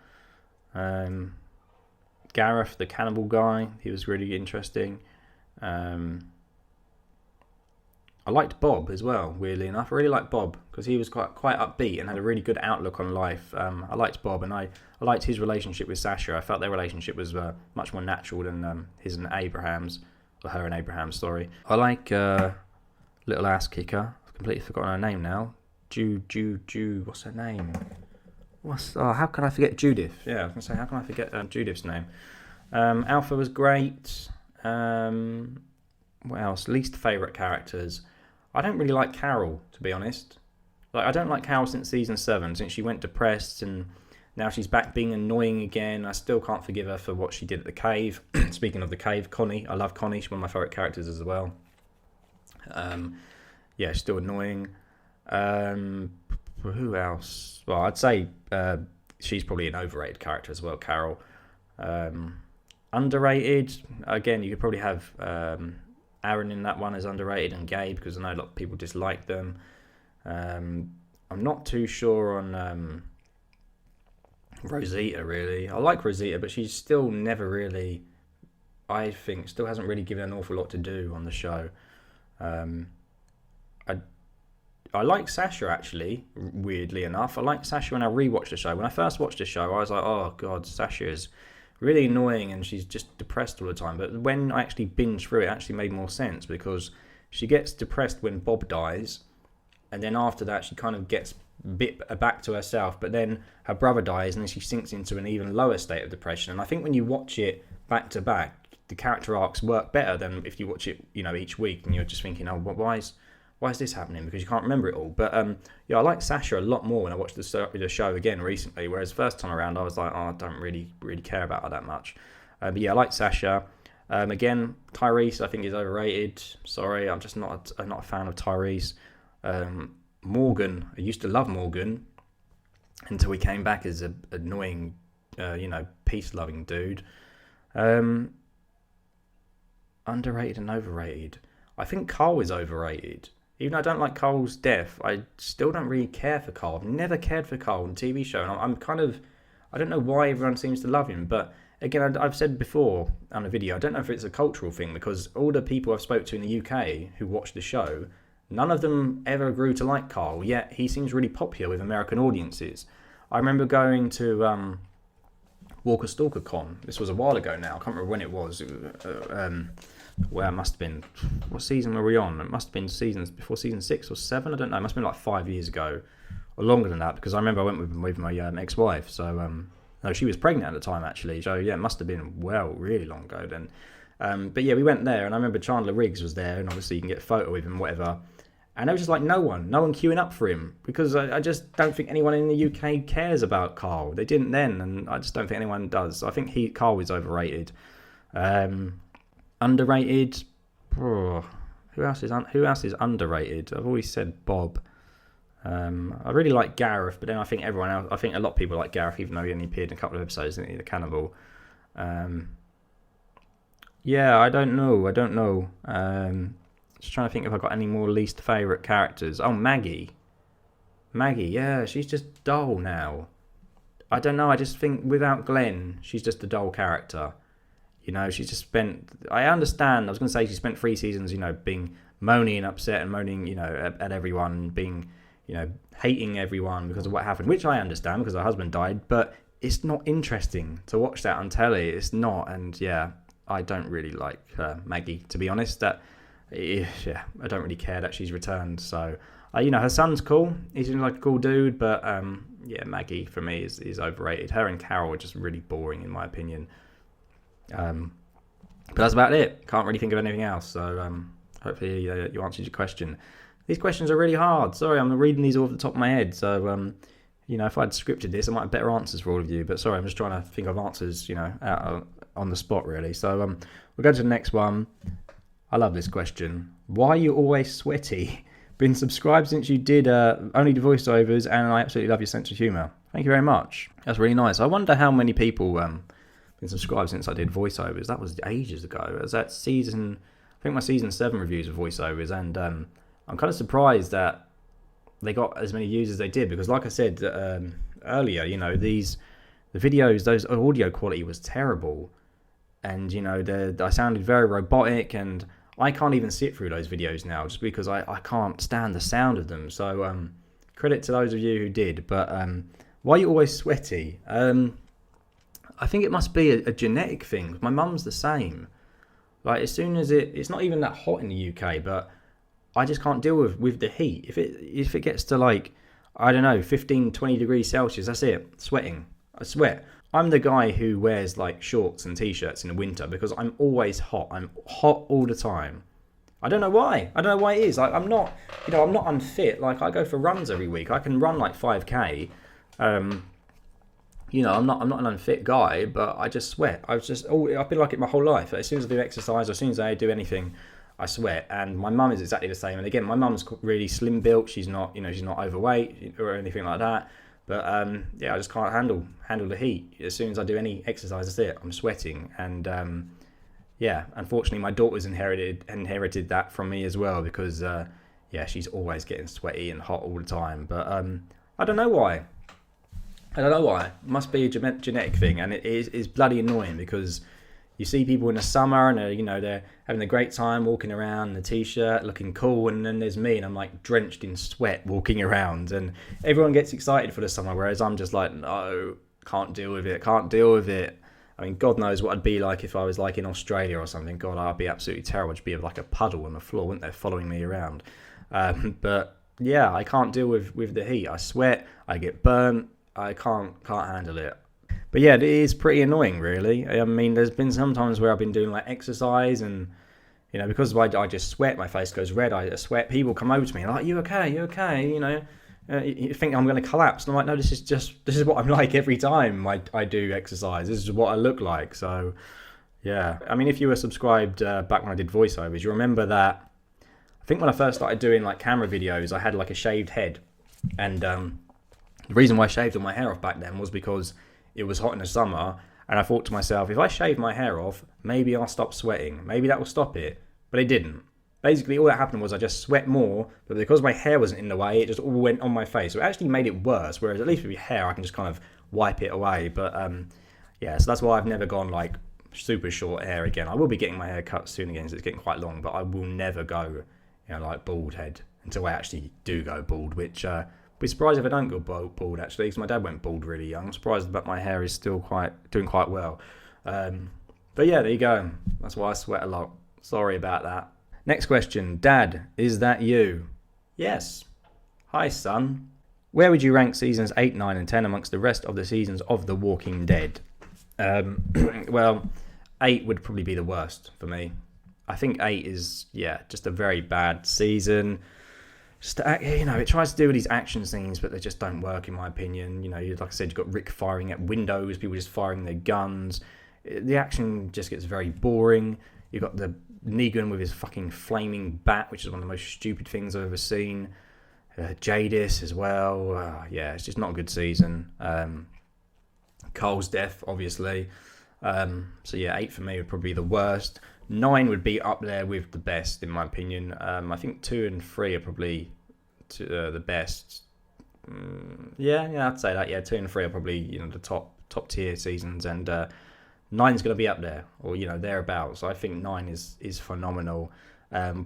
Gareth, the cannibal guy. He was really interesting. I liked Bob as well, weirdly enough. I really liked Bob because he was quite upbeat and had a really good outlook on life. I liked Bob, and I liked his relationship with Sasha. I felt their relationship was much more natural than his and Abraham's, or her and Abraham's, sorry. I like Little Ass Kicker. I've completely forgotten her name now. What's her name? How can I forget Judith? Yeah, I was going to say, how can I forget Judith's name? Alpha was great. What else? Least favourite characters. I don't really like Carol, to be honest. Like, I don't like Carol since season 7, since she went depressed and now she's back being annoying again. I still can't forgive her for what she did at the cave. Speaking of the cave, Connie. I love Connie. She's one of my favourite characters as well. Yeah, she's still annoying. Who else? Well, I'd say she's probably an overrated character as well, Carol. Underrated, again, you could probably have Aaron in that one as underrated and Gabe, because I know a lot of people dislike them. I'm not too sure on Rosita, really. I like Rosita, but she's still never really, I think, still hasn't really given an awful lot to do on the show. I like Sasha, actually, weirdly enough. I like Sasha when I rewatched the show. When I first watched the show, I was like, oh, God, Sasha is really annoying and she's just depressed all the time. But when I actually binged through it, it actually made more sense, because she gets depressed when Bob dies, and then after that she kind of gets a bit back to herself, but then her brother dies and then she sinks into an even lower state of depression. And I think when you watch it back to back, the character arcs work better than if you watch it, each week and you're just thinking, oh, why is this happening? Because you can't remember it all. But yeah, I like Sasha a lot more when I watched the show again recently, whereas first time around I was like, oh, I don't really care about her that much. But yeah, I like Sasha. Again, Tyrese I think is overrated. Sorry, I'm just not a fan of Tyrese. Morgan, I used to love Morgan until he came back as an annoying, peace-loving dude. Underrated and overrated. I think Carl is overrated. Even though I don't like Carl's death, I still don't really care for Carl. I've never cared for Carl on TV show, and I'm kind of, I don't know why everyone seems to love him, but again, I've said before on a video, I don't know if it's a cultural thing, because all the people I've spoke to in the UK who watched the show, none of them ever grew to like Carl, yet he seems really popular with American audiences. I remember going to Walker Stalker Con. This was a while ago now. I can't remember when it was. Well, it must have been, what season were we on? It must have been seasons before season 6 or 7. I don't know. It must have been like 5 years ago, or longer than that, because I remember I went with my ex-wife. So, no, she was pregnant at the time, actually. So, yeah, it must have been, really long ago then. But yeah, we went there, and I remember Chandler Riggs was there, and obviously you can get a photo with him, whatever. And there was just like no one queuing up for him, because I just don't think anyone in the UK cares about Carl. They didn't then, and I just don't think anyone does. So I think Carl is overrated. Underrated. Who else is underrated? I've always said Bob. I really like Gareth, but then I think everyone else. I think a lot of people like Gareth, even though he only appeared in a couple of episodes, didn't he? The Cannibal. Yeah, I don't know. Just trying to think if I've got any more least favourite characters. Oh, Maggie, yeah, she's just dull now. I don't know, I just think without Glenn, she's just a dull character. She's just spent... I understand, I was going to say she spent 3 seasons, being moany and upset and moaning, at everyone, being, hating everyone because of what happened, which I understand because her husband died, but it's not interesting to watch that on telly. It's not, and yeah, I don't really like Maggie, to be honest. I don't really care that she's returned. So, her son's cool. He seems like a cool dude, but yeah, Maggie for me is overrated. Her and Carol are just really boring in my opinion. But that's about it. Can't really think of anything else. So hopefully you answered your question. These questions are really hard. Sorry, I'm reading these all off the top of my head. So if I'd scripted this, I might have better answers for all of you. But sorry, I'm just trying to think of answers, out on the spot really. So we'll go to the next one. I love this question. Why are you always sweaty? Been subscribed since you did only the voiceovers, and I absolutely love your sense of humour. Thank you very much. That's really nice. I wonder how many people been subscribed since I did voiceovers. That was ages ago. It was that season, I think my season 7 reviews of voiceovers, and I'm kind of surprised that they got as many views as they did, because like I said earlier, the videos, those audio quality was terrible, and I sounded very robotic, and I can't even sit through those videos now just because I can't stand the sound of them. So credit to those of you who did. But why are you always sweaty? I think it must be a genetic thing. My mum's the same. Like, as soon as it's not even that hot in the UK, but I just can't deal with the heat. If it gets to like, I don't know, 15, 20 degrees Celsius, that's it. Sweating. I sweat. I'm the guy who wears like shorts and t-shirts in the winter because I'm always hot. I'm hot all the time. I don't know why. I don't know why it is. Like, I'm not, I'm not unfit. Like, I go for runs every week. I can run like 5k. I'm not an unfit guy, but I just sweat. I've been like it my whole life. As soon as I do exercise, or as soon as I do anything, I sweat. And my mum is exactly the same. And again, my mum's really slim built. She's not, she's not overweight or anything like that. But I just can't handle the heat. As soon as I do any exercise, that's it. I'm sweating. And unfortunately, my daughter's inherited that from me as well, because she's always getting sweaty and hot all the time. But I don't know why. It must be a genetic thing, and it's bloody annoying, because you see people in the summer and they're having a great time walking around in a t-shirt, looking cool, and then there's me, and I'm like drenched in sweat walking around, and everyone gets excited for the summer, whereas I'm just like, no, can't deal with it. I mean, God knows what I'd be like if I was like in Australia or something. God, I'd be absolutely terrible. I'd just be like a puddle on the floor, wouldn't they, following me around? But yeah, I can't deal with the heat. I sweat, I get burnt. I can't handle it. But yeah, it is pretty annoying, really. I mean, there's been some times where I've been doing like exercise, and because I just sweat, my face goes red. I sweat. People come over to me like, "You okay? You okay?" You think I'm going to collapse, and I'm like, "No, this is what I'm like every time I do exercise. This is what I look like." So yeah, I mean, if you were subscribed back when I did voiceovers, you remember that. I think when I first started doing like camera videos, I had like a shaved head, and the reason why I shaved all my hair off back then was because it was hot in the summer, and I thought to myself, if I shave my hair off, maybe I'll stop sweating. Maybe that will stop it. But it didn't. Basically, all that happened was I just sweat more, but because my hair wasn't in the way, it just all went on my face. So it actually made it worse, whereas at least with your hair, I can just kind of wipe it away. But so that's why I've never gone like super short hair again. I will be getting my hair cut soon again, because it's getting quite long, but I will never go, like bald head until I actually do go bald, which... be surprised if I don't go bald actually, because my dad went bald really young. I'm surprised that my hair is still doing quite well. But yeah, there you go. That's why I sweat a lot. Sorry about that. Next question. Dad, is that you? Yes. Hi, son. Where would you rank seasons 8, 9 and 10 amongst the rest of the seasons of The Walking Dead? Well, 8 would probably be the worst for me. I think 8 is, just a very bad season. It tries to do these action scenes, but they just don't work in my opinion. Like I said, you've got Rick firing at windows, people just firing their guns. The action just gets very boring. You've got the Negan with his fucking flaming bat, which is one of the most stupid things I've ever seen. Jadis as well. It's just not a good season. Cole's death, obviously. 8 for me would probably be the worst. 9 would be up there with the best, in my opinion. I think 2 and 3 are probably the best. I'd say that. 2 and 3 are probably the top tier seasons, and 9's going to be up there, or thereabouts. I think 9 is phenomenal.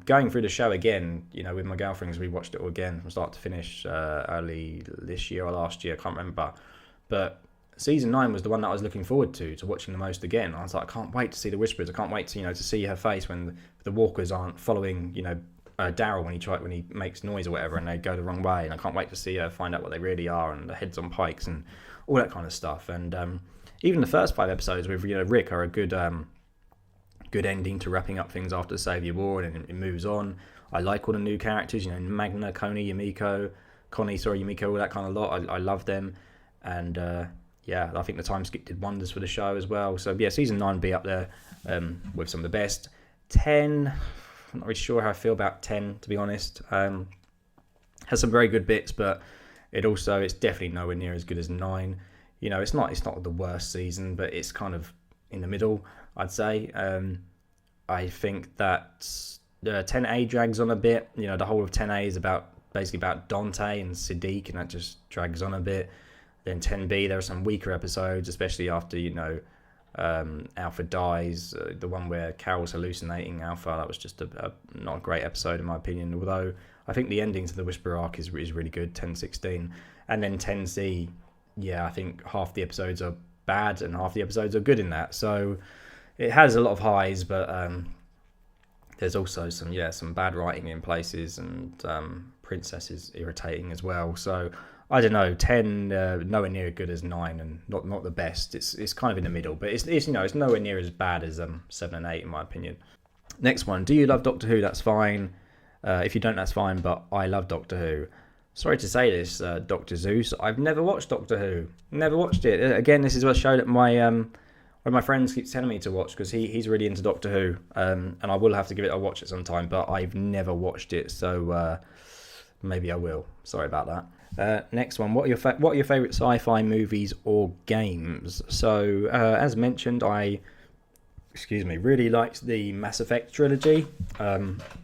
Going through the show again, with my girlfriends, we watched it all again from start to finish early this year or last year. I can't remember, but season 9 was the one that I was looking forward to watching the most again. I was like, I can't wait to see the Whisperers. I can't wait to to see her face when the walkers aren't following Daryl when he makes noise or whatever, and they go the wrong way. And I can't wait to see her find out what they really are, and the heads on pikes and all that kind of stuff. And even the first 5 episodes with Rick are a good ending to wrapping up things after the Savior War, and it moves on. I like all the new characters, Magna, Yumiko, all that kind of lot. I love them, and I think the time skip did wonders for the show as well. So season 9 be up there with some of the best. 10, I'm not really sure how I feel about 10, to be honest. Has some very good bits, but it's definitely nowhere near as good as 9. It's not the worst season, but it's kind of in the middle, I'd say. I think that 10A drags on a bit. The whole of 10A is basically about Dante and Siddiq, and that just drags on a bit. Then 10B, there are some weaker episodes, especially after, Alpha dies. The one where Carol's hallucinating Alpha, that was just not a great episode in my opinion. Although I think the ending to the Whisperer arc is really good, 10-16. And then 10C, I think half the episodes are bad and half the episodes are good in that. So it has a lot of highs, but there's also some bad writing in places, and Princess is irritating as well. So I don't know, 10 nowhere near as good as 9, and not the best. It's kind of in the middle, but it's nowhere near as bad as 7 and 8 in my opinion. Next one. Do you love Doctor Who? That's fine. If you don't, that's fine. But I love Doctor Who. Sorry to say this, Dr. Zeus. I've never watched Doctor Who. Never watched it. Again, this is a show that one of my friends keeps telling me to watch because he's really into Doctor Who. And I will have to give it a watch at some time. But I've never watched it, so maybe I will. Sorry about that. Next one. What are your favourite sci-fi movies or games? So, as mentioned, I really liked the Mass Effect trilogy,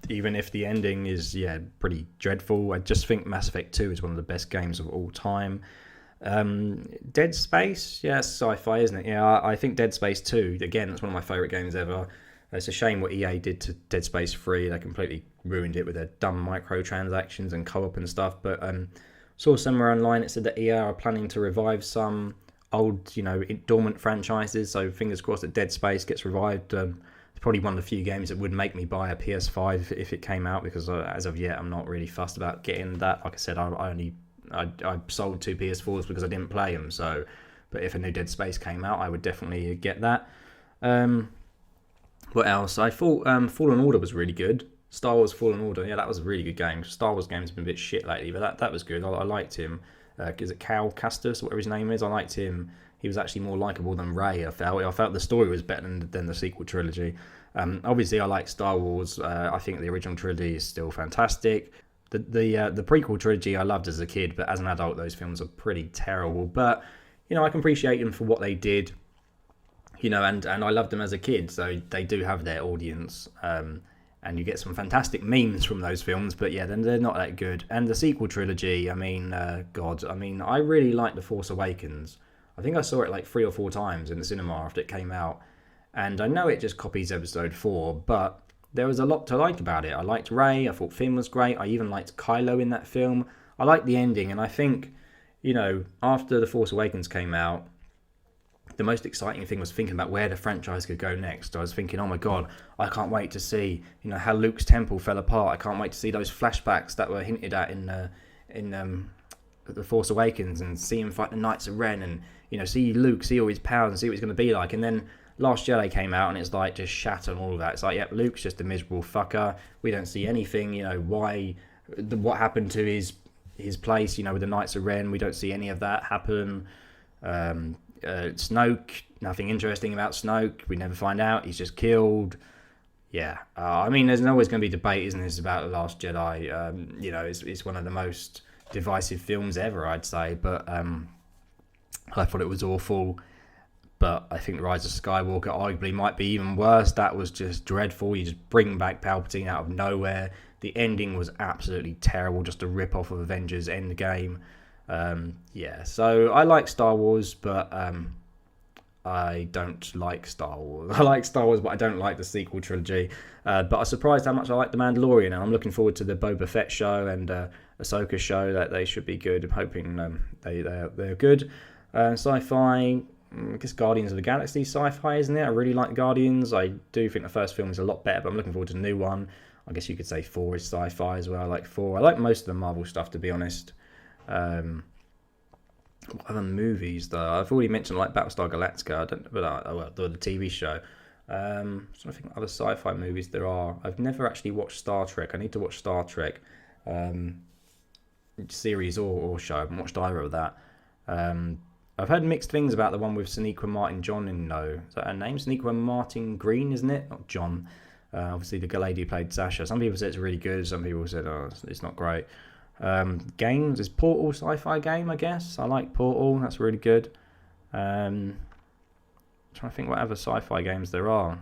even if the ending is, pretty dreadful. I just think Mass Effect 2 is one of the best games of all time. Dead Space, it's sci-fi, isn't it? Yeah, I think Dead Space 2, again, that's one of my favourite games ever. It's a shame what EA did to Dead Space 3. They completely ruined it with their dumb microtransactions and co-op and stuff. But saw somewhere online it said that EA are planning to revive some old, dormant franchises. So fingers crossed that Dead Space gets revived. It's probably one of the few games that would make me buy a PS5 if it came out, because as of yet, I'm not really fussed about getting that. Like I said, I sold 2 PS4s because I didn't play them. So, but if a new Dead Space came out, I would definitely get that. What else? I thought Fallen Order was really good. Star Wars Fallen Order, that was a really good game. Star Wars games have been a bit shit lately, but that was good. I liked him. Is it Cal Kestis, whatever his name is? I liked him. He was actually more likable than Rey. I felt the story was better than the sequel trilogy. Obviously, I like Star Wars. I think the original trilogy is still fantastic. The prequel trilogy I loved as a kid, but as an adult, those films are pretty terrible. But I can appreciate them for what they did. And I loved them as a kid, so they do have their audience. And you get some fantastic memes from those films, but then they're not that good. And the sequel trilogy, I really like The Force Awakens. I think I saw it like 3 or 4 times in the cinema after it came out. And I know it just copies episode 4, but there was a lot to like about it. I liked Rey, I thought Finn was great, I even liked Kylo in that film. I liked the ending, and I think, after The Force Awakens came out, the most exciting thing was thinking about where the franchise could go next. I was thinking, oh my god, I can't wait to see, how Luke's temple fell apart. I can't wait to see those flashbacks that were hinted at in The Force Awakens, and see him fight the Knights of Ren, and see Luke, see all his powers, and see what he's going to be like. And then Last Jedi came out, and it's like just shatter and all of that. It's like, yep, Luke's just a miserable fucker. We don't see anything, what happened to his place, with the Knights of Ren. We don't see any of that happen. Snoke, nothing interesting about Snoke. We never find out. He's just killed. There's always going to be debate, isn't there, about The Last Jedi. It's one of the most divisive films ever, I'd say. But I thought it was awful. But I think The Rise of Skywalker arguably might be even worse. That was just dreadful. You just bring back Palpatine out of nowhere. The ending was absolutely terrible. Just a rip-off of Avengers Endgame. So I like Star Wars, but I don't like Star Wars. I like Star Wars, but I don't like the sequel trilogy. But I'm surprised how much I like The Mandalorian, and I'm looking forward to the Boba Fett show and Ahsoka show. That they should be good. I'm hoping they're good. Sci-fi, I guess Guardians of the Galaxy sci-fi, isn't it? I really like Guardians. I do think the first film is a lot better, but I'm looking forward to the new one. I guess you could say 4 is sci-fi as well. I like 4. I like most of the Marvel stuff, to be honest. What other movies though? I've already mentioned like Battlestar Galactica, the TV show. I'm trying to think what other sci-fi movies there are. I've never actually watched Star Trek. I need to watch Star Trek, series or show. I haven't watched either of that. I've heard mixed things about the one with Sonequa Martin John in though. Is that her name? Sonequa Martin Green, isn't it? Not John. Obviously the lady who played Sasha. Some people said it's really good. Some people said, it's not great. Games is Portal sci-fi game, I guess. I like Portal. That's really good. Trying to think what other sci-fi games there are.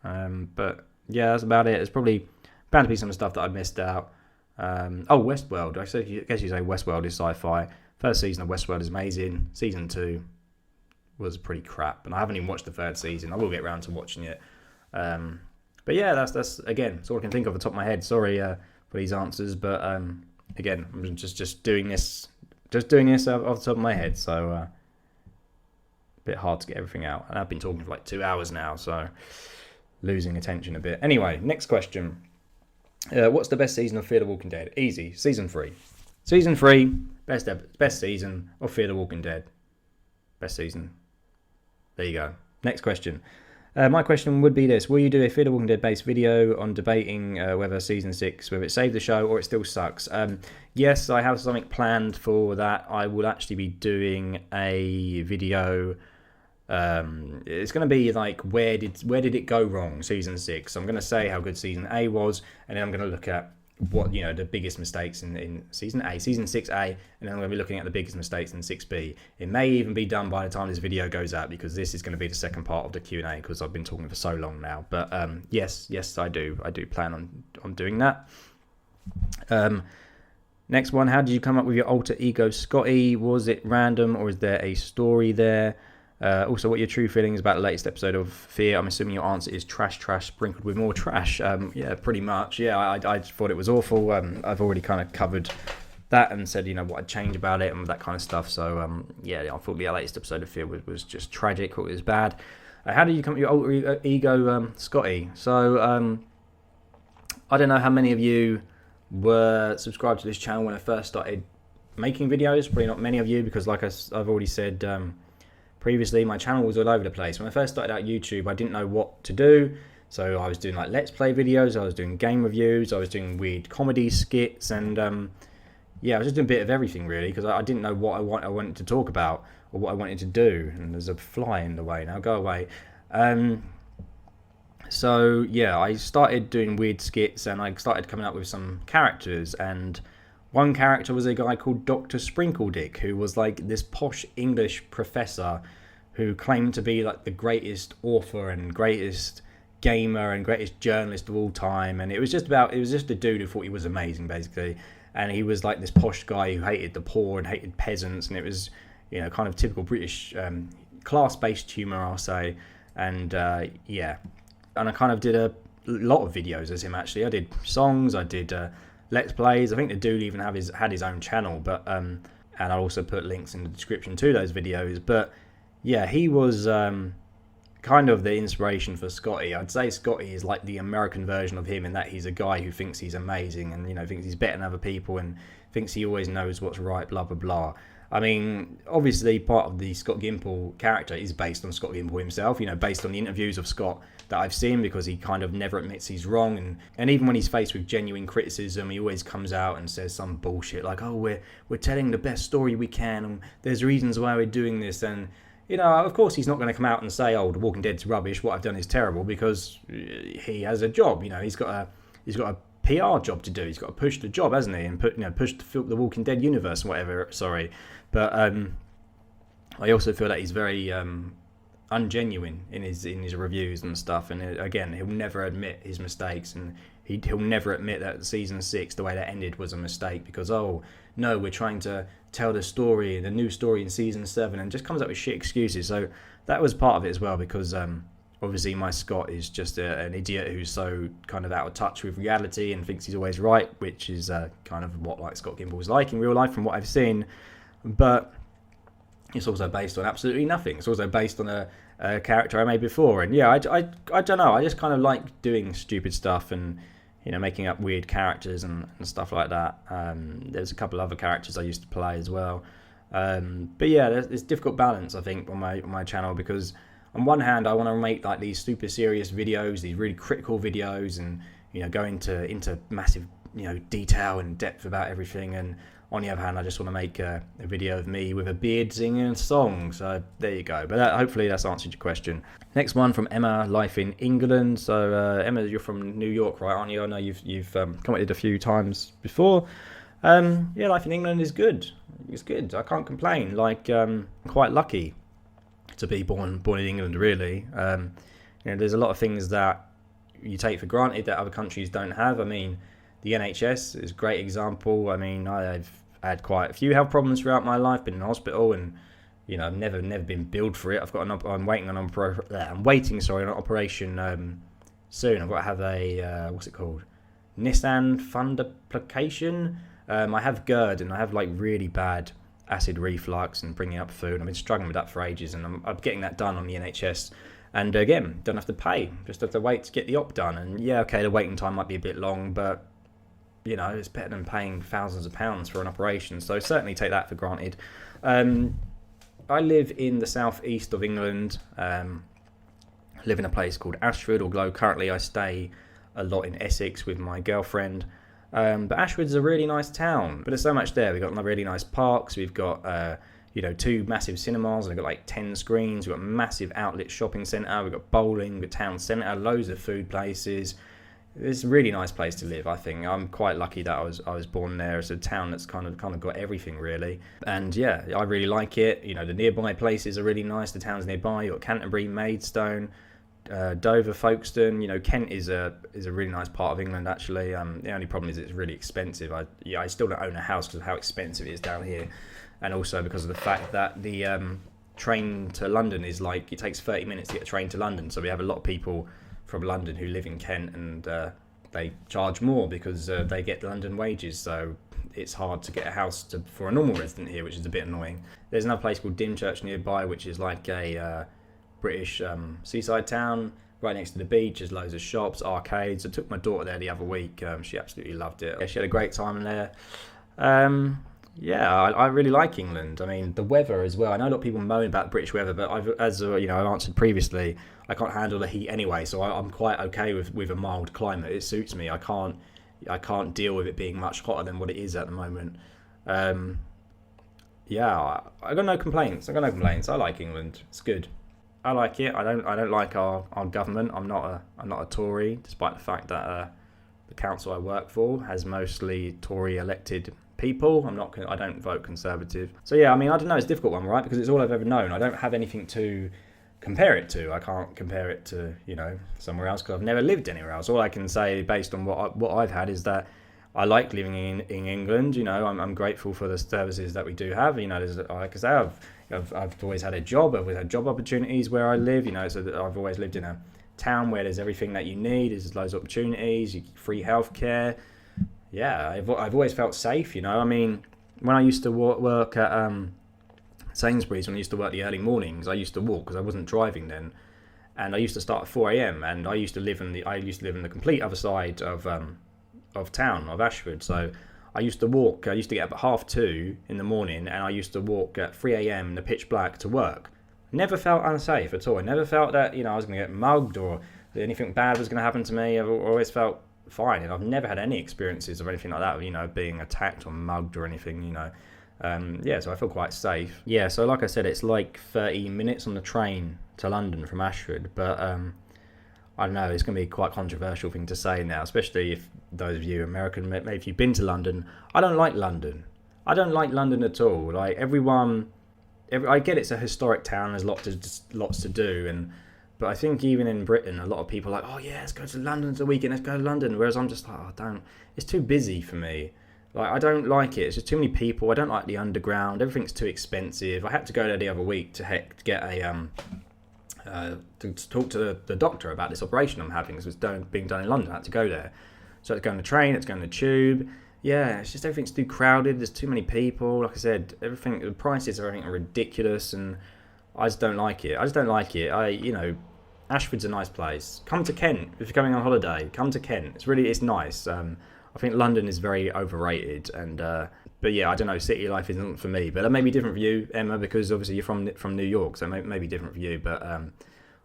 But yeah, that's about it. There's probably bound to be some stuff that I missed out. Westworld. I guess you say Westworld is sci-fi. First season of Westworld is amazing. Season 2 was pretty crap, and I haven't even watched the 3rd season. I will get around to watching it. But yeah, that's again, that's all I can think of off the top of my head. Sorry for these answers, but again, I'm just doing this off the top of my head, so a bit hard to get everything out. And I've been talking for like 2 hours now, so losing attention a bit. Anyway, next question. What's the best season of Fear the Walking Dead? Easy, season 3. Season 3, best season of Fear the Walking Dead. Best season. There you go. Next question. My question would be this: will you do a Fear the Walking Dead based video on debating whether season 6, whether it saved the show or it still sucks? Yes, I have something planned for that. I will actually be doing a video. It's going to be like where did it go wrong, season 6. I'm going to say how good season A was, and then I'm going to look at what the biggest mistakes in season 6A, and then I'm going to be looking at the biggest mistakes in 6B. It may even be done by the time this video goes out, because this is going to be the second part of the Q&A, because I've been talking for so long now. But yes, I do plan on doing that. Next one: how did you come up with your alter ego Scotty? Was it random or is there a story there? Also, what are your true feelings about the latest episode of Fear? I'm assuming your answer is trash sprinkled with more trash. Yeah, pretty much. Yeah, I thought it was awful. I've already kind of covered that and said, what I'd change about it and that kind of stuff. So, yeah, I thought the latest episode of Fear was just tragic. It was bad. How did you come up with your alter ego Scotty? So, I don't know how many of you were subscribed to this channel when I first started making videos. Probably not many of you, because like I've already said previously, my channel was all over the place. When I first started out YouTube, I didn't know what to do. So I was doing like Let's Play videos, I was doing game reviews, I was doing weird comedy skits, and yeah, I was just doing a bit of everything really, because I didn't know what I wanted to talk about or what I wanted to do. And there's a fly in the way now, go away. So yeah, I started doing weird skits and I started coming up with some characters, and one character was a guy called Dr. Sprinkledick, who was like this posh English professor who claimed to be like the greatest author and greatest gamer and greatest journalist of all time. And it was just a dude who thought he was amazing, basically. And he was like this posh guy who hated the poor and hated peasants. And it was, kind of typical British class-based humour, I'll say. And yeah, and I kind of did a lot of videos as him, actually. I did songs, I did Let's Plays. I think the dude even had his own channel, but and I'll also put links in the description to those videos. But yeah, he was kind of the inspiration for Scotty. I'd say Scotty is like the American version of him, in that he's a guy who thinks he's amazing and thinks he's better than other people and thinks he always knows what's right, blah blah blah. I mean, obviously part of the Scott Gimple character is based on Scott Gimple himself, based on the interviews of Scott that I've seen, because he kind of never admits he's wrong, and even when he's faced with genuine criticism, he always comes out and says some bullshit like, oh, we're telling the best story we can, and there's reasons why we're doing this. And of course he's not going to come out and say, oh, The Walking Dead's rubbish, what I've done is terrible, because he has a job. He's got a PR job to do. He's got to push the job, hasn't he? And push the Walking Dead universe and whatever. Sorry, but I also feel that he's very ungenuine in his reviews and stuff. And again, he'll never admit his mistakes, and he'll never admit that season 6, the way that ended, was a mistake, because oh no, we're trying to tell the story, the new story in season 7, and just comes up with shit excuses. So that was part of it as well, because obviously my Scott is just an idiot who's so kind of out of touch with reality and thinks he's always right, which is kind of what like Scott Gimple was like in real life from what I've seen. But it's also based on absolutely nothing. It's also based on a character I made before. And yeah, I don't know, I just kind of like doing stupid stuff and making up weird characters and stuff like that. There's a couple other characters I used to play as well. But yeah, there's difficult balance, I think, on my channel, because on one hand, I want to make like these super serious videos, these really critical videos, and go into massive detail and depth about everything. And on the other hand, I just want to make a video of me with a beard singing a song. So there you go. But hopefully that's answered your question. Next one from Emma, life in England. So Emma, you're from New York, right? Aren't you? I know you've commented a few times before. Yeah, life in England is good. It's good. I can't complain. Like, I'm quite lucky to be born in England, really. There's a lot of things that you take for granted that other countries don't have. I mean, the NHS is a great example. I mean, I've had quite a few health problems throughout my life, been in hospital, and I've never been billed for it. I'm waiting on an operation soon. I've got to have a what's it called, Nissan fundoplication. I have GERD, and I have like really bad acid reflux and bringing up food. I've been struggling with that for ages, and I'm getting that done on the NHS. And again, don't have to pay, just have to wait to get the op done. And yeah, okay, the waiting time might be a bit long, but it's better than paying thousands of pounds for an operation. So certainly take that for granted. I live in the southeast of England. live in a place called Ashford, although currently I stay a lot in Essex with my girlfriend. But Ashford's a really nice town, but there's so much there. We've got really nice parks, we've got 2 massive cinemas, and we've got like 10 screens, we've got a massive outlet shopping centre, we've got bowling, we've got town centre, loads of food places. It's a really nice place to live, I think. I'm quite lucky that I was born there. It's a town that's kind of got everything, really. And yeah, I really like it. The nearby places are really nice. The towns nearby, you've got Canterbury, Maidstone, Dover, Folkestone. Kent is a really nice part of England, actually. The only problem is it's really expensive. I still don't own a house because of how expensive it is down here, and also because of the fact that the train to London is it takes 30 minutes to get a train to London. So we have a lot of people from London who live in Kent, and they charge more because they get London wages. So it's hard to get a house for a normal resident here, which is a bit annoying. There's another place called Dymchurch nearby, which is like a British seaside town right next to the beach. There's loads of shops, arcades. I took my daughter there the other week. She absolutely loved it. Yeah, she had a great time there. I really like England. I mean, the weather as well. I know a lot of people moan about British weather, but I've answered previously, I can't handle the heat anyway, so I'm quite okay with a mild climate. It suits me. I can't deal with it being much hotter than what it is at the moment. I got no complaints. I like England. It's good. I like it. I don't like our government. I'm not a Tory, despite the fact that the council I work for has mostly Tory elected people. I don't vote Conservative. So yeah, I mean, I don't know. It's a difficult one, right? Because it's all I've ever known. I don't have anything to compare it to. I can't compare it to somewhere else because I've never lived anywhere else. All I can say based on what I've had is that I like living in England. I'm grateful for the services that we do have. Like I say, I've always had a job. I've always had job opportunities where I live. So I've always lived in a town where there's everything that you need. There's loads of opportunities, free healthcare. Yeah, I've always felt safe. I mean, when I used to work at Sainsbury's, when I used to work the early mornings, I used to walk because I wasn't driving then, and I used to start at 4 a.m. and I used to live in the complete other side of town, of Ashford. So I used to walk. I used to get up at 2:30 in the morning, and I used to walk at 3 a.m. in the pitch black to work. Never felt unsafe at all. I never felt that I was going to get mugged or that anything bad was going to happen to me. I've always felt fine, and I've never had any experiences of anything like that, being attacked or mugged or anything, so I feel quite safe. Yeah, so like I said, it's like 30 minutes on the train to London from Ashford, but I don't know, it's going to be quite a controversial thing to say now, especially if those of you American, maybe if you've been to London. I don't like London. I don't like London at all. Like I get it's a historic town, there's lots to do, but I think even in Britain, a lot of people are like, oh yeah, let's go to London for the weekend, let's go to London. Whereas I'm just like, it's too busy for me. Like, I don't like it. It's just too many people. I don't like the underground. Everything's too expensive. I had to go there the other week to get a to talk to the doctor about this operation I'm having, because it's being done in London. I had to go there. So it's going to train, it's going to tube. Yeah, it's just everything's too crowded. There's too many people. Like I said, the prices of everything are ridiculous, and I just don't like it. Ashford's a nice place. Come to Kent if you're coming on holiday. Come to Kent. It's nice. I think London is very overrated, but yeah, I don't know. City life isn't for me. But that may be different for you, Emma, because obviously you're from New York, so it may be different for you. But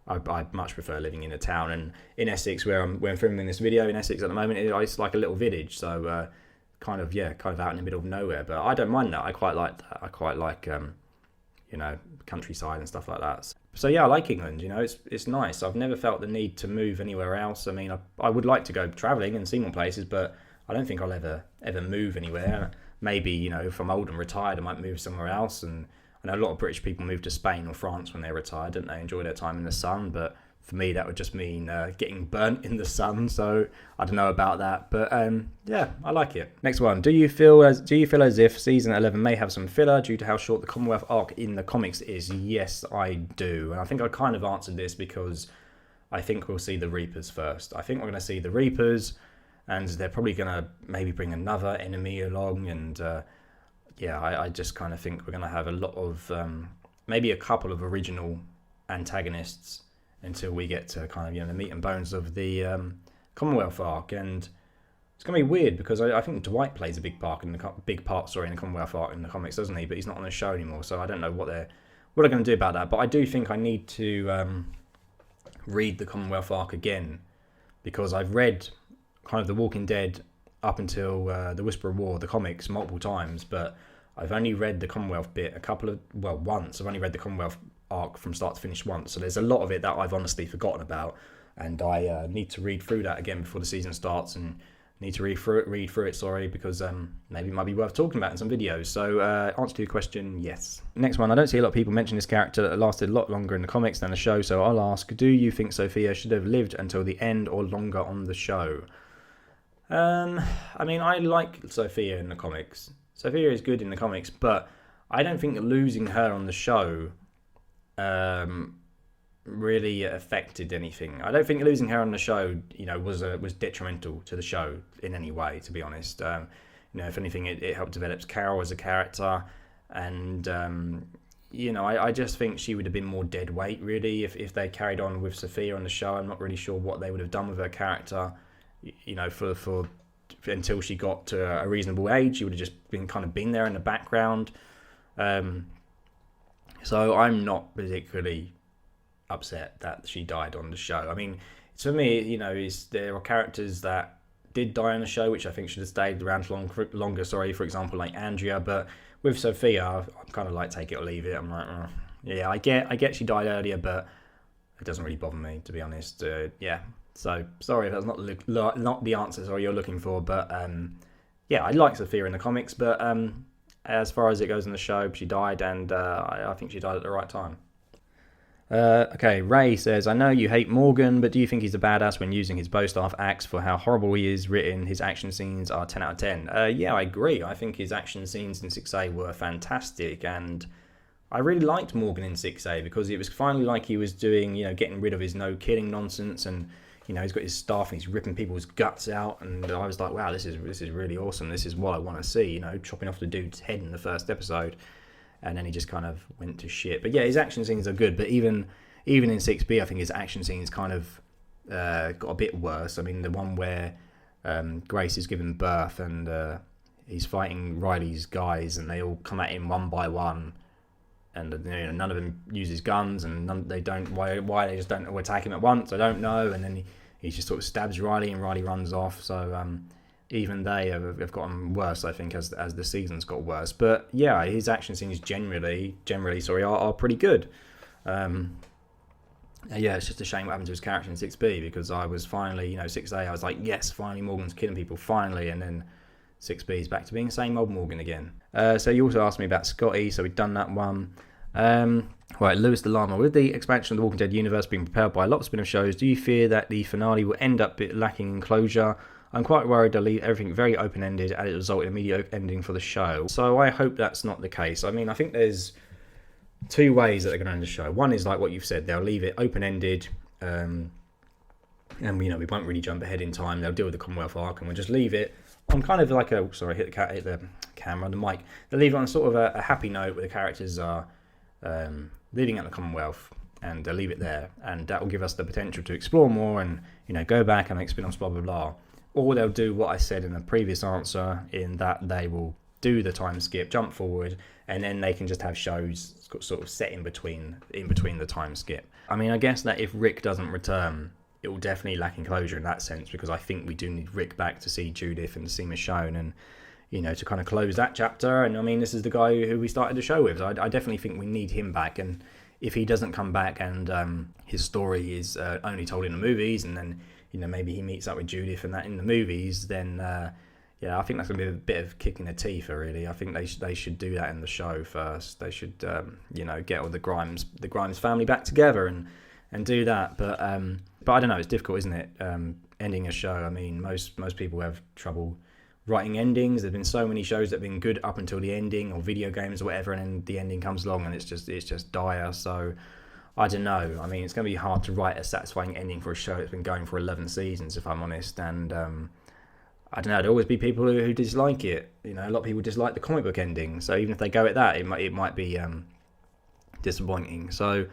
I much prefer living in a town, and in Essex, where I'm filming this video in Essex at the moment, it's like a little village, so kind of out in the middle of nowhere. But I don't mind that. I quite like that. I quite like countryside and stuff like that. So yeah, I like England. It's nice. I've never felt the need to move anywhere else. I mean, I would like to go travelling and see more places, but I don't think I'll ever move anywhere. Maybe if I'm old and retired, I might move somewhere else. And I know a lot of British people move to Spain or France when they're retired, don't they? Enjoy their time in the sun. But for me, that would just mean getting burnt in the sun. So I don't know about that. But yeah, I like it. Next one. Do you feel as if season 11 may have some filler due to how short the Commonwealth arc in the comics is? Yes, I do. And I think I kind of answered this because I think we'll see the Reapers first. I think we're going to see the Reapers, and they're probably going to maybe bring another enemy along. And I just kind of think we're going to have a lot of, maybe a couple of original antagonists until we get to kind of, the meat and bones of the Commonwealth arc. And it's going to be weird because I think Dwight plays a big part in the Commonwealth arc in the comics, doesn't he? But he's not on the show anymore, so I don't know what they're going to do about that. But I do think I need to read the Commonwealth arc again, because I've read kind of The Walking Dead up until the Whisper of War, the comics, multiple times, but I've only read the Commonwealth bit once. I've only read the Commonwealth arc from start to finish once, so there's a lot of it that I've honestly forgotten about, and I need to read through that again before the season starts, and need to read through it, because maybe it might be worth talking about in some videos. So answer to your question, yes. Next one, I don't see a lot of people mention this character that lasted a lot longer in the comics than the show, so I'll ask, do you think Sophia should have lived until the end or longer on the show? I mean, I like Sophia in the comics. Sophia is good in the comics, but I don't think losing her on the show really affected anything. I don't think losing her on the show, was detrimental to the show in any way, to be honest. If anything, it helped develop Carol as a character, and I just think she would have been more dead weight, really, if they carried on with Sophia on the show. I'm not really sure what they would have done with her character, for until she got to a reasonable age. She would have just been there in the background. So I'm not particularly upset that she died on the show. I mean, for me, there are characters that did die on the show which I think should have stayed around longer. For example, like Andrea. But with Sophia, I'm kind of like, take it or leave it. I'm like, yeah, I get she died earlier, but it doesn't really bother me, to be honest. Yeah. So sorry if that's not the answer you're looking for, but yeah, I like Sophia in the comics, but as far as it goes in the show, she died, and I think she died at the right time. Okay, Ray says, I know you hate Morgan, but do you think he's a badass when using his bow-staff axe? For how horrible he is written, his action scenes are 10 out of 10. Yeah, I agree. I think his action scenes in 6A were fantastic, and I really liked Morgan in 6A because it was finally like he was doing, getting rid of his no-killing nonsense, and he's got his staff and he's ripping people's guts out, and I was like, wow, this is really awesome. This is what I want to see, chopping off the dude's head in the first episode. And then he just kind of went to shit. But yeah, his action scenes are good. But even in 6B, I think his action scenes kind of got a bit worse. I mean, the one where Grace is giving birth and he's fighting Riley's guys, and they all come at him one by one, and none of them uses guns, and they don't. Why they just don't attack him at once? I don't know. And then he just sort of stabs Riley, and Riley runs off. So even they have gotten worse, I think, as the seasons got worse. But yeah, his action scenes generally are pretty good. Yeah, it's just a shame what happened to his character in 6B, because I was finally, 6A, I was like, yes, finally Morgan's killing people, finally, and then 6B is back to being the same old Morgan again. So you also asked me about Scotty, so we've done that one. Right, Lewis the Llama. With the expansion of the Walking Dead universe being prepared by a lot of spin-off shows, do you fear that the finale will end up lacking in closure? I'm quite worried they'll leave everything very open-ended and it will result in a mediocre ending for the show. So I hope that's not the case. I mean, I think there's two ways that they're going to end the show. One is like what you've said, they'll leave it open-ended, and we won't really jump ahead in time. They'll deal with the Commonwealth arc, and we'll just leave it on kind of like hit the camera, the mic. They'll leave it on sort of a happy note where the characters are living at the Commonwealth, and they'll leave it there, and that will give us the potential to explore more and go back and make spin-offs, blah blah blah. Or they'll do what I said in the previous answer, in that they will do the time skip, jump forward, and then they can just have shows sort of set in between the time skip. I mean, I guess that if Rick doesn't return, it will definitely lack in closure in that sense, because I think we do need Rick back to see Judith and to see Michonne, and to kind of close that chapter. And I mean, this is the guy who we started the show with. I definitely think we need him back, and if he doesn't come back and his story is only told in the movies, and then maybe he meets up with Judith and that in the movies, then yeah, I think that's going to be a bit of kick in the teeth, really. I think they should do that in the show first. They should get all the Grimes family back together and do that. But I don't know, it's difficult, isn't it? Ending a show. I mean, most people have trouble writing endings. There've been so many shows that have been good up until the ending, or video games or whatever, and then the ending comes along and it's just dire. So I don't know. I mean, it's going to be hard to write a satisfying ending for a show that's been going for 11 seasons, if I'm honest. And I don't know. There'll always be people who dislike it. A lot of people dislike the comic book ending. So even if they go at that, it might be disappointing. So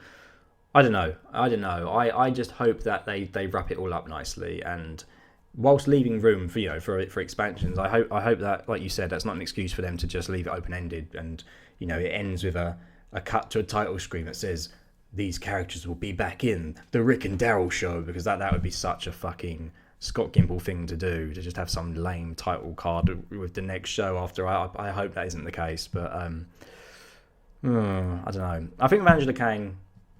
I don't know. I just hope that they wrap it all up nicely, and whilst leaving room for expansions. I hope that, like you said, that's not an excuse for them to just leave it open ended, and it ends with a cut to a title screen that says these characters will be back in the Rick and Daryl show, because that would be such a fucking Scott Gimple thing to do, to just have some lame title card with the next show after. I hope that isn't the case, but I don't know. I think with Angela Kang,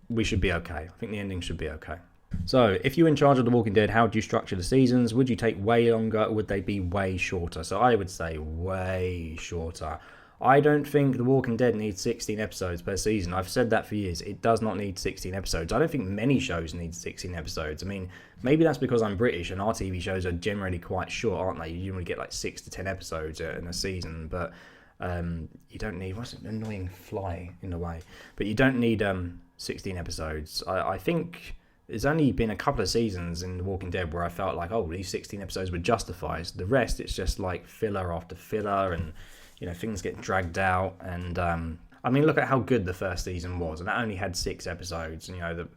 we should be okay. I think the ending should be okay. So, if you were in charge of The Walking Dead, how would you structure the seasons? Would you take way longer, or would they be way shorter? So I would say way shorter. I don't think The Walking Dead needs 16 episodes per season. I've said that for years. It does not need 16 episodes. I don't think many shows need 16 episodes. I mean, maybe that's because I'm British and our TV shows are generally quite short, aren't they? You only get like 6 to 10 episodes in a season, but you don't need... What's an annoying fly in the way? But you don't need 16 episodes. I think there's only been a couple of seasons in The Walking Dead where I felt like, oh, these 16 episodes would justify. The rest, it's just like filler after filler, and things get dragged out. And I mean, look at how good the first season was, and that only had 6 episodes. And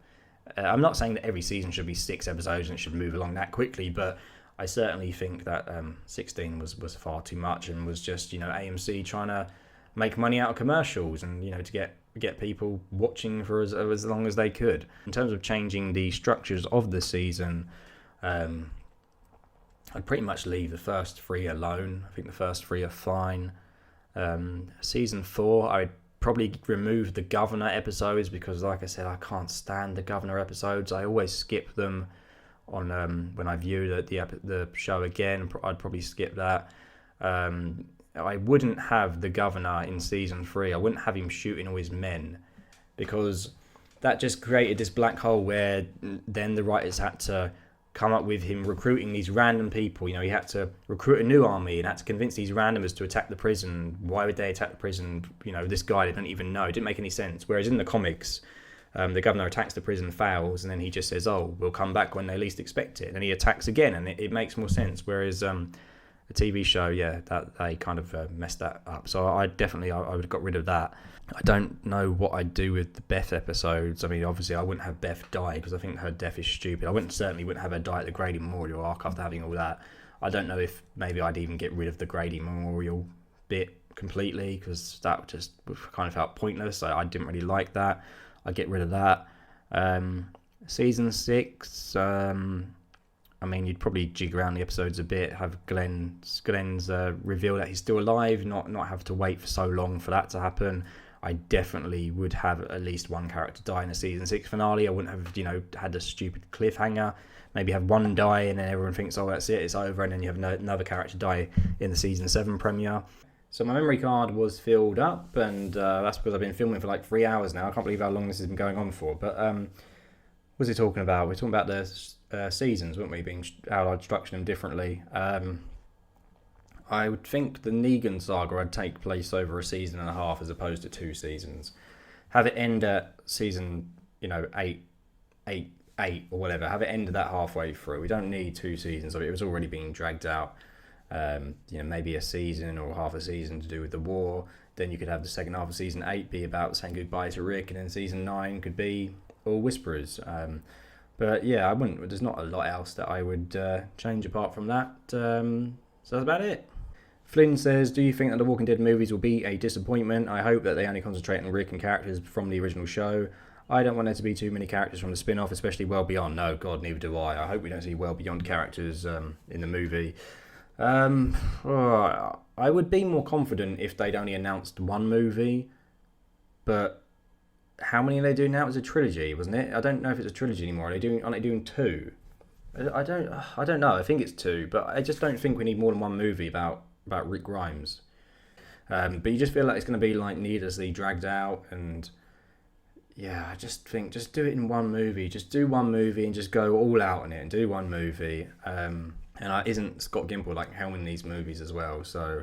I'm not saying that every season should be 6 episodes and it should move along that quickly, but I certainly think that 16 was far too much, and was just AMC trying to make money out of commercials, and to get people watching for as long as they could. In terms of changing the structures of the season, I'd pretty much leave the first 3 alone. I think the first 3 are fine. Season 4, I'd probably remove the Governor episodes, because like I said, I can't stand the Governor episodes. I always skip them on when I view the show again. I'd probably skip that. I wouldn't have the Governor in season 3. I wouldn't have him shooting all his men, because that just created this black hole where then the writers had to come up with him recruiting these random people. He had to recruit a new army and had to convince these randomers to attack the prison. Why would they attack the prison? This guy they don't even know. It didn't make any sense. Whereas in the comics, the Governor attacks the prison, fails, and then he just says, oh, we'll come back when they least expect it. And then he attacks again, and it makes more sense. Whereas the TV show, that they kind of messed that up. So I would have got rid of that. I don't know what I'd do with the Beth episodes. I mean, obviously I wouldn't have Beth die, because I think her death is stupid. I certainly wouldn't have her die at the Grady Memorial arc after having all that. I don't know if maybe I'd even get rid of the Grady Memorial bit completely, because that just kind of felt pointless. I didn't really like that. I'd get rid of that. Season 6, I mean, you'd probably jig around the episodes a bit, have Glenn's reveal that he's still alive, not have to wait for so long for that to happen. I definitely would have at least one character die in a season 6 finale. I wouldn't have, had a stupid cliffhanger. Maybe have one die and then everyone thinks, oh, that's it, it's over, and then you have another character die in the season 7 premiere. So my memory card was filled up, and that's because I've been filming for like 3 hours now. I can't believe how long this has been going on for. But what was he talking about? We're talking about the seasons, weren't we? How I'd structure them differently. I would think the Negan saga would take place over a season and a half as opposed to 2 seasons. Have it end at season, 8 or whatever. Have it end that halfway through. We don't need 2 seasons of it. It was already being dragged out. Maybe a season or half a season to do with the war. Then you could have the second half of season 8 be about saying goodbye to Rick, and then season 9 could be all Whisperers. But yeah, I wouldn't. There's not a lot else that I would change apart from that. So that's about it. Flynn says, do you think that the Walking Dead movies will be a disappointment? I hope that they only concentrate on Rick and characters from the original show. I don't want there to be too many characters from the spin-off, especially Well Beyond. No, God, neither do I. I hope we don't see Well Beyond characters in the movie. I would be more confident if they'd only announced 1 movie, but how many are they doing now? It was a trilogy, wasn't it? I don't know if it's a trilogy anymore. Aren't they doing 2? I don't know. I think it's 2, but I just don't think we need more than 1 movie about Rick Grimes. But you just feel like it's going to be like needlessly dragged out, and yeah, I just think just do it in 1 movie. Just do 1 movie and just go all out on it and do 1 movie. And isn't Scott Gimple like helming these movies as well? So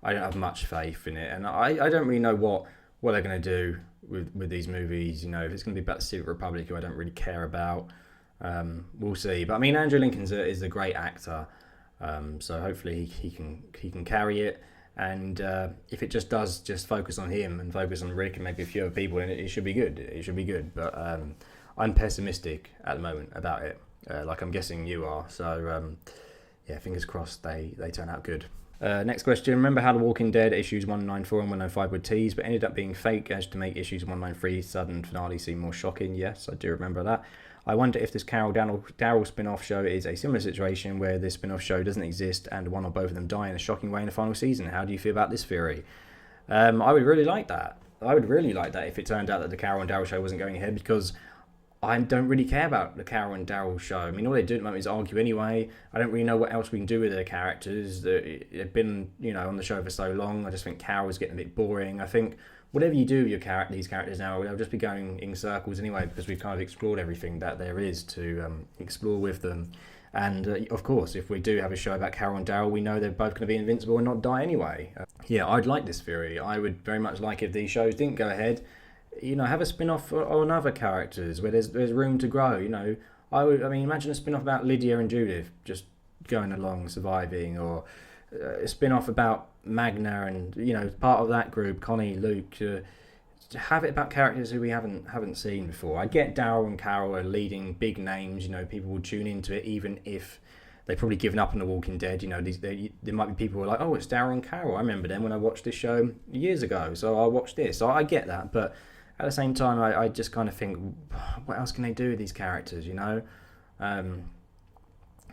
I don't have much faith in it, and I don't really know what they're going to do with these movies. If it's going to be about the Secret Republic, who I don't really care about. We'll see. But I mean, Andrew Lincoln is a great actor. So hopefully he can carry it, and if it just does focus on him and focus on Rick and maybe a few other people, then it should be good. It should be good. But I'm pessimistic at the moment about it, like I'm guessing you are. So yeah, fingers crossed they turn out good. Next question. Remember how The Walking Dead issues 194 and 105 were teased, but ended up being fake as to make issues 193 sudden finale seem more shocking? Yes, I do remember that. I wonder if this Carol Daryl spin-off show is a similar situation where this spin-off show doesn't exist and one or both of them die in a shocking way in the final season. How do you feel about this theory? I would really like that. I would really like that if it turned out that the Carol and Daryl show wasn't going ahead, because I don't really care about the Carol and Daryl show. I mean, all they do at the moment is argue anyway. I don't really know what else we can do with their characters. They've been, on the show for so long. I just think Carol's getting a bit boring. I think whatever you do with these characters now, they'll just be going in circles anyway, because we've kind of explored everything that there is to explore with them. And of course, if we do have a show about Carol and Daryl, we know they're both going to be invincible and not die anyway. Yeah, I'd like this theory. I would very much like if these shows didn't go ahead. Have a spin-off on other characters where there's room to grow. Imagine a spin-off about Lydia and Judith just going along, surviving, or a spin-off about Magna and part of that group, Connie, Luke. Have it about characters who we haven't seen before. I get Daryl and Carol are leading big names. People will tune into it even if they've probably given up on The Walking Dead. There might be people who are like, oh, it's Daryl and Carol. I remember them when I watched this show years ago, so I'll watch this. So I get that, but at the same time, I just kind of think, what else can they do with these characters,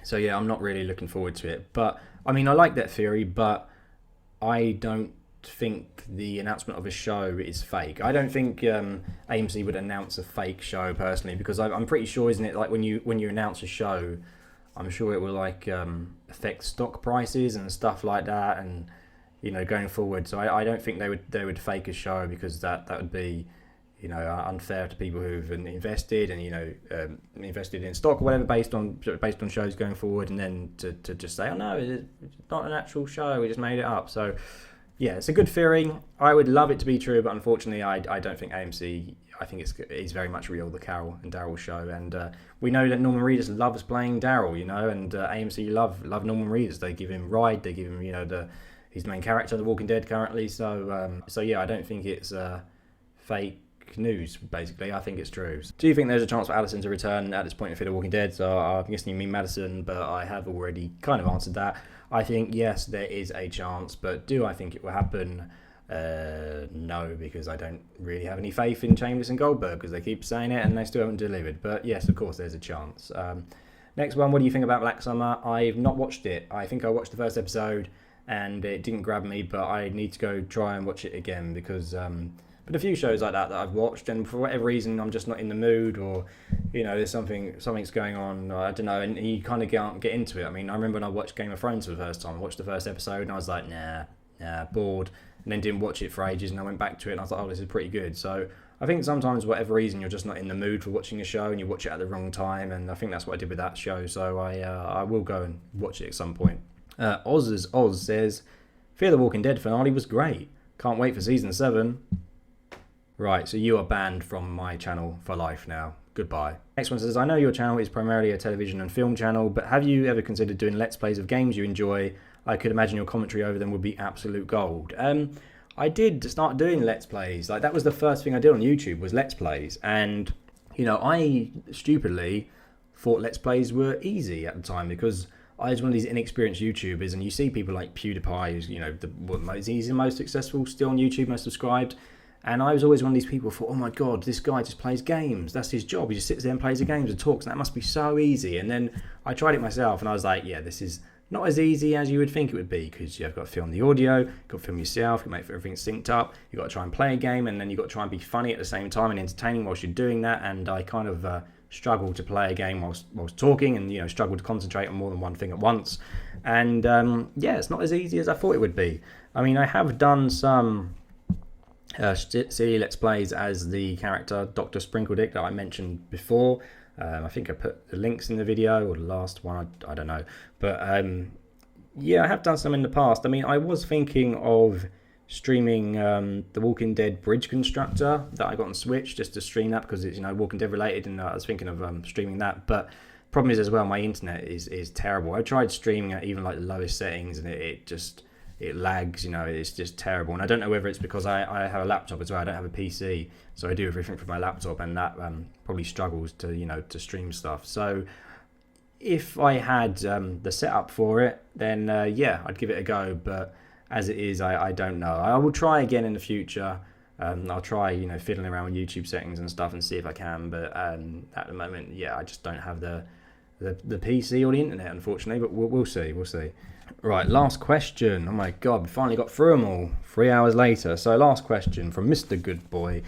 So yeah, I'm not really looking forward to it. But, I like that theory, but I don't think the announcement of a show is fake. I don't think AMC would announce a fake show, personally, because I'm pretty sure, isn't it, like when you announce a show, I'm sure it will affect stock prices and stuff like that, and going forward. So I don't think they would fake a show, because that would be unfair to people who've invested and invested in stock or whatever based on shows going forward, and then to just say, oh no, it's not an actual show, we just made it up. So yeah, it's a good theory. I would love it to be true, but unfortunately I don't think AMC. I think it's very much real, the Carol and Daryl show, and we know that Norman Reedus loves playing Daryl, and AMC love Norman Reedus. They give him Ride, they give him his main character, The Walking Dead currently. So yeah, I don't think it's fake news, basically. I think it's true. Do you think there's a chance for Allison to return at this point in Fear the Walking Dead? So I'm guessing you mean Madison, but I have already kind of answered that. I think yes, there is a chance, but do I think it will happen? No, because I don't really have any faith in Chambers and Goldberg, because they keep saying it and they still haven't delivered. But yes, of course, there's a chance. Next one, what do you think about Black Summer? I've not watched it. I think I watched the first episode and it didn't grab me, but I need to go try and watch it again, because but a few shows like that I've watched, and for whatever reason I'm just not in the mood, or there's something's going on, I don't know, and you kind of can't get into it. I remember when I watched Game of Thrones for the first time, I watched the first episode and I was like, nah, bored, and then didn't watch it for ages, and I went back to it and I was like, oh, this is pretty good. So I think sometimes, for whatever reason, you're just not in the mood for watching a show and you watch it at the wrong time, and I think that's what I did with that show. So I will go and watch it at some point. Oz says, Fear the Walking Dead finale was great. Can't wait for season 7. Right, so you are banned from my channel for life now. Goodbye. Next one says, I know your channel is primarily a television and film channel, but have you ever considered doing Let's Plays of games you enjoy? I could imagine your commentary over them would be absolute gold. I did start doing Let's Plays. That was the first thing I did on YouTube, was Let's Plays. And, I stupidly thought Let's Plays were easy at the time, because I was one of these inexperienced YouTubers, and you see people like PewDiePie, who's he's the most successful still on YouTube, most subscribed. And I was always one of these people who thought, oh my God, this guy just plays games. That's his job. He just sits there and plays the games and talks, and that must be so easy. And then I tried it myself, and I was like, yeah, this is not as easy as you would think it would be, because you've got to film the audio, you've got to film yourself, you make sure everything's synced up, you've got to try and play a game, and then you've got to try and be funny at the same time and entertaining whilst you're doing that. And I kind of struggled to play a game whilst talking, and struggled to concentrate on more than one thing at once. And yeah, it's not as easy as I thought it would be. I have done some silly Let's Plays as the character Dr. Sprinkledick that I mentioned before. I think I put the links in the video, or the last one, I don't know. But yeah, I have done some in the past. I was thinking of streaming The Walking Dead Bridge Constructor that I got on Switch, just to stream that, because it's Walking Dead related, and I was thinking of streaming that. But problem is as well, my internet is terrible. I tried streaming at even the lowest settings, and it lags, it's just terrible. And I don't know whether it's because I have a laptop as well. I don't have a PC, so I do everything from my laptop, and that probably struggles to stream stuff. So if I had the setup for it, then yeah, I'd give it a go. But as it is, I don't know. I will try again in the future. I'll try, fiddling around with YouTube settings and stuff and see if I can. But at the moment, yeah, I just don't have the PC or the internet, unfortunately. But we'll see. We'll see. Right, last question. Oh my God, we finally got through them all 3 hours later. So last question from Mr. Good Boy.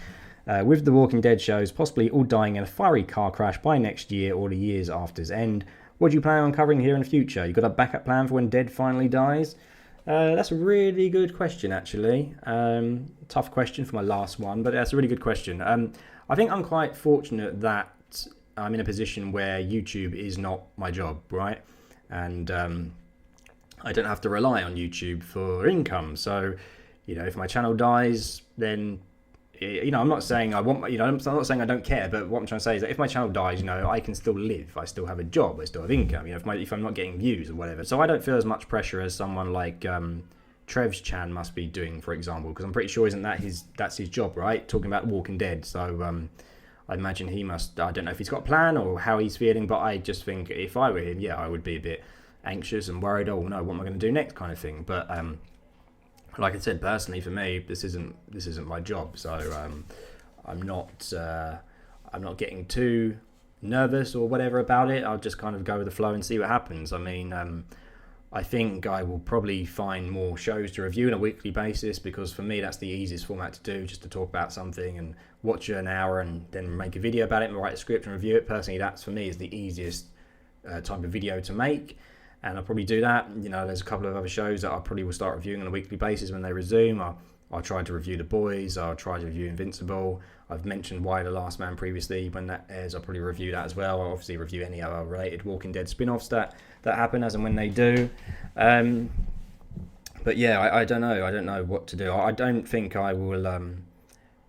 With the Walking Dead shows possibly all dying in a fiery car crash by next year or the years after its end, what do you plan on covering here in the future? You got a backup plan for when Dead finally dies? That's a really good question, actually. Tough question for my last one, but that's a really good question. I think I'm quite fortunate that I'm in a position where YouTube is not my job, right? And I don't have to rely on YouTube for income. So, if my channel dies, then I'm not saying I want, I'm not saying I don't care, but what I'm trying to say is that if my channel dies, I can still live. I still have a job. I still have income. If I'm not getting views or whatever. So I don't feel as much pressure as someone like Trev's Chan must be doing, for example, because I'm pretty sure that's his job, right? Talking about Walking Dead. So I imagine he must. I don't know if he's got a plan or how he's feeling, but I just think if I were him, yeah, I would be a bit anxious and worried. Oh no, what am I going to do next, kind of thing. But like I said, personally for me, this isn't my job, so I'm not getting too nervous or whatever about it. I'll just kind of go with the flow and see what happens. I mean, I think I will probably find more shows to review on a weekly basis, because for me that's the easiest format to do, just to talk about something and watch it an hour and then make a video about it and write a script and review it. Personally, that's for me is the easiest type of video to make. And I'll probably do that. There's a couple of other shows that I probably will start reviewing on a weekly basis when they resume. I'll try to review The Boys. I'll try to review Invincible. I've mentioned Y: The Last Man previously. When that airs, I'll probably review that as well. I'll obviously review any other related Walking Dead spin-offs that happen as and when they do. But yeah, I don't know. I don't know what to do. I don't think I will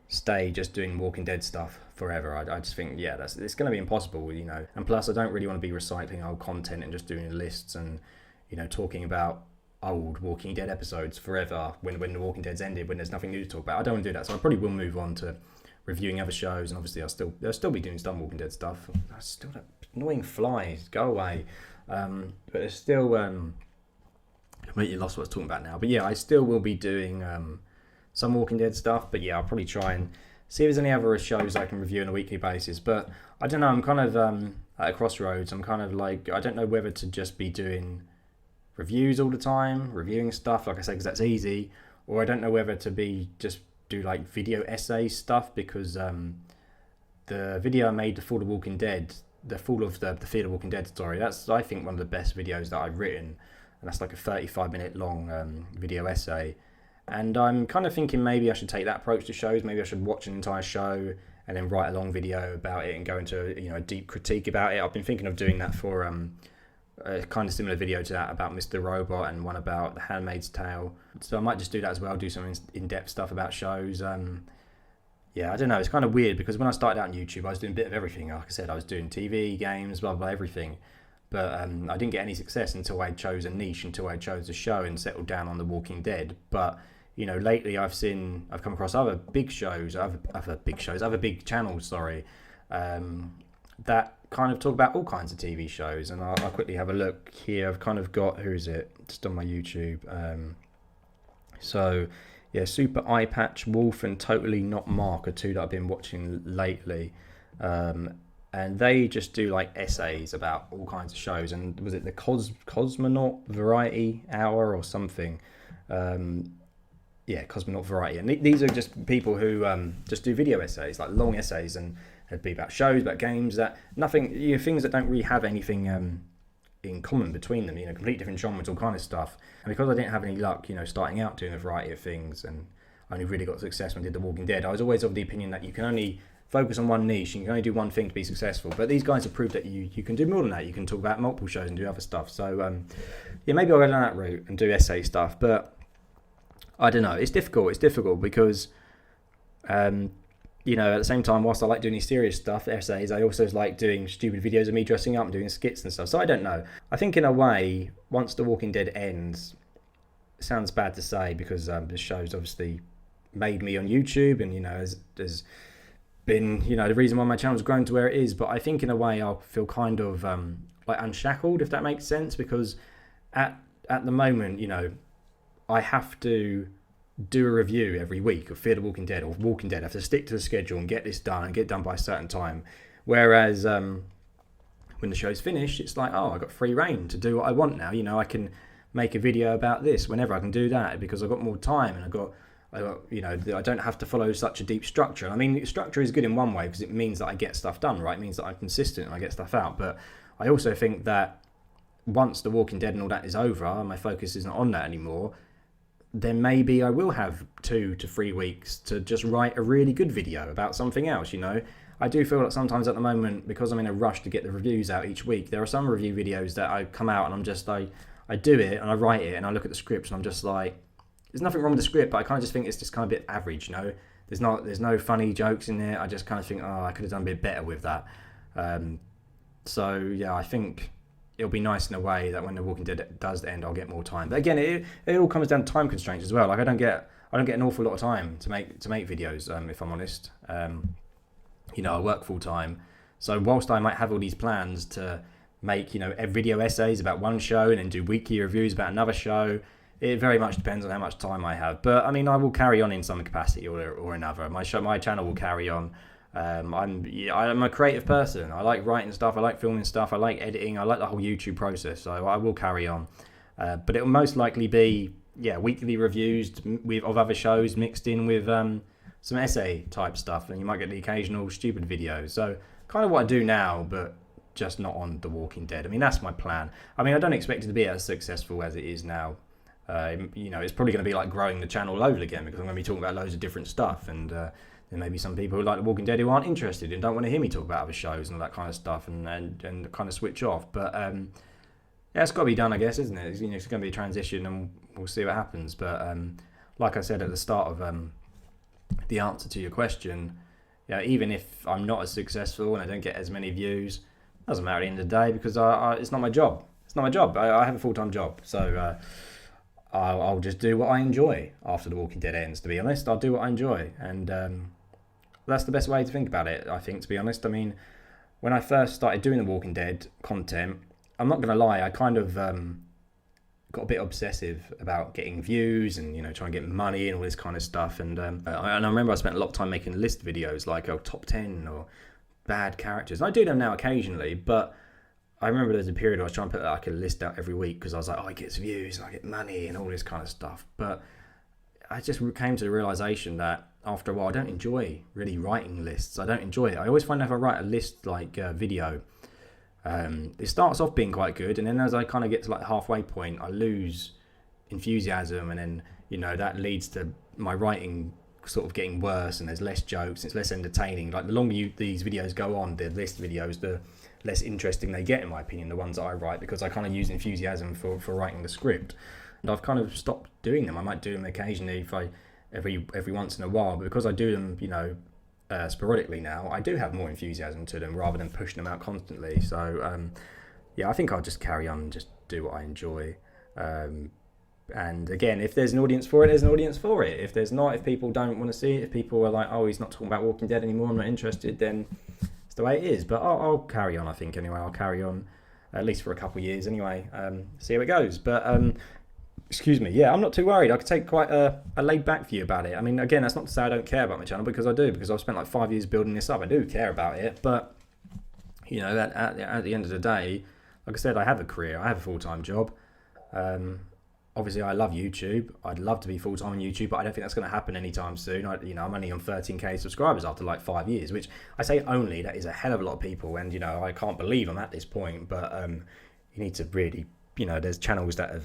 stay just doing Walking Dead stuff forever. I just think, yeah, it's going to be impossible, And plus, I don't really want to be recycling old content and just doing lists and, talking about old Walking Dead episodes forever when The Walking Dead's ended, when there's nothing new to talk about. I don't want to do that, so I probably will move on to reviewing other shows, and obviously I'll still be doing some Walking Dead stuff. Still that annoying flies, go away. But there's still completely lost what I was talking about now. But yeah, I still will be doing some Walking Dead stuff. But yeah, I'll probably try and see if there's any other shows I can review on a weekly basis. But I don't know, I'm kind of at a crossroads. I'm kind of like, I don't know whether to just be doing reviews all the time, reviewing stuff, like I say, because that's easy, or I don't know whether to be just do like video essay stuff, because the video I made for The Walking Dead, the Fall of the Fear the Walking Dead story, that's, I think, one of the best videos that I've written, and that's like a 35-minute long video essay. And I'm kind of thinking maybe I should take that approach to shows. Maybe I should watch an entire show and then write a long video about it and go into a deep critique about it. I've been thinking of doing that for a kind of similar video to that about Mr. Robot, and one about The Handmaid's Tale. So I might just do that as well, do some in-depth stuff about shows. Yeah, I don't know, it's kind of weird, because when I started out on YouTube, I was doing a bit of everything. Like I said, I was doing TV, games, blah, blah, everything. But I didn't get any success until I chose a niche, until I chose a show and settled down on The Walking Dead. But lately I've come across other big shows, other big channels, that kind of talk about all kinds of TV shows. And I'll quickly have a look here. I've kind of got, who is it? Just on my YouTube. So yeah, Super Eye Patch Wolf and Totally Not Mark are two that I've been watching lately. And they just do like essays about all kinds of shows. And was it the Cosmonaut Variety Hour or something? Yeah, Cosmonaut Variety. And these are just people who just do video essays, like long essays, and it'd be about shows, about games, that nothing, things that don't really have anything in common between them. Complete different genres, all kind of stuff. And because I didn't have any luck, starting out doing a variety of things, and I only really got success when I did The Walking Dead, I was always of the opinion that you can only focus on one niche, and you can only do one thing to be successful. But these guys have proved that you can do more than that. You can talk about multiple shows and do other stuff. So yeah, maybe I'll go down that route and do essay stuff. But I don't know. It's difficult because at the same time, whilst I like doing these serious stuff, essays, I also like doing stupid videos of me dressing up and doing skits and stuff. So I don't know. I think in a way, once The Walking Dead ends, it sounds bad to say, because the show's obviously made me on YouTube, and there's been the reason why my channel's grown to where it is. But I think in a way I'll feel kind of like unshackled, if that makes sense, because at the moment, I have to do a review every week of Fear the Walking Dead or Walking Dead. I have to stick to the schedule and get this done and get done by a certain time. Whereas when the show's finished, it's like, oh, I got free reign to do what I want now. I can make a video about this whenever. I can do that because I've got more time, and I don't have to follow such a deep structure. I mean, structure is good in one way because it means that I get stuff done, right? It means that I'm consistent and I get stuff out. But I also think that once The Walking Dead and all that is over, my focus isn't on that anymore, then maybe I will have 2 to 3 weeks to just write a really good video about something else, I do feel like sometimes at the moment, because I'm in a rush to get the reviews out each week, there are some review videos that I come out and I'm just like, I do it and I write it and I look at the script and I'm just like, there's nothing wrong with the script, but I kind of just think it's just kind of a bit average, There's no funny jokes in there. I just kind of think, oh, I could have done a bit better with that. So yeah, I think it'll be nice in a way that when The Walking Dead does end, I'll get more time. But again, it all comes down to time constraints as well. Like I don't get an awful lot of time to make videos, if I'm honest. I work full time, so whilst I might have all these plans to make video essays about one show and then do weekly reviews about another show, it very much depends on how much time I have. But I mean, I will carry on in some capacity or another. My channel will carry on. I'm a creative person. I like writing stuff. I like filming stuff. I like editing. I like the whole YouTube process. So I will carry on. But it will most likely be weekly reviews of other shows mixed in with some essay type stuff, and you might get the occasional stupid video. So kind of what I do now, but just not on The Walking Dead. I mean, that's my plan. I mean, I don't expect it to be as successful as it is now. It's probably going to be like growing the channel load again, because I'm going to be talking about loads of different stuff, and there may be some people who like The Walking Dead who aren't interested and don't want to hear me talk about other shows and all that kind of stuff, and kind of switch off. But it's got to be done, I guess, isn't it? It's going to be a transition, and we'll see what happens. But like I said at the start of the answer to your question, even if I'm not as successful and I don't get as many views, doesn't matter at the end of the day, because it's not my job. It's not my job. I have a full-time job, so I'll just do what I enjoy after The Walking Dead ends. To be honest, I'll do what I enjoy, and that's the best way to think about it, I think, to be honest. I mean, when I first started doing The Walking Dead content, I'm not going to lie, I kind of got a bit obsessive about getting views and trying to get money and all this kind of stuff. And I remember I spent a lot of time making list videos, like top 10 or bad characters. And I do them now occasionally, but I remember there's a period where I was trying to put like a list out every week because I was like, oh, it gets views and I get money and all this kind of stuff. But I just came to the realization that after a while, I don't enjoy really writing lists. I don't enjoy it. I always find if I write a list like video, it starts off being quite good, and then as I kind of get to like the halfway point, I lose enthusiasm, and then that leads to my writing sort of getting worse, and there's less jokes, it's less entertaining. Like the longer these videos go on, the list videos, the less interesting they get, in my opinion, the ones that I write, because I kind of use enthusiasm for writing the script. And I've kind of stopped doing them. I might do them occasionally every once in a while, but because I do them sporadically now, I do have more enthusiasm to them rather than pushing them out constantly. So I think I'll just carry on and just do what I enjoy. And again, if there's an audience for it, there's an audience for it. If there's not, if people don't want to see it, if people are like, oh, he's not talking about Walking Dead anymore, I'm not interested, then it's the way it is. But I'll carry on, I think, anyway. I'll carry on at least for a couple of years anyway, see how it goes. But excuse me, I'm not too worried. I could take quite a laid back view about it. I mean, again, that's not to say I don't care about my channel, because I do, because I've spent like 5 years building this up. I do care about it, but that at the end of the day, like I said, I have a career, I have a full-time job. Obviously, I love YouTube. I'd love to be full-time on YouTube, but I don't think that's going to happen anytime soon. I'm only on 13k subscribers after like 5 years, which I say only, that is a hell of a lot of people, and I can't believe I'm at this point. But you need to really, there's channels that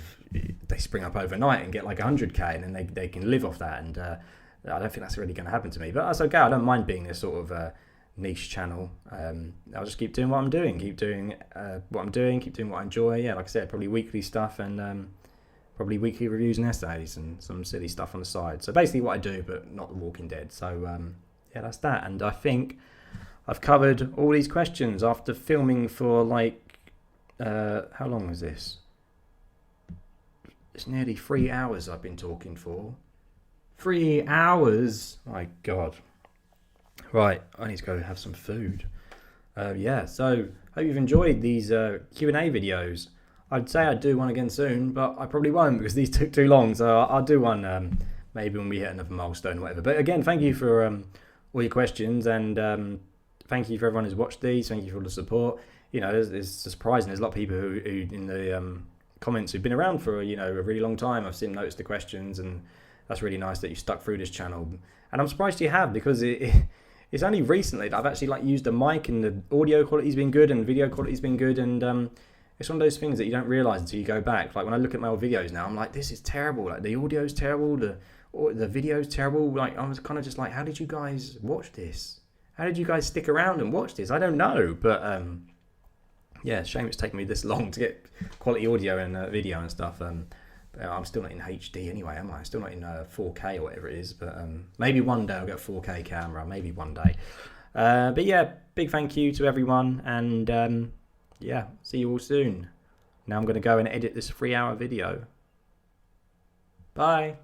they spring up overnight and get like 100k, and then they can live off that, and I don't think that's really going to happen to me. But that's okay. I don't mind being this sort of niche channel. I'll just keep doing what I'm doing, keep doing what I enjoy. Yeah, like I said, probably weekly stuff, and probably weekly reviews and essays and some silly stuff on the side. So basically what I do, but not The Walking Dead. So that's that. And I think I've covered all these questions after filming for like, how long was this? It's nearly 3 hours I've been talking for. 3 hours? My God. Right, I need to go have some food. So hope you've enjoyed these Q&A videos. I'd say I'd do one again soon, but I probably won't because these took too long. So I'll do one maybe when we hit another milestone or whatever. But again, thank you for all your questions, and thank you for everyone who's watched these. Thank you for all the support. You know, it's surprising. There's a lot of people who in the comments who've been around for a really long time. I've seen noticed the questions, and that's really nice that you stuck through this channel. And I'm surprised you have, because it's only recently that I've actually used a mic, and the audio quality's been good and the video quality's been good, and it's one of those things that you don't realise until you go back. Like when I look at my old videos now, I'm like, this is terrible. Like the audio's terrible, the video's terrible. Like I was kind of just like, how did you guys watch this? How did you guys stick around and watch this? I don't know, but yeah, shame it's taken me this long to get quality audio and video and stuff. I'm still not in HD anyway, am I? Still not in 4K or whatever it is. But maybe one day I'll get a 4K camera. Maybe one day. But yeah, big thank you to everyone, and yeah, see you all soon. Now I'm going to go and edit this 3-hour video. Bye.